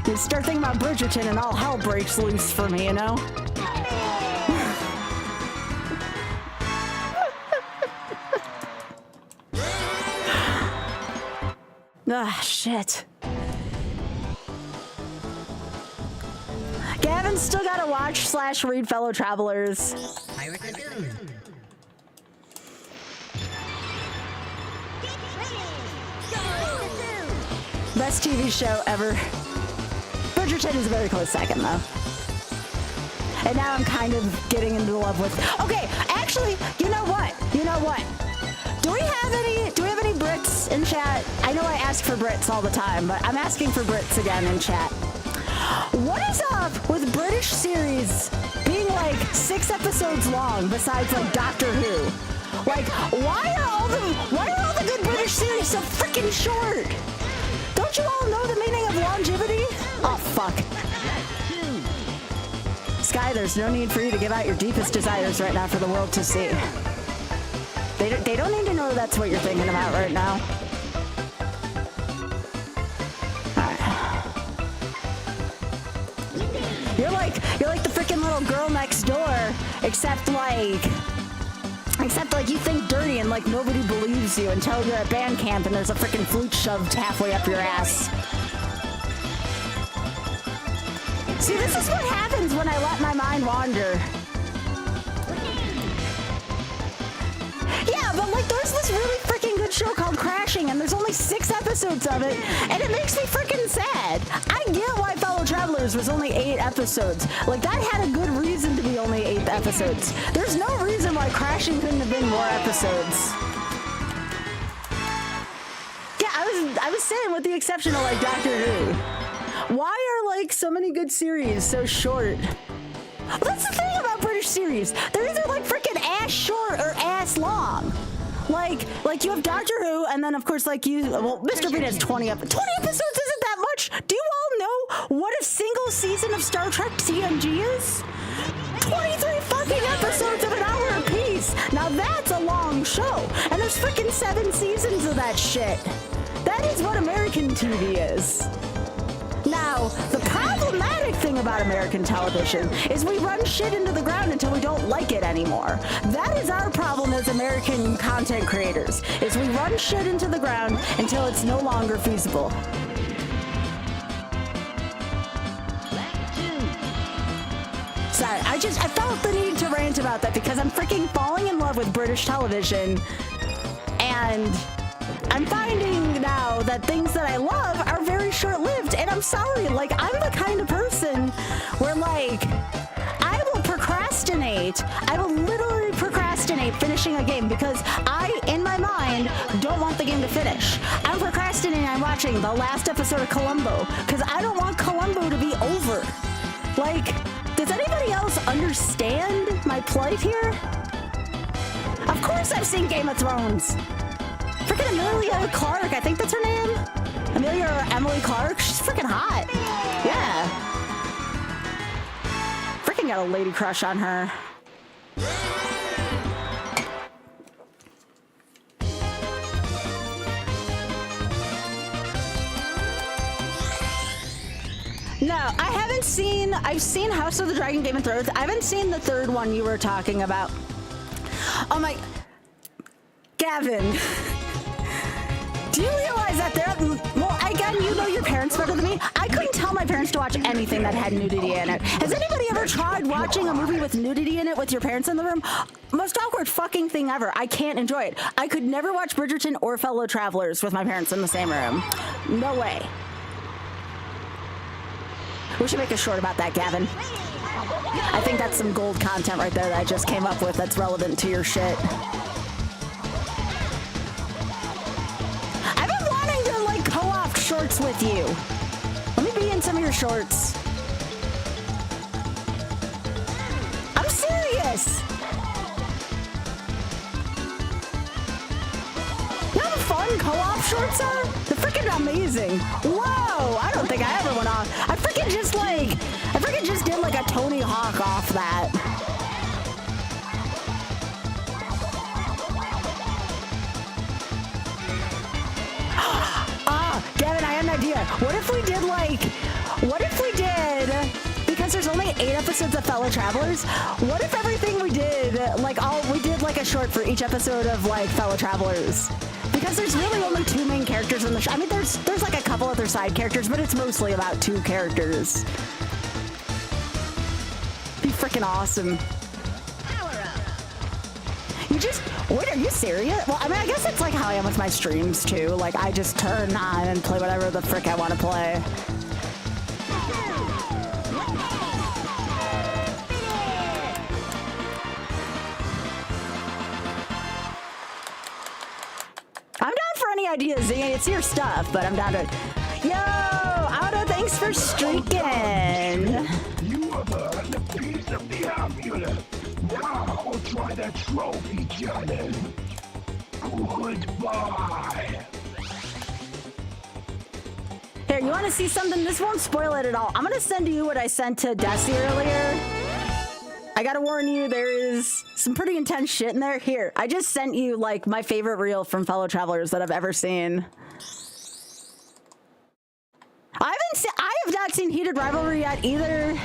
You start thinking about Bridgerton and all hell breaks loose for me, you know? Ah, shit. Gavin's still gotta watch/read Fellow Travelers. Pirates of Doom. Best TV show ever. Bridgerton is a very close second, though. And now I'm kind of getting into love with. Okay, actually, you know what? Do we have any Brits in chat? I know I ask for Brits all the time, but I'm asking for Brits again in chat. What is up with British series being like 6 episodes long besides like Doctor Who? Like, why are all the good British series so freaking short? Don't you all know the meaning of longevity? Oh, fuck. Sky, there's no need for you to give out your deepest desires right now for the world to see. They don't need to know that's what you're thinking about right now. Alright. You're like the freaking little girl next door, except like you think dirty and like nobody believes you until you're at band camp and there's a freaking flute shoved halfway up your ass. See, this is what happens when I let my mind wander. Yeah, but like there's this really freaking good show called Crashing and there's only 6 episodes of it and it makes me freaking sad. I get why Fellow Travelers was only 8 episodes. Like that had a good reason to be only 8 episodes. There's no reason why Crashing couldn't have been more episodes. Yeah, I was saying with the exception of like Doctor Who. Why are like so many good series so short? Well, that's the thing about British series. They're either like freaking ass short or ass long. Like you have Doctor Who, and then of course Mr. Bean has 20 episodes. 20 episodes isn't that much. Do you all know what a single season of Star Trek TNG is? 23 fucking episodes of an hour apiece. Now that's a long show, and there's freaking 7 seasons of that shit. That is what American TV is. Now, the problematic thing about American television is we run shit into the ground until we don't like it anymore. That is our problem as American content creators, is we run shit into the ground until it's no longer feasible. Sorry, I felt the need to rant about that because I'm freaking falling in love with British television, and I'm finding now that things that I love are very short-lived, and I'm sorry, like, I'm the kind of person where, like, I will literally procrastinate finishing a game because I, in my mind, don't want the game to finish. I'm procrastinating on watching the last episode of Columbo because I don't want Columbo to be over. Like, does anybody else understand my plight here? Of course I've seen Game of Thrones. Freaking Amelia Clark, I think that's her name. Amelia or Emily Clark, she's freaking hot. Yeah. Freaking got a lady crush on her. No, I haven't seen, I've seen House of the Dragon, Game of Thrones. I haven't seen the 3rd one you were talking about. Oh my, Gavin. Do you realize that well, again, you know your parents better than me. I couldn't tell my parents to watch anything that had nudity in it. Has anybody ever tried watching a movie with nudity in it with your parents in the room? Most awkward fucking thing ever. I can't enjoy it. I could never watch Bridgerton or Fellow Travelers with my parents in the same room. No way. We should make a short about that, Gavin. I think that's some gold content right there that I just came up with that's relevant to your shit. I've been wanting to, like, co-op shorts with you. Let me be in some of your shorts. I'm serious. You know how fun co-op shorts are? They're freaking amazing. Whoa, I don't think I ever went off. I freaking just did like a Tony Hawk off that. Gavin, I had an idea. What if we did, because there's only 8 episodes of Fellow Travelers, what if everything we did, we did like a short for each episode of like Fellow Travelers? Because there's really only 2 main characters in the show. I mean, there's like a couple other side characters, but it's mostly about 2 characters. Be freaking awesome. Wait, are you serious? Well, I mean, I guess it's like how I am with my streams too. Like, I just turn on and play whatever the frick I want to play. I'm down for any ideas, Zing. It's your stuff, but I'm down to... Yo, Auto, thanks for streaking. You have earned a piece of the amulet. Now try the trophy challenge. Goodbye. Here, you want to see something? This won't spoil it at all. I'm going to send you what I sent to Desi earlier. I got to warn you, there is some pretty intense shit in there. Here, I just sent you, like, my favorite reel from Fellow Travelers that I've ever seen. I have not seen Heated Rivalry yet either.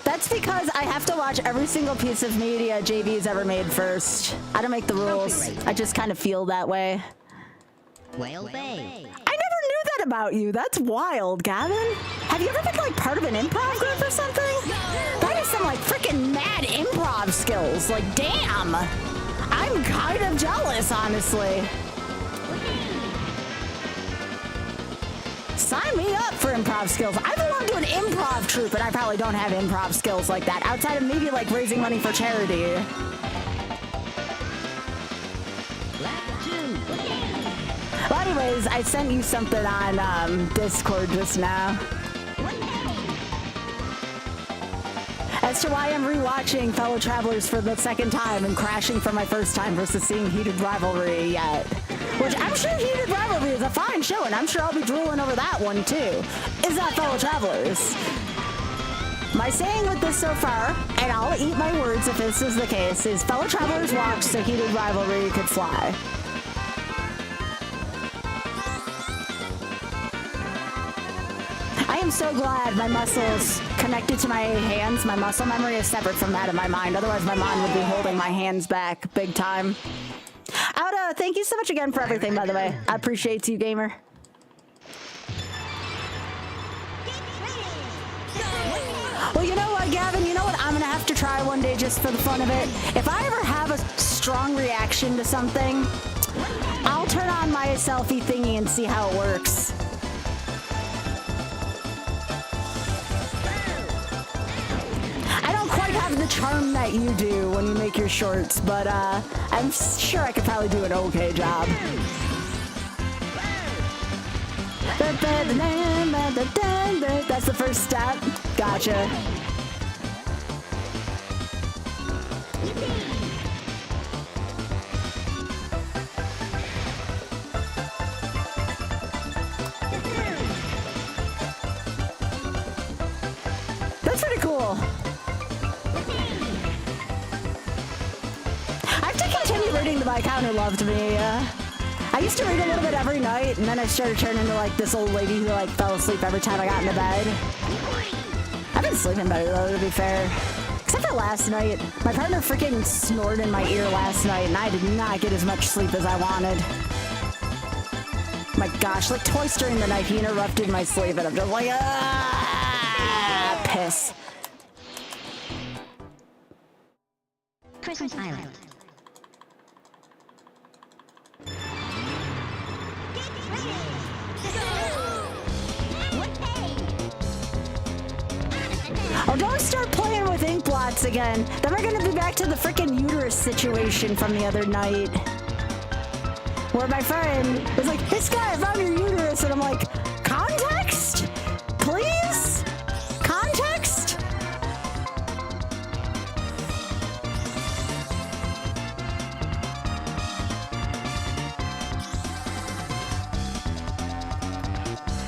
That's because I have to watch every single piece of media JV's ever made first. I don't make the rules. I just kind of feel that way. Whale Bay. I never knew that about you. That's wild, Gavin. Have you ever been like part of an improv group or something? That is some like freaking mad improv skills. Like, damn. I'm kind of jealous, honestly. Sign me up for improv skills. I belong to an improv troupe, and I probably don't have improv skills like that, outside of maybe like raising money for charity. Well, anyways, I sent you something on Discord just now. As to why I'm rewatching Fellow Travelers for the 2nd time and crashing for my first time versus seeing Heated Rivalry yet. Which I'm sure Heated Rivalry is a fine show, and I'm sure I'll be drooling over that one too. Is that Fellow Travelers? My saying with this so far, and I'll eat my words if this is the case, is Fellow Travelers watched so Heated Rivalry could fly. I am so glad my muscles connected to my hands. My muscle memory is separate from that of my mind. Otherwise, my mind would be holding my hands back big time. Auto, thank you so much again for everything, by the way. I appreciate you, gamer. Well, you know what, Gavin? You know what I'm going to have to try one day just for the fun of it? If I ever have a strong reaction to something, I'll turn on my selfie thingy and see how it works. I don't quite have the charm that you do when you make your shorts, but I'm sure I could probably do an okay job. That's the first step. Gotcha. That's pretty cool. I have to continue reading the Viscount Who Loved Me. I used to read a little bit every night, and then I started turning into like this old lady who like fell asleep every time I got into bed. I've been sleeping better though, to be fair. Except for last night. My partner freaking snored in my ear last night, and I did not get as much sleep as I wanted. My gosh, like twice during the night he interrupted my sleep, and I'm just like, ah, piss. Christmas Island. Oh, don't start playing with ink blots again. Then we're gonna be back to the freaking uterus situation from the other night. Where my friend was like, hey Sky, I found your uterus. And I'm like, context? Please? Context?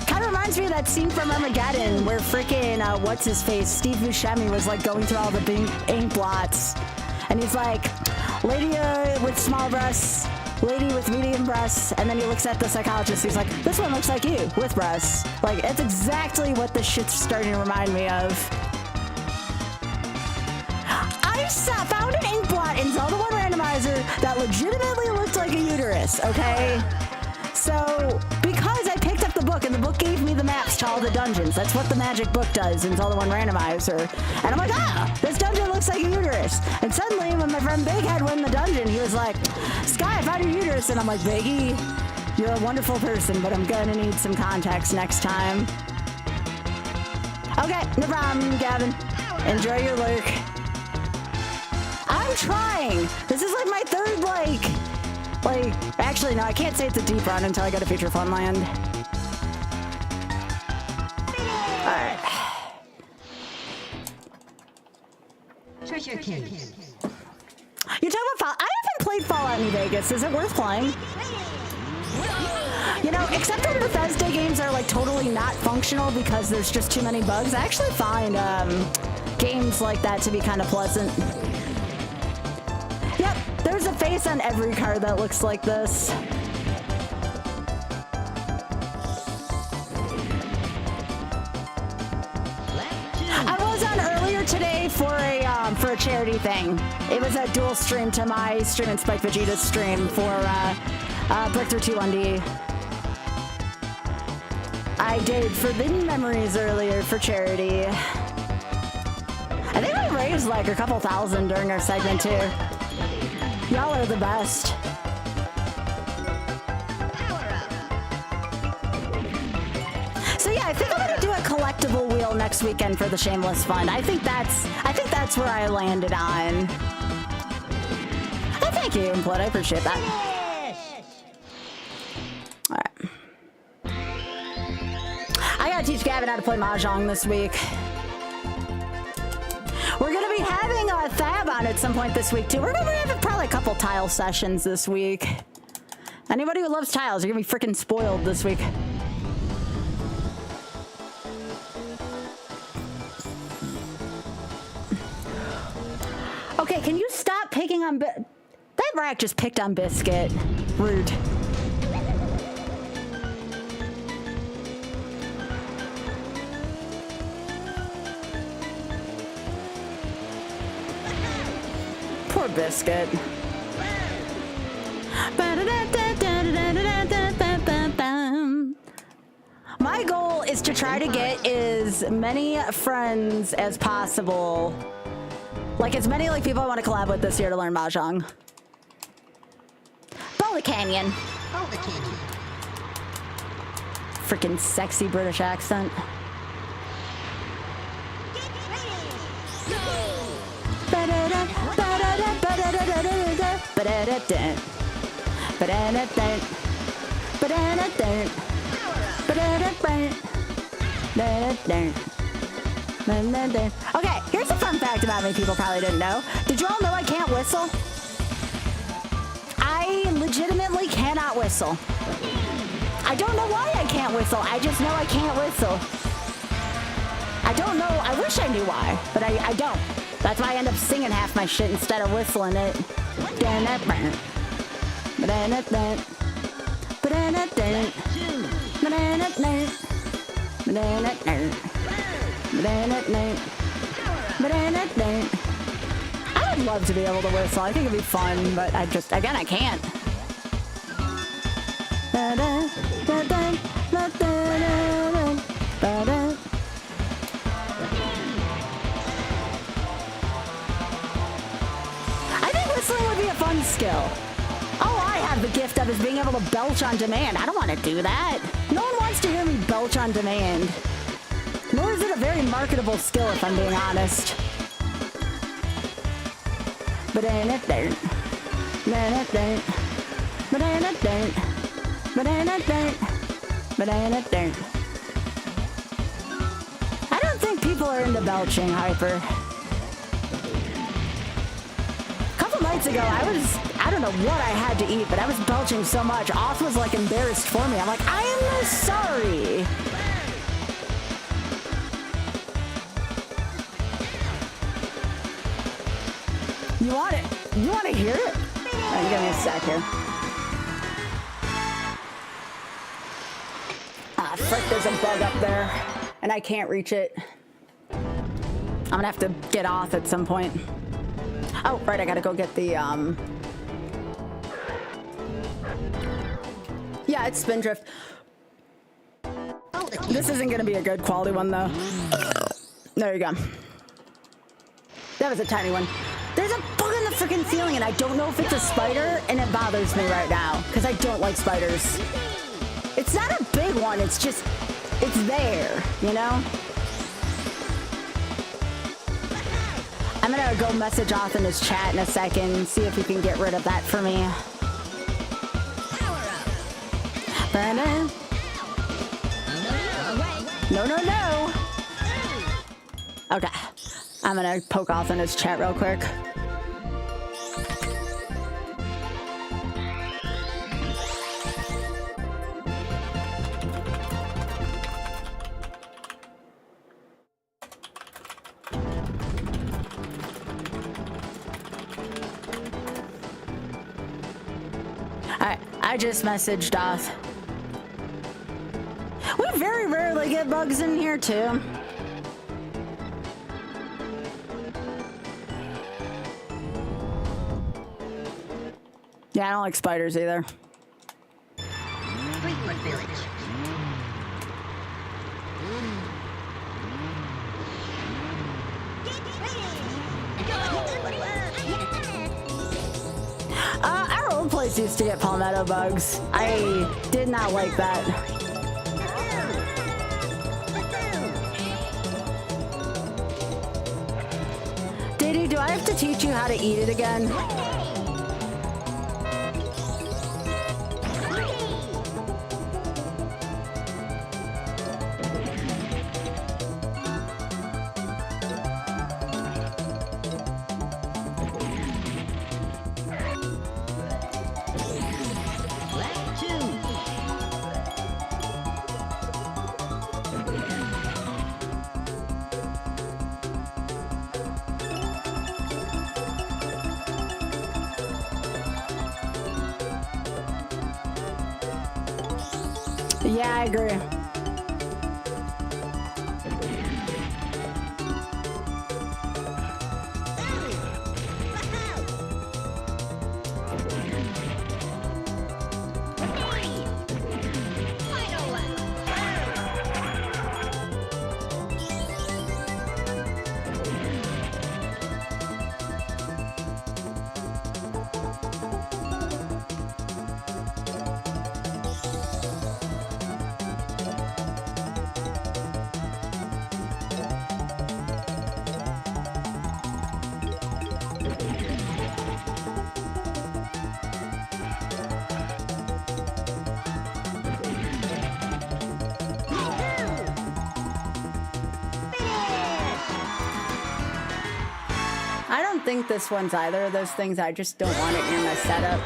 Kind of reminds me of that scene from Armageddon where freaking, what's his face, Steve Buscemi was like going through all the big ink blots. And he's like, lady with small breasts, lady with medium breasts, and then he looks at the psychologist. He's like, this one looks like you with breasts. Like, it's exactly what this shit's starting to remind me of. I found an ink blot in Zelda 1 Randomizer that legitimately looked like a uterus, okay? So, because I picked up the book, and the book gave me the maps to all the dungeons. That's what the magic book does in Zelda 1 Randomizer. And I'm like, this dungeon looks like a uterus. And suddenly, when my friend Big Head went in the dungeon, he was like, Sky, I found your uterus. And I'm like, Biggie, you're a wonderful person, but I'm gonna need some context next time. Okay, no problem, Gavin. Enjoy your lurk. I'm trying. This is like my third, actually, no, I can't say it's a deep run until I go to Future Funland. Alright. Treasure cave. You're talking about Fallout? I haven't played Fallout New Vegas. Is it worth playing? You know, except when Bethesda games are like totally not functional because there's just too many bugs, I actually find games like that to be kind of pleasant. Yep, there's a face on every card that looks like this. I was on earlier today for a charity thing. It was a dual stream to my stream and Spike Vegeta's stream for Breakthrough 2-1D. I did Forbidden Memories earlier for charity. I think we raised like a couple thousand during our segment too. Y'all are the best. So yeah, I think I'm gonna do a collectible wheel next weekend for the Shameless Fund. I think that's where I landed on. Oh, thank you, Input. I appreciate that. All right. I gotta teach Gavin how to play Mahjong this week. We're gonna be having a Thab on at some point this week too. We're gonna have probably a couple tile sessions this week. Anybody who loves tiles, you're gonna be freaking spoiled this week. Okay, can you stop picking on that rat just picked on Biscuit. Rude. Poor Biscuit. My goal is to try to get as many friends as possible. Like as many people I want to collab with this year to learn Mahjong. Boulder Canyon. Boulder Canyon. Freaking sexy British accent. Okay, here's a fun fact about me people probably didn't know. Did you all know I can't whistle? I legitimately cannot whistle. I don't know why I can't whistle. I just know I can't whistle. I don't know. I wish I knew why, but I don't. That's why I end up singing half my shit instead of whistling it. I would love to be able to whistle. I think it'd be fun, but again, I can't. I think whistling would be a fun skill. All I have the gift of is being able to belch on demand. I don't want to do that. No one wants to hear me belch on demand. Nor is it a very marketable skill, if I'm being honest. But ain't it don't. Man, it don't. But ain't it don't. But ain't it don't. But ain't it don't. I don't think people are into belching, Hyper. A couple nights ago, I don't know what I had to eat, but I was belching so much. Off was like embarrassed for me. I'm like, I am sorry. You want it? You want to hear it? Right, give me a sec here. Ah, frick, there's a bug up there, and I can't reach it. I'm gonna have to get off at some point. Oh, right, I gotta go get the, yeah, it's Spindrift. This isn't gonna be a good quality one, though. There you go. That was a tiny one. There's a bug in the freaking ceiling, and I don't know if it's a spider, and it bothers me right now, because I don't like spiders. It's not a big one, it's just, it's there, you know? I'm gonna go message off in his chat in a second and see if he can get rid of that for me. Brandon? No, no, no! Okay. I'm gonna poke off in his chat real quick. I just messaged off. We very rarely get bugs in here too. Yeah, I don't like spiders either. Greenwood Village. Our old place used to get palmetto bugs. I did not like that. Diddy, do I have to teach you how to eat it again? Yeah, I agree. I don't think this one's either of those things. I just don't want it near my setup.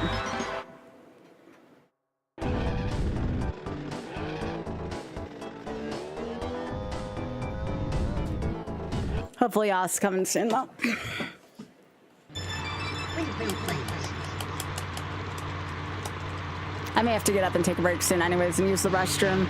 Hopefully Oz coming soon though. I may have to get up and take a break soon anyways and use the restroom.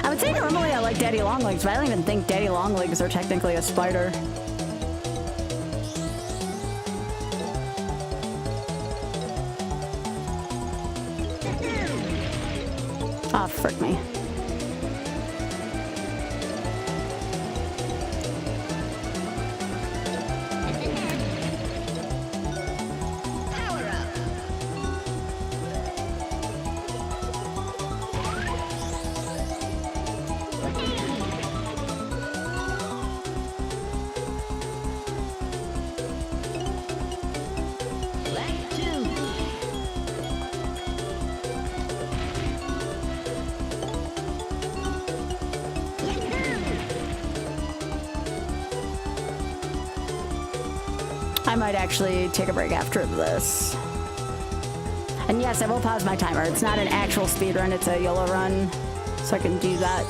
I would say normally I like daddy long legs, but I don't even think daddy long legs are technically a spider. Oh, frick me. I might actually take a break after this. And yes, I will pause my timer. It's not an actual speed run, it's a YOLO run, so I can do that.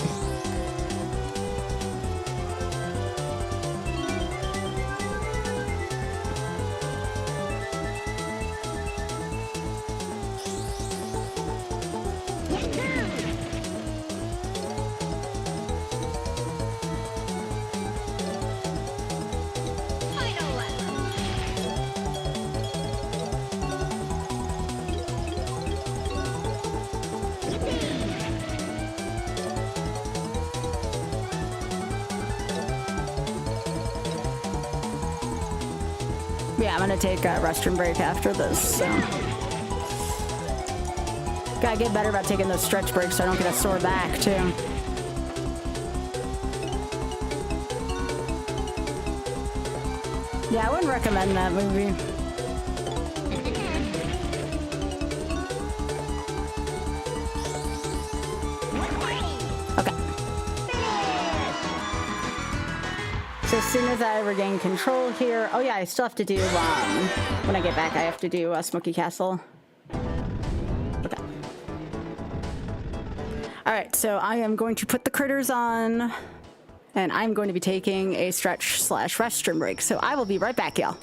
Yeah, I'm gonna take a restroom break after this, so. Gotta get better about taking those stretch breaks so I don't get a sore back, too. Yeah, I wouldn't recommend that movie. Okay. So as soon as I regain control here, oh yeah, I still have to do, when I get back, I have to do Smoky Castle. Okay. All right, so I am going to put the critters on, and I'm going to be taking a stretch/restroom break. So I will be right back, y'all.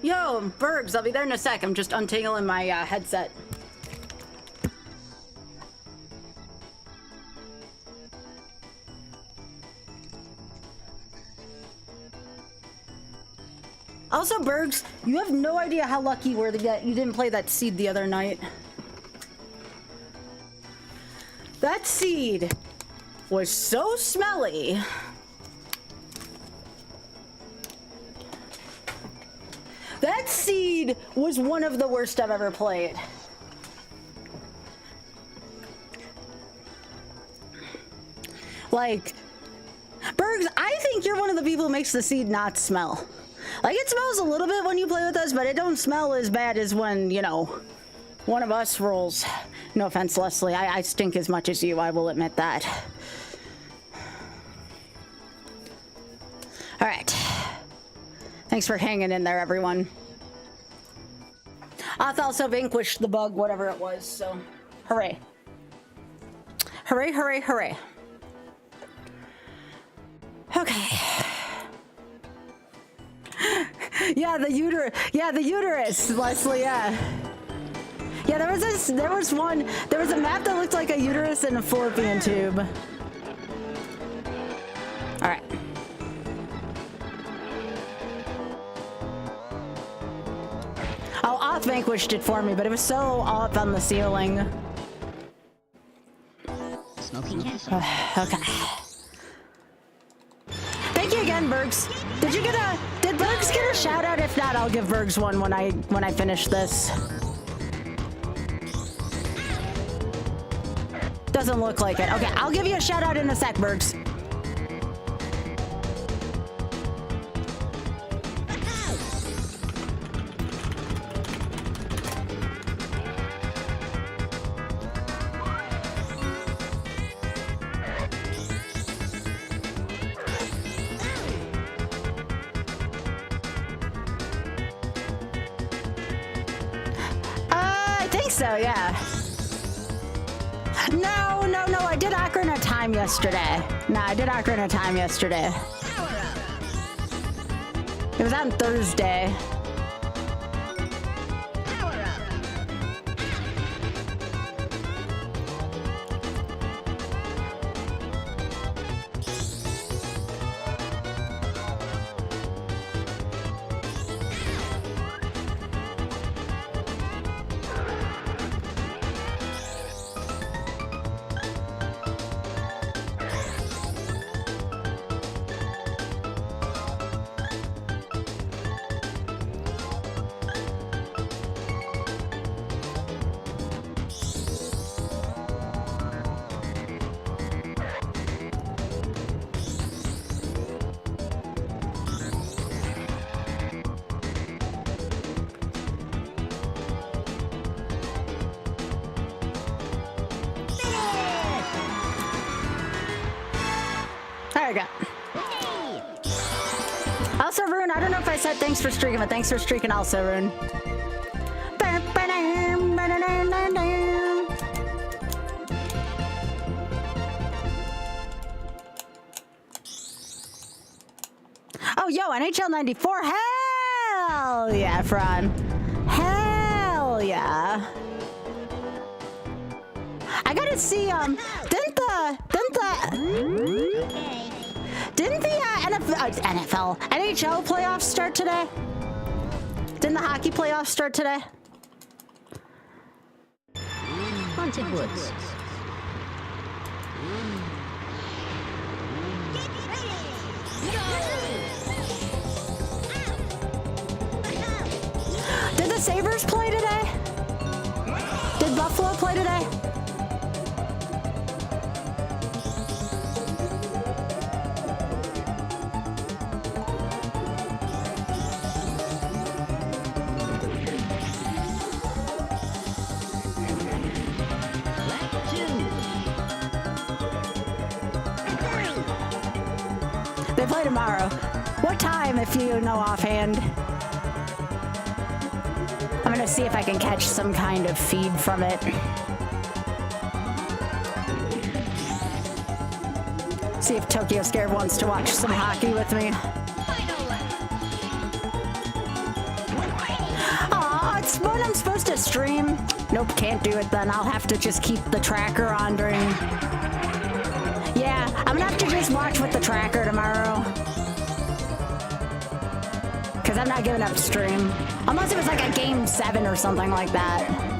Yo, Bergs, I'll be there in a sec. I'm just untangling my headset. Also, Bergs, you have no idea how lucky you were to get you didn't play that seed the other night. That seed was so smelly. That seed was one of the worst I've ever played. Like, Bergs, I think you're one of the people who makes the seed not smell. Like, it smells a little bit when you play with us, but it don't smell as bad as when, you know, one of us rolls. No offense, Leslie. I stink as much as you, I will admit that. All right. Thanks for hanging in there, everyone. I've also vanquished the bug, whatever it was, so hooray. Hooray, hooray, hooray. Okay. Yeah, the uterus, Leslie, yeah. Yeah, there was a map that looked like a uterus and a fallopian tube. All right. Oh, Oth vanquished it for me, but it was so up on the ceiling. Okay. Thank you again, Bergs. Did Bergs get a shout out? If not, I'll give Bergs one when I finish this. Doesn't look like it. Okay, I'll give you a shout out in a sec, Bergs. I think so, yeah. No, I did Ocarina of Time yesterday. No, I did Ocarina of Time yesterday. It was on Thursday. There we go. Also, Rune, I don't know if I said thanks for streaking, but thanks for streaking also, Rune. Oh, yo, NHL 94. Hell yeah, Fran. Hell yeah. I gotta see, didn't the NFL, NHL playoffs start today? Didn't the hockey playoffs start today? Haunted Woods. Did the Sabres play today? Did Buffalo play today? They play tomorrow. What time, if you know offhand? I'm gonna see if I can catch some kind of feed from it. See if Tokyo Scared wants to watch some hockey with me. supposed to stream? Nope, can't do it then. I'll have to just keep the tracker on during... Yeah, I'm gonna have to just watch with the tracker tomorrow. Because I'm not giving up stream. Unless it was like a game 7 or something like that.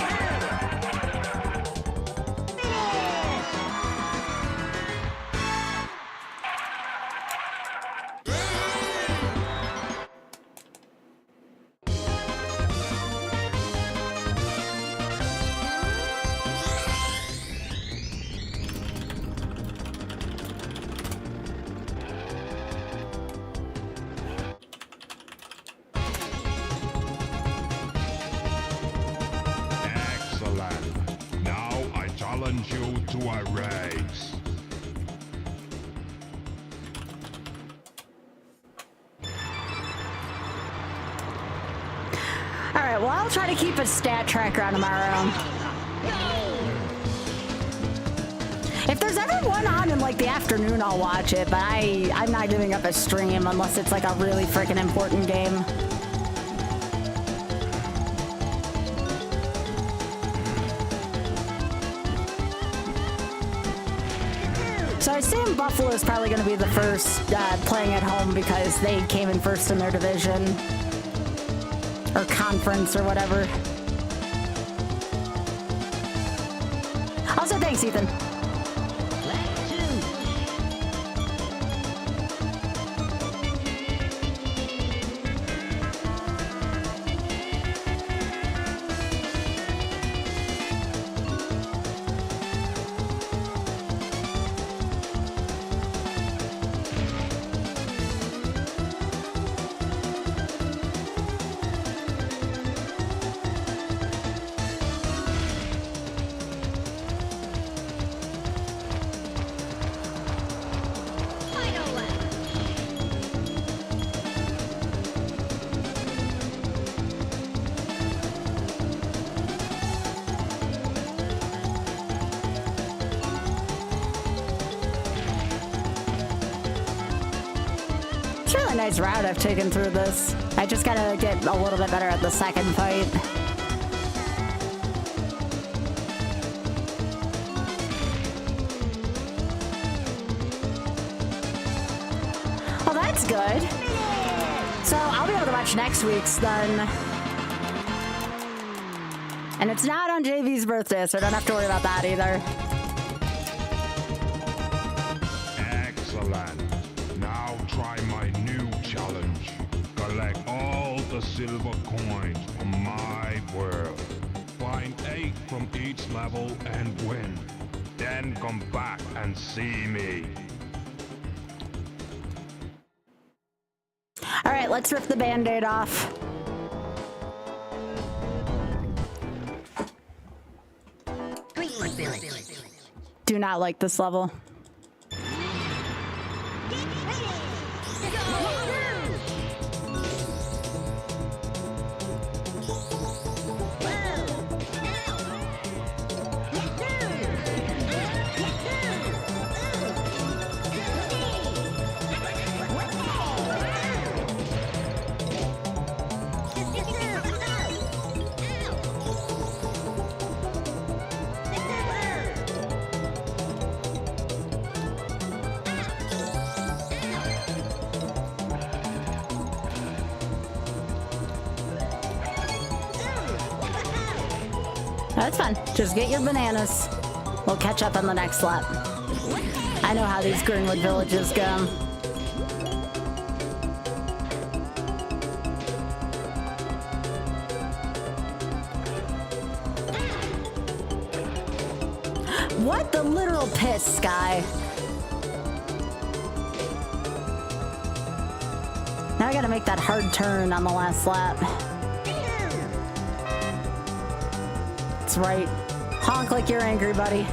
Excellent. Now I challenge you to a race. Alright, well, I'll try to keep a stat tracker on tomorrow. If there's ever one on in like the afternoon, I'll watch it, but I'm not giving up a stream unless it's like a really freaking important game. So I assume Buffalo is probably going to be the first playing at home because they came in first in their division. Or conference or whatever. Also, thanks, Ethan. Nice route I've taken through this. I just gotta get a little bit better at the second fight. Well, that's good. So I'll be able to watch next week's then. And it's not on JV's birthday, so I don't have to worry about that either. Excellent. Now try my new challenge. Collect all the silver coins from my world. Find 8 from each level and win. Then come back and see me. All right, let's rip the Band-Aid off. Do not like this level. That's fun. Just get your bananas. We'll catch up on the next lap. I know how these Greenwood villages go. What the literal piss, Sky? Now I gotta make that hard turn on the last lap. That's right. Honk like you're angry, buddy.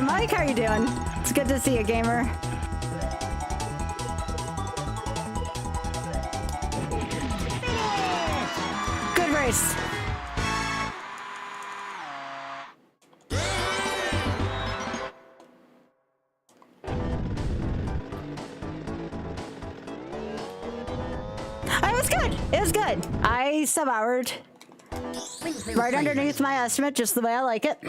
Mike, how you doing? It's good to see you, gamer. Good race. It was good. It was good. I sub-houred right underneath my estimate, just the way I like it.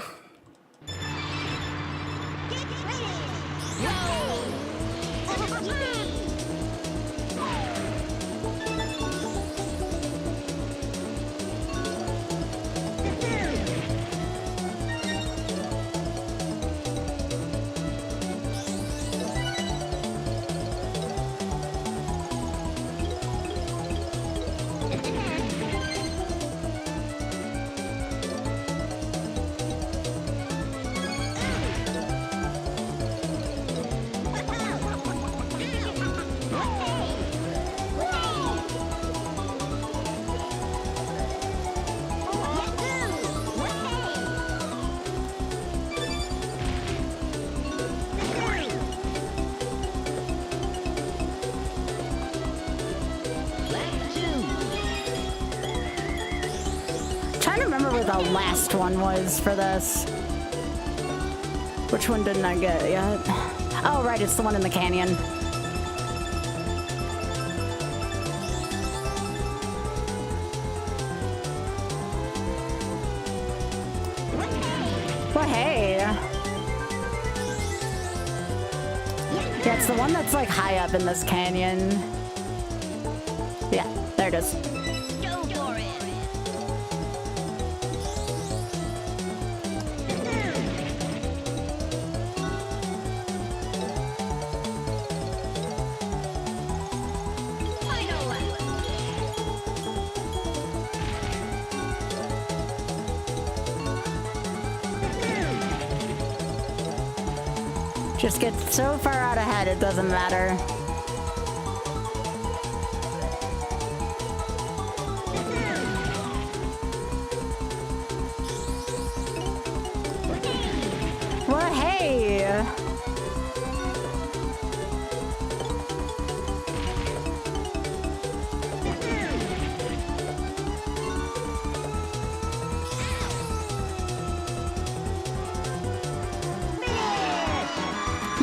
Trying to remember where the last one was for this. Which one didn't I get yet? Oh, right, it's the one in the canyon. Well, hey. Yeah, it's the one that's like high up in this canyon. Yeah, there it is. Go for it. Just get so far out ahead, it doesn't matter. Well, hey!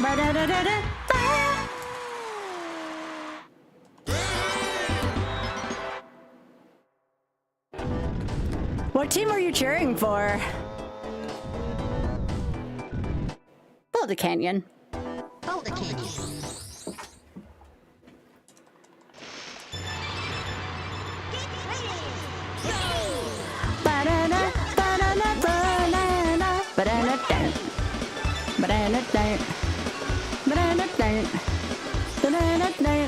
Ba-da-da-da-da. What team are you cheering for? Boulder Canyon. Boulder Canyon. Ba-da-da, ba-da-da, ba-da-da, ba-da-da-da. Ba-da-da-da. Ba-da-da-da. Ba-da-da-da. Ba-da, ba-da, ba-da-da-da.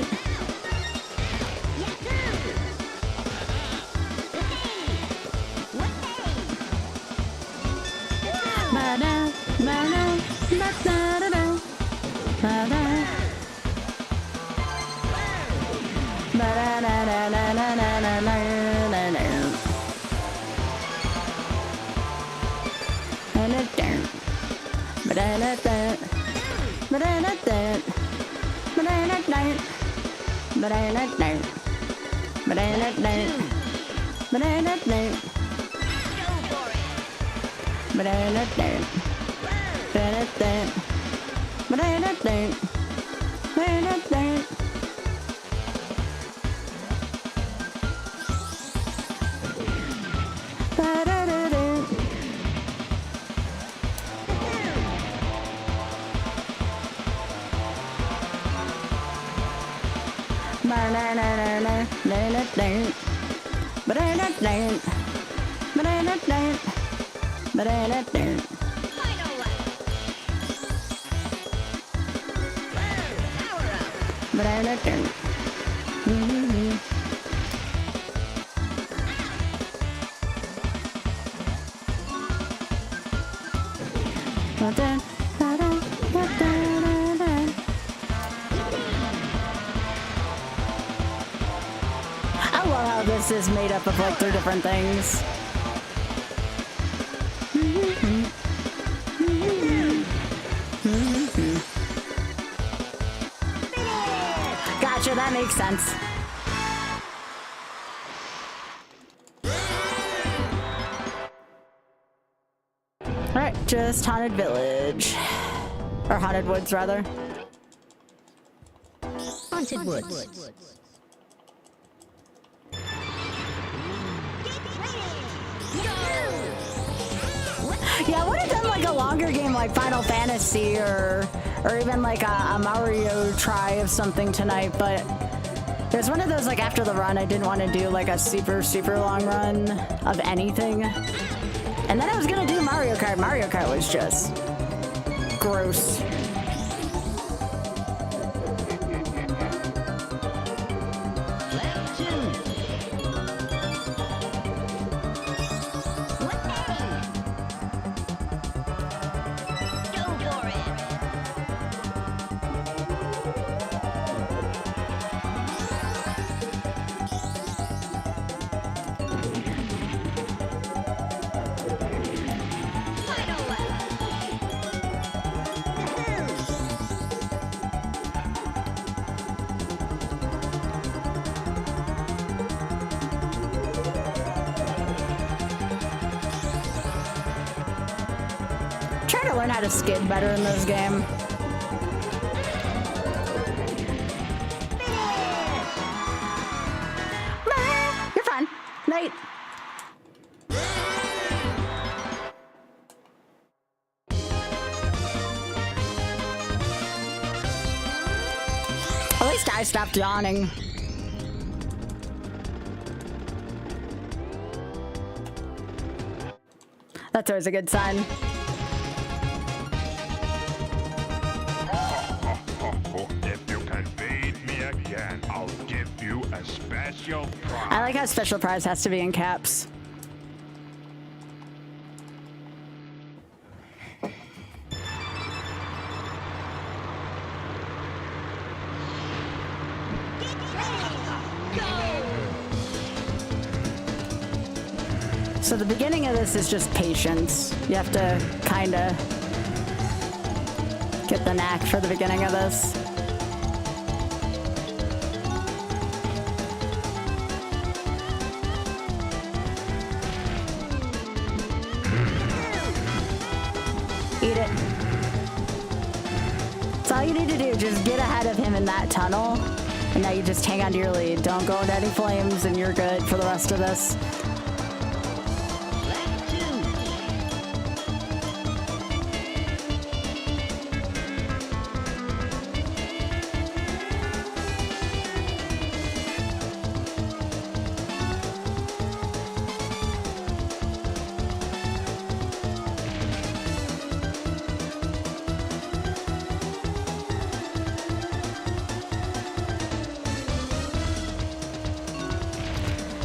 Ba-da. Ba-da-da-da-da-da-da-da-da-da. Ba-da-da. Ba-da-da. Ba-da-da. Ba-da-da. Ba-da-da. Ba-da-da. Ba-da-da. Ba-da-da. Ba-da-da. Ba-da-da. Ba-da-da-da. Ba-da-da-da-da. Ba-da-da-da. Ba-da-da-da. Ba-da-da-da. Ba-da-da-da. Ba-da-da-da. Mhm. Ba-da, ba-da, ba-da-da-da. I love how this is made up of like 3 different things. That makes sense. Alright, just Haunted Village. Or Haunted Woods, rather. Haunted Woods. Yeah, I would have done like a longer game like Final Fantasy or even like a Mario try of something tonight, but there's one of those like after the run I didn't want to do like a super long run of anything. And then I was gonna do Mario Kart. Mario Kart was just gross. Trying to learn how to skid better in this game. You're fine. Night. At least I stopped yawning. That's always a good sign. If you can beat me again, I'll give you a special prize. I like how special prize has to be in caps. So the beginning of this is just patience. You have to kind of get the knack for the beginning of this. Eat it. That's all you need to do. Just get ahead of him in that tunnel. And now you just hang on to your lead. Don't go into any flames and you're good for the rest of this.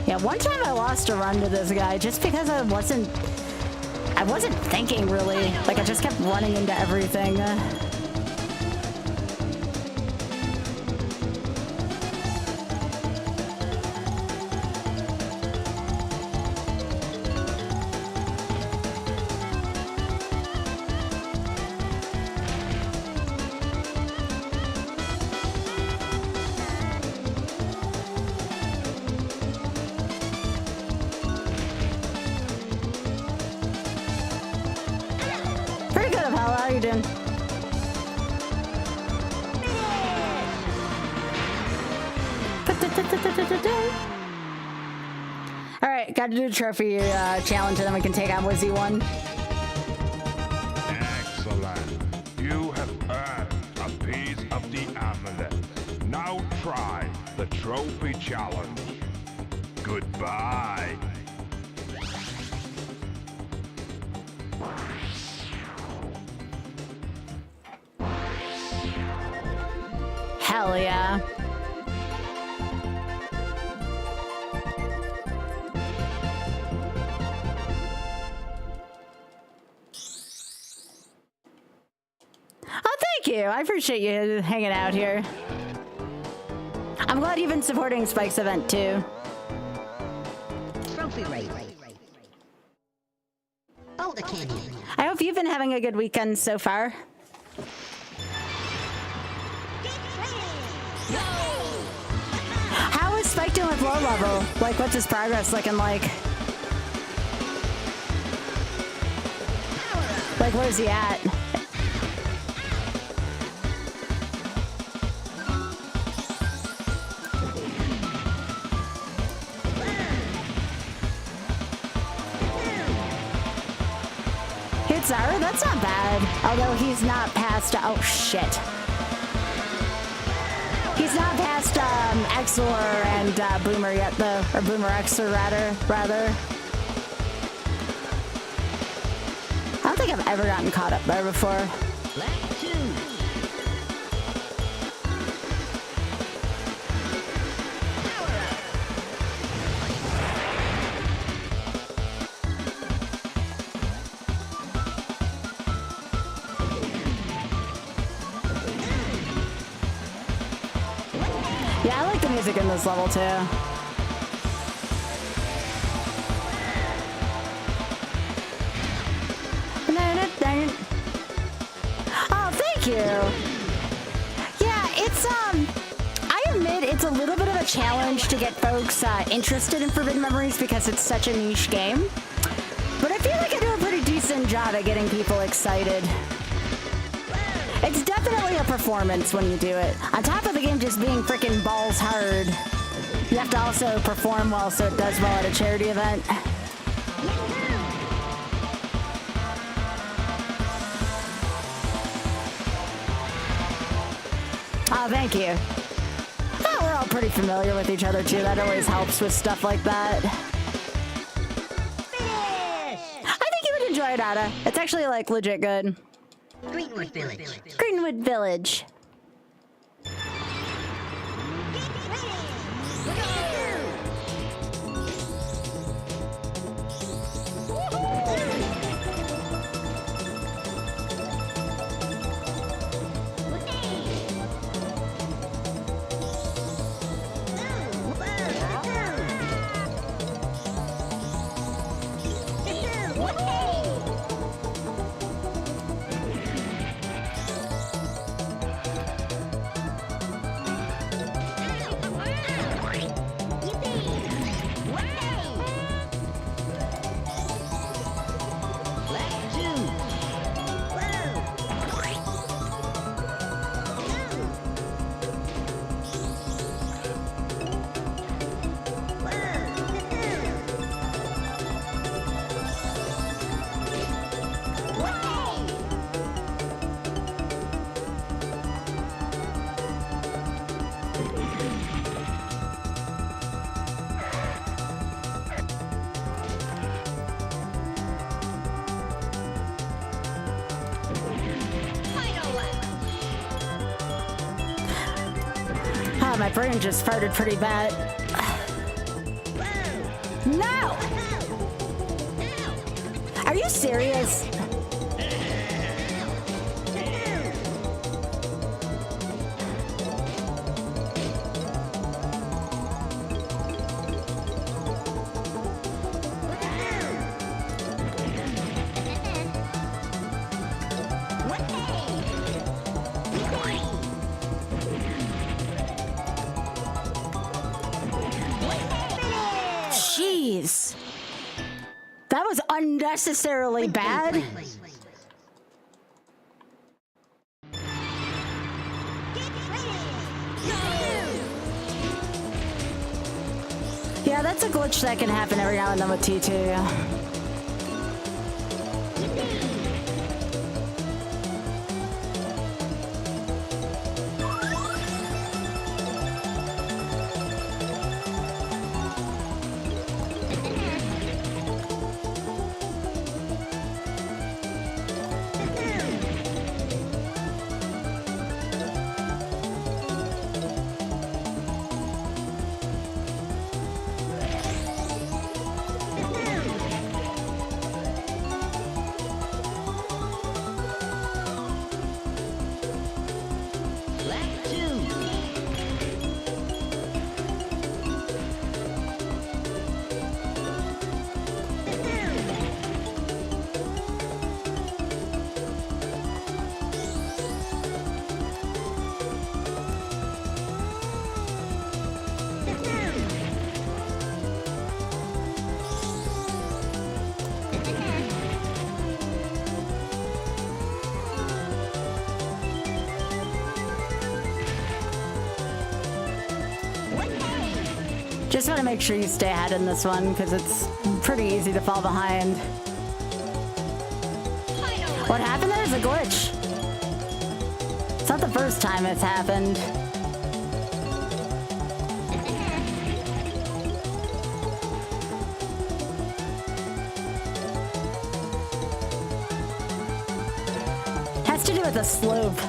Yeah, one time I lost a run to this guy just because I wasn't thinking really. Like I just kept running into everything. Pretty good, Apollo. How you doing? All right, got to do the trophy challenge, and then we can take on Wizzy 1. Excellent. You have earned a piece of the amulet. Now try the trophy challenge. Goodbye. Hell yeah. Oh, thank you. I appreciate you hanging out here. I'm glad you've been supporting Spike's event too. Trophy race. Oh, the canyon. I hope you've been having a good weekend so far. slow level? Like, what's his progress looking like? Like, where's he at? Hits are, that's not bad. Although he's not past, oh shit. He's not past Exor and Boomer yet though, or Boomer Exor rather. I don't think I've ever gotten caught up there before. Yeah, I like the music in this level too. Oh, thank you. Yeah, it's I admit it's a little bit of a challenge to get folks interested in Forbidden Memories because it's such a niche game. But I feel like I do a pretty decent job at getting people excited. It's definitely a performance when you do it. On top of the game just being freaking balls hard, you have to also perform well so it does well at a charity event. Oh, thank you. Oh, we're all pretty familiar with each other too. That always helps with stuff like that. I think you would enjoy it, Ada. It's actually like legit good. Greenwood Village. Greenwood Village. Oh, my brain just farted pretty bad. No! Are you serious? Jeez. That was unnecessarily bad. Yeah, that's a glitch that can happen every now and then with T2. Just want to make sure you stay ahead in this one because it's pretty easy to fall behind. What happened there is a glitch. It's not the first time it's happened. Has to do with the slope.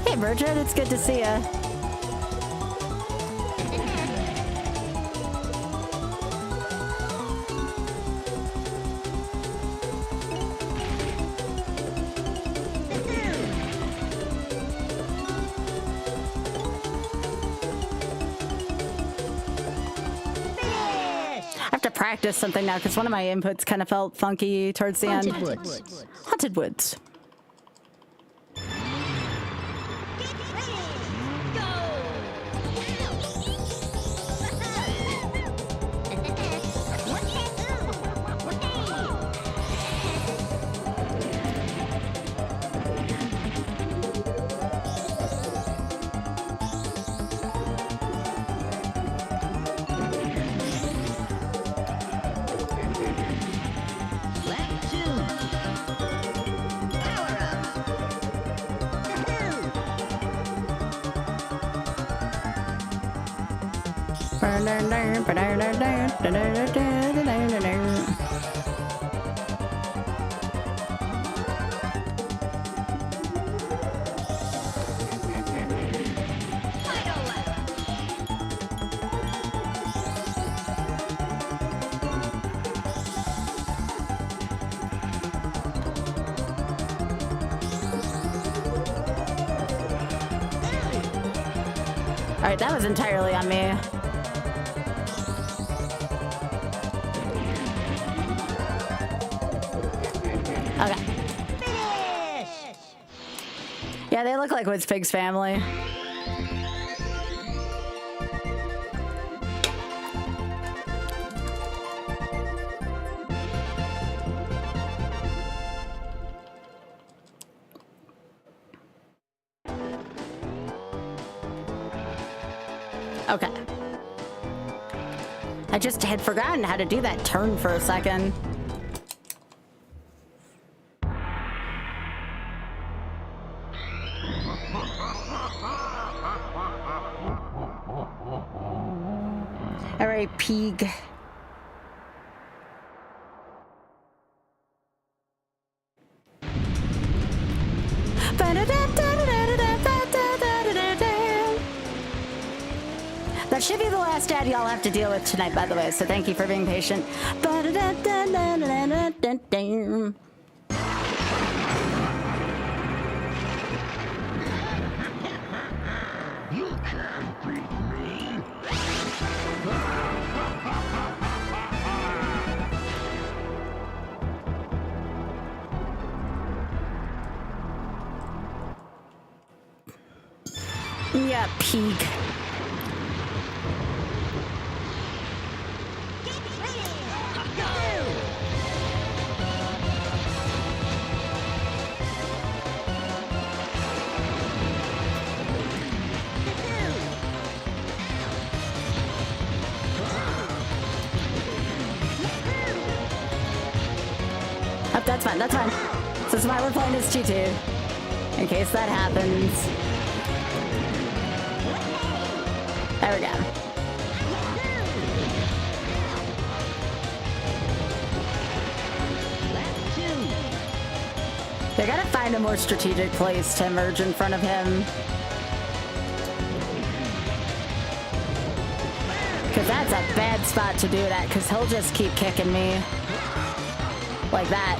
Hey, Bertrand, it's good to see ya. Practice something now because one of my inputs kind of felt funky towards the end. Haunted Woods. All right, that was entirely on me. Okay. Yeah, they look like Wizpig's family. Okay. I just had forgotten how to do that turn for a second. All right, Peeg. That should be the last ad y'all have to deal with tonight, by the way, so thank you for being patient. You can't beat me. Yeah, Peeg. Oh, that's fine, that's fine. This is why we're playing as T2. In case that happens. There we go. They gotta find a more strategic place to emerge in front of him. Because that's a bad spot to do that, because he'll just keep kicking me. Like that.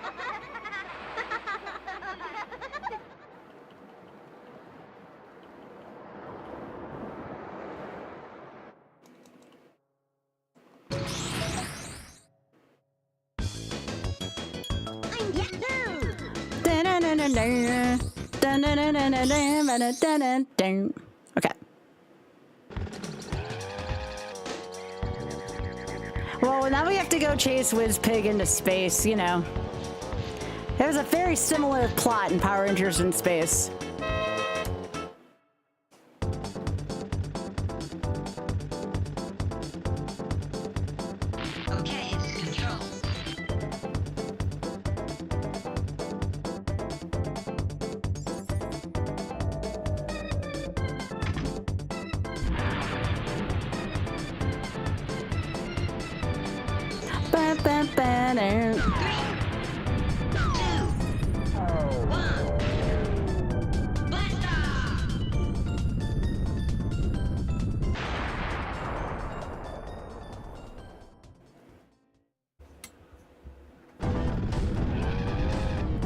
Okay. Well, now we have to go chase Wizpig into space, you know. There's a very similar plot in Power Rangers in Space. Okay, control.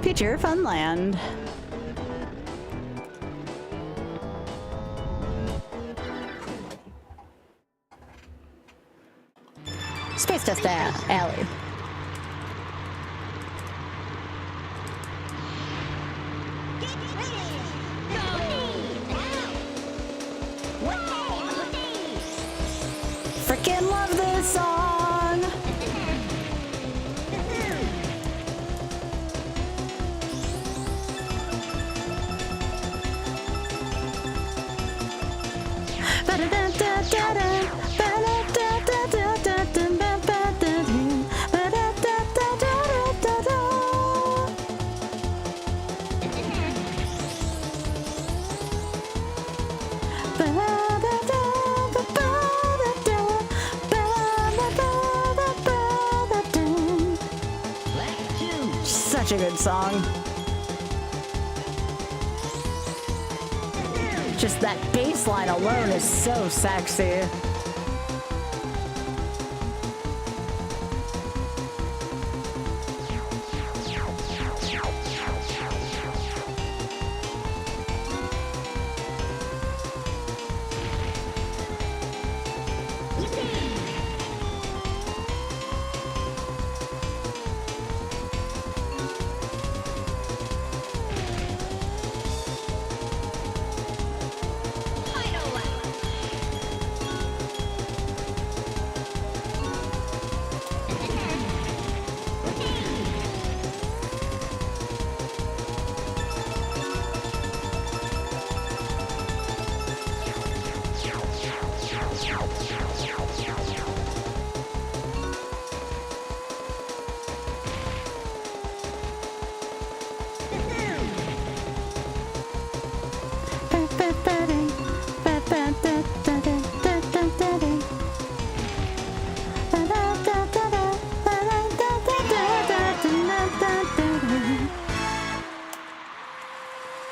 Future Funland. Space Dust Alley. Freaking love this song. Such a good song. Just that bass line alone is so sexy.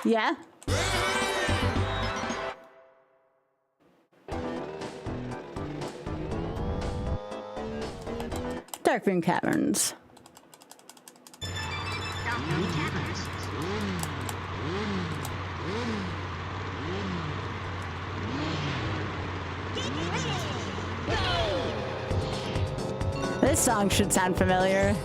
Yeah? Darkroom Caverns. This song should sound familiar.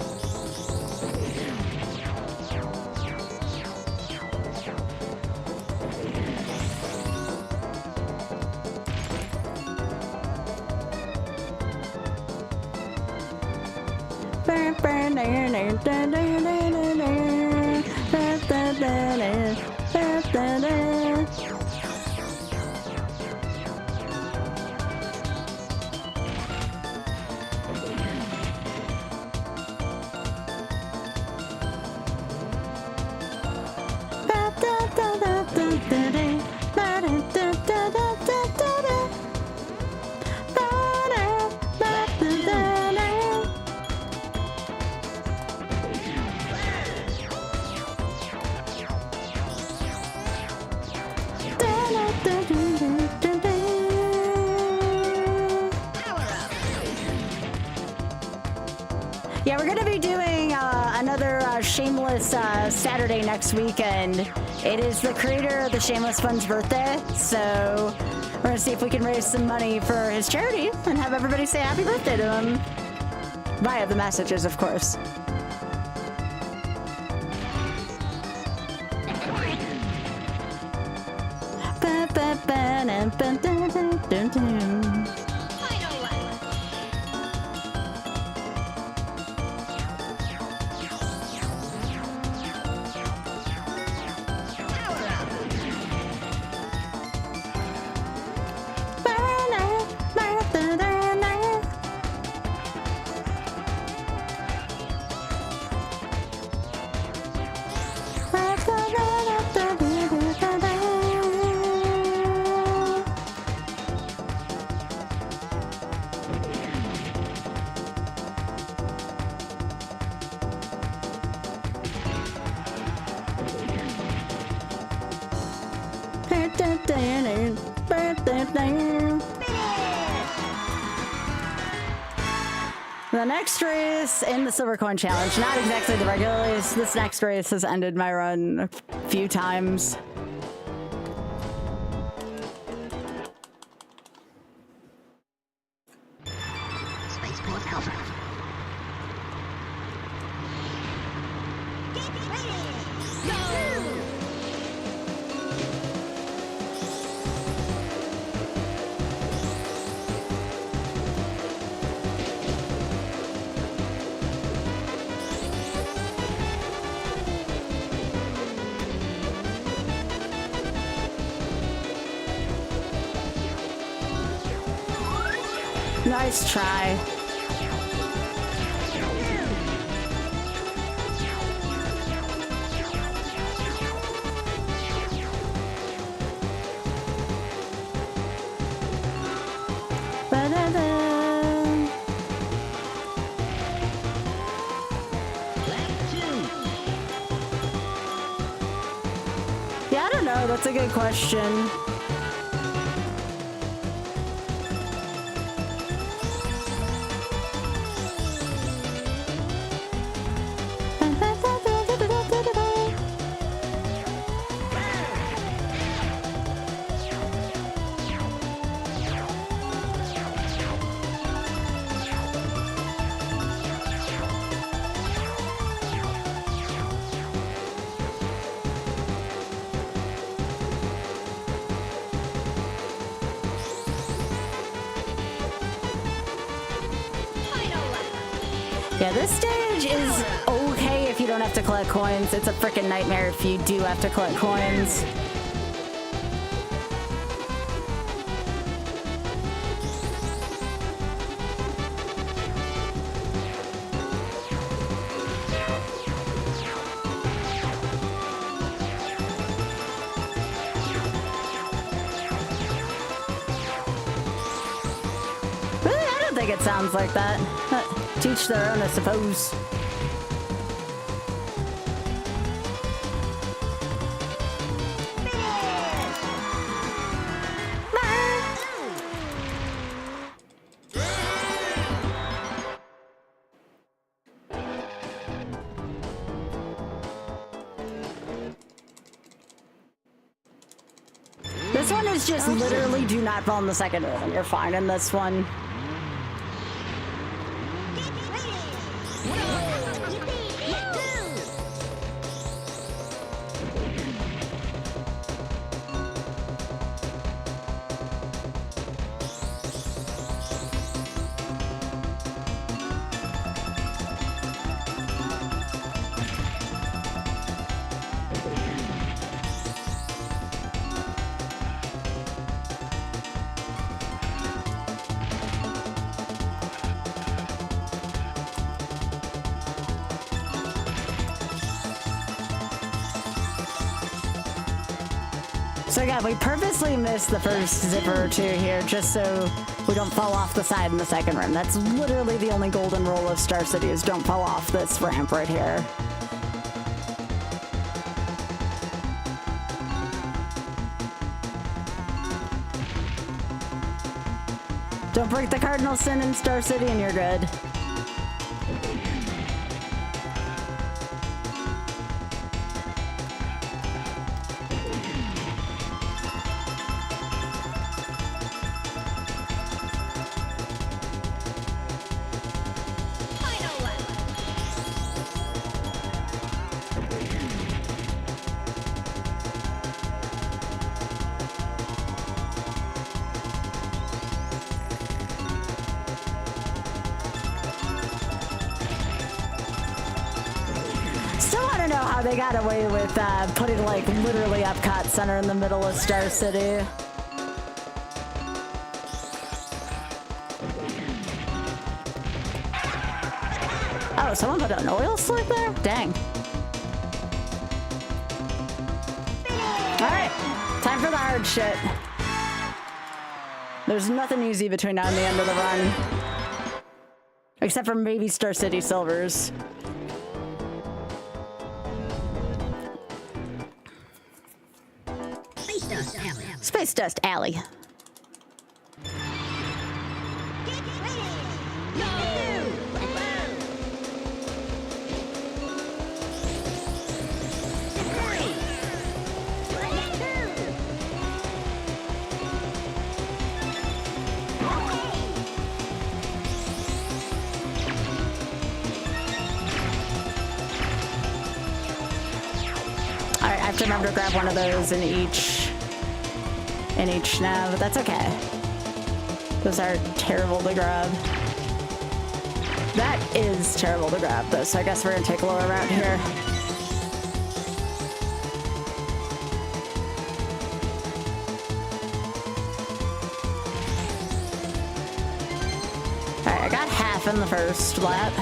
Yeah, we're going to be doing another Shameless Saturday next weekend. It is the creator of the Shameless Fun's birthday, so we're going to see if we can raise some money for his charity and have everybody say happy birthday to him. Via the messages, of course. Dun, dun, dun, dun, dun, dun. Final level. Power up. The next race in the Silver Coin Challenge, not exactly the regular race. This next race has ended my run a few times. Spaceport Alpha. Get ready. Go. Nice try. Ba-da-da. Yeah, I don't know. That's a good question. Final level. Yeah, this stage is okay if you don't have to collect coins. It's a freaking nightmare if you do have to collect coins. Really, I don't think it sounds like that. Teach their own, I suppose. This one is just literally do not fall in the second room and you're fine in this one. So yeah, we purposely missed the first zipper or two here just so we don't fall off the side in the second room. That's literally the only golden rule of Star City is don't fall off this ramp right here. Don't break the cardinal sin in Star City and you're good. Final level. Somehow they got away with putting like literally Epcot Center in the middle of Star City. Oh, someone put an oil slick there? Dang. Alright, time for the hard shit. There's nothing easy between now and the end of the run. Except for maybe Star City Silvers. Space Dust Alley. Space Dust Alley. Alright, I have to remember to grab one of those in each nav, but that's okay. Those are terrible to grab. That is terrible to grab though, so I guess we're gonna take a lower route here. Alright, I got half in the first lap.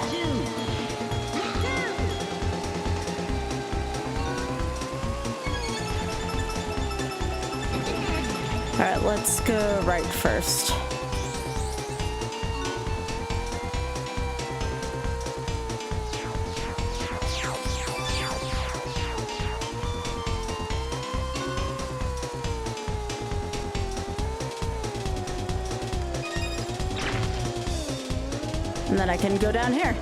Alright, let's go right first. And then I can go down here.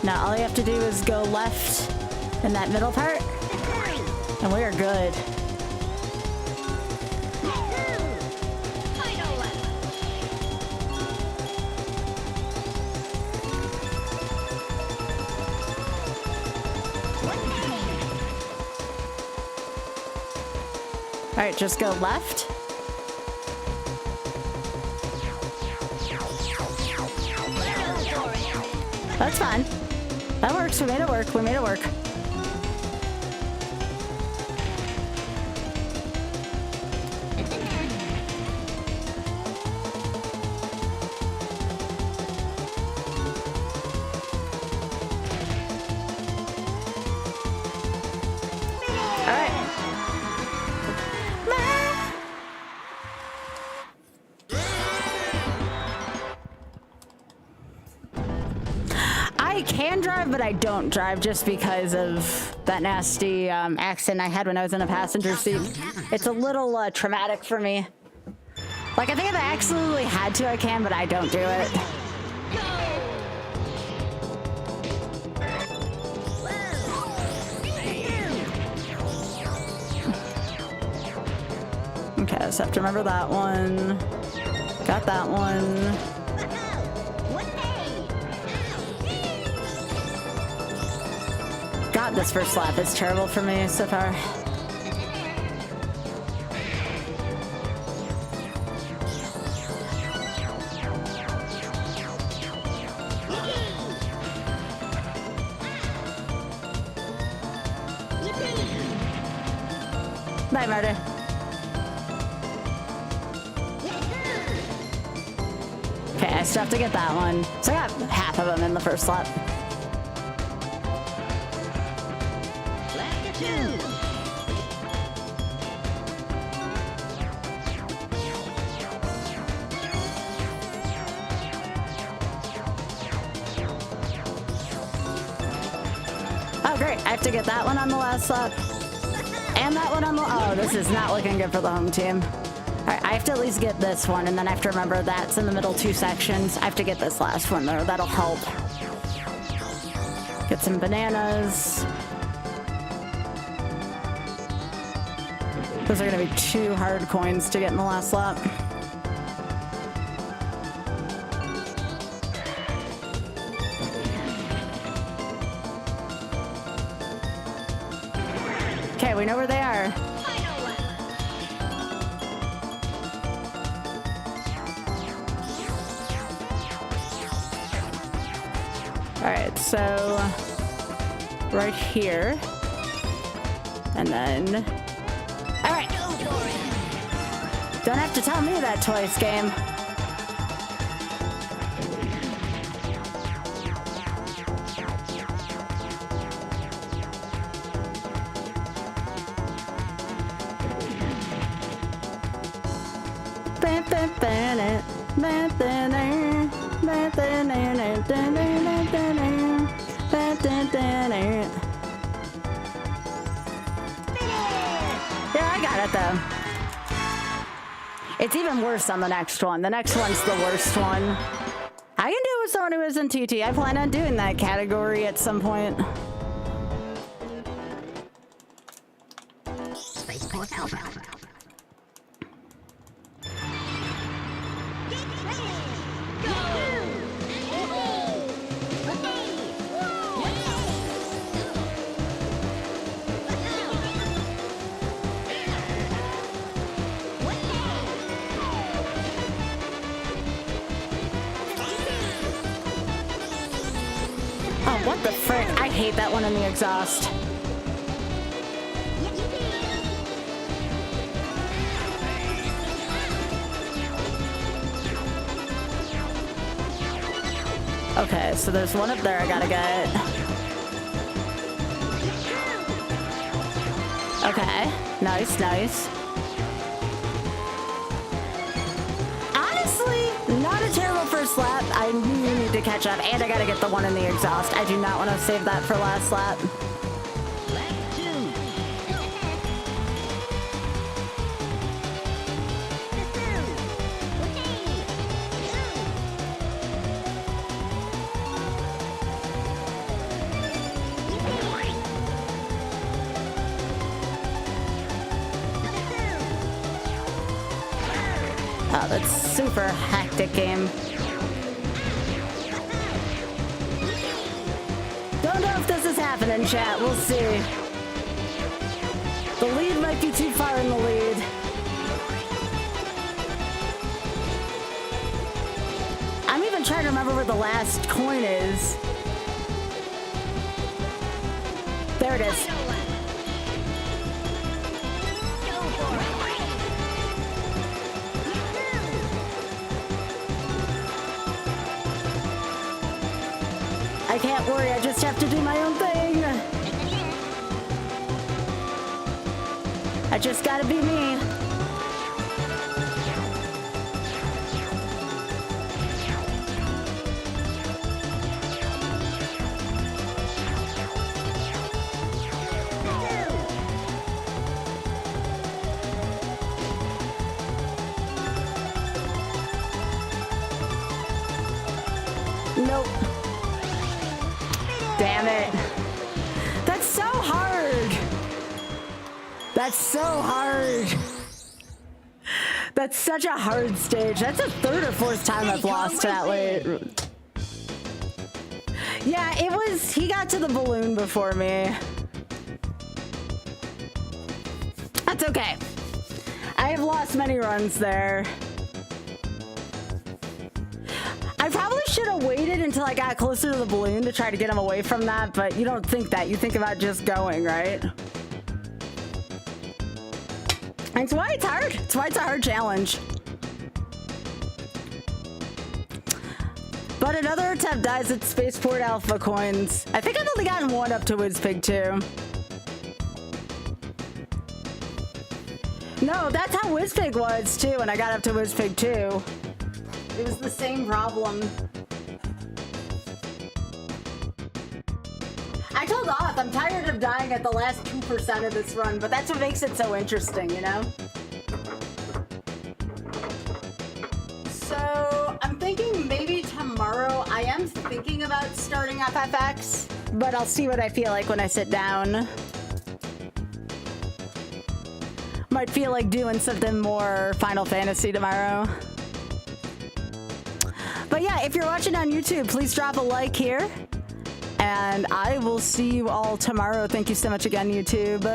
Now all you have to do is go left in that middle part. And we are good. All right, just go left. That's fine. That works. We made it work. We made it work. But I don't drive just because of that nasty accident I had when I was in a passenger seat. It's a little traumatic for me. Like, I think if I absolutely had to, I can, but I don't do it. Okay, so I have to remember that one. Got that one. God, this first lap is terrible for me so far. Bye, Marty. Okay, I still have to get that one. So I got half of them in the first lap. Oh, great. I have to get that one on the last lap. And that one on the... Oh, this is not looking good for the home team. All right, I have to at least get this one, and then I have to remember that's in the middle two sections. I have to get this last one, though. That'll help. Get some bananas. Those are going to be 2 hard coins to get in the last lap. Okay, we know where they are. Alright, so right here. And then... Alright! Don't have to tell me that twice, game. Yeah, I got it though. It's even worse on the next one. The next one's the worst one. I can do it with someone who isn't TT. I plan on doing that category at some point. Spaceport Alpha. Oh, what the frick? I hate that one in the exhaust. Okay, so there's one up there I gotta get. Okay, nice, nice. Honestly, not a terrible first lap. I really need to catch up, and I gotta get the one in the exhaust. I do not want to save that for last lap. Oh, that's super hectic game. Don't know if this is happening, chat. We'll see. The lead might be too far in the lead. I'm even trying to remember where the last coin is. There it is. I can't worry, I just have to do my own thing. I just gotta be me. Nope. Damn it. That's so hard. That's so hard. That's such a hard stage. That's the third or fourth time I've lost to that late. Yeah, it was, he got to the balloon before me. That's okay. I have lost many runs there. I probably should have waited until I got closer to the balloon to try to get him away from that, but you don't think that. You think about just going, right? That's why it's hard. That's why it's a hard challenge. But another attempt dies at Spaceport Alpha coins. I think I've only gotten one up to Wizpig too. No, that's how Wizpig was too, and I got up to Wizpig too. It was the same problem. I told Oth I'm tired of dying at the last 2% of this run, but that's what makes it so interesting, you know? So I'm thinking maybe tomorrow. I am thinking about starting FFX, but I'll see what I feel like when I sit down. Might feel like doing something more Final Fantasy tomorrow. But yeah, if you're watching on YouTube, please drop a like here. And I will see you all tomorrow. Thank you so much again, YouTube.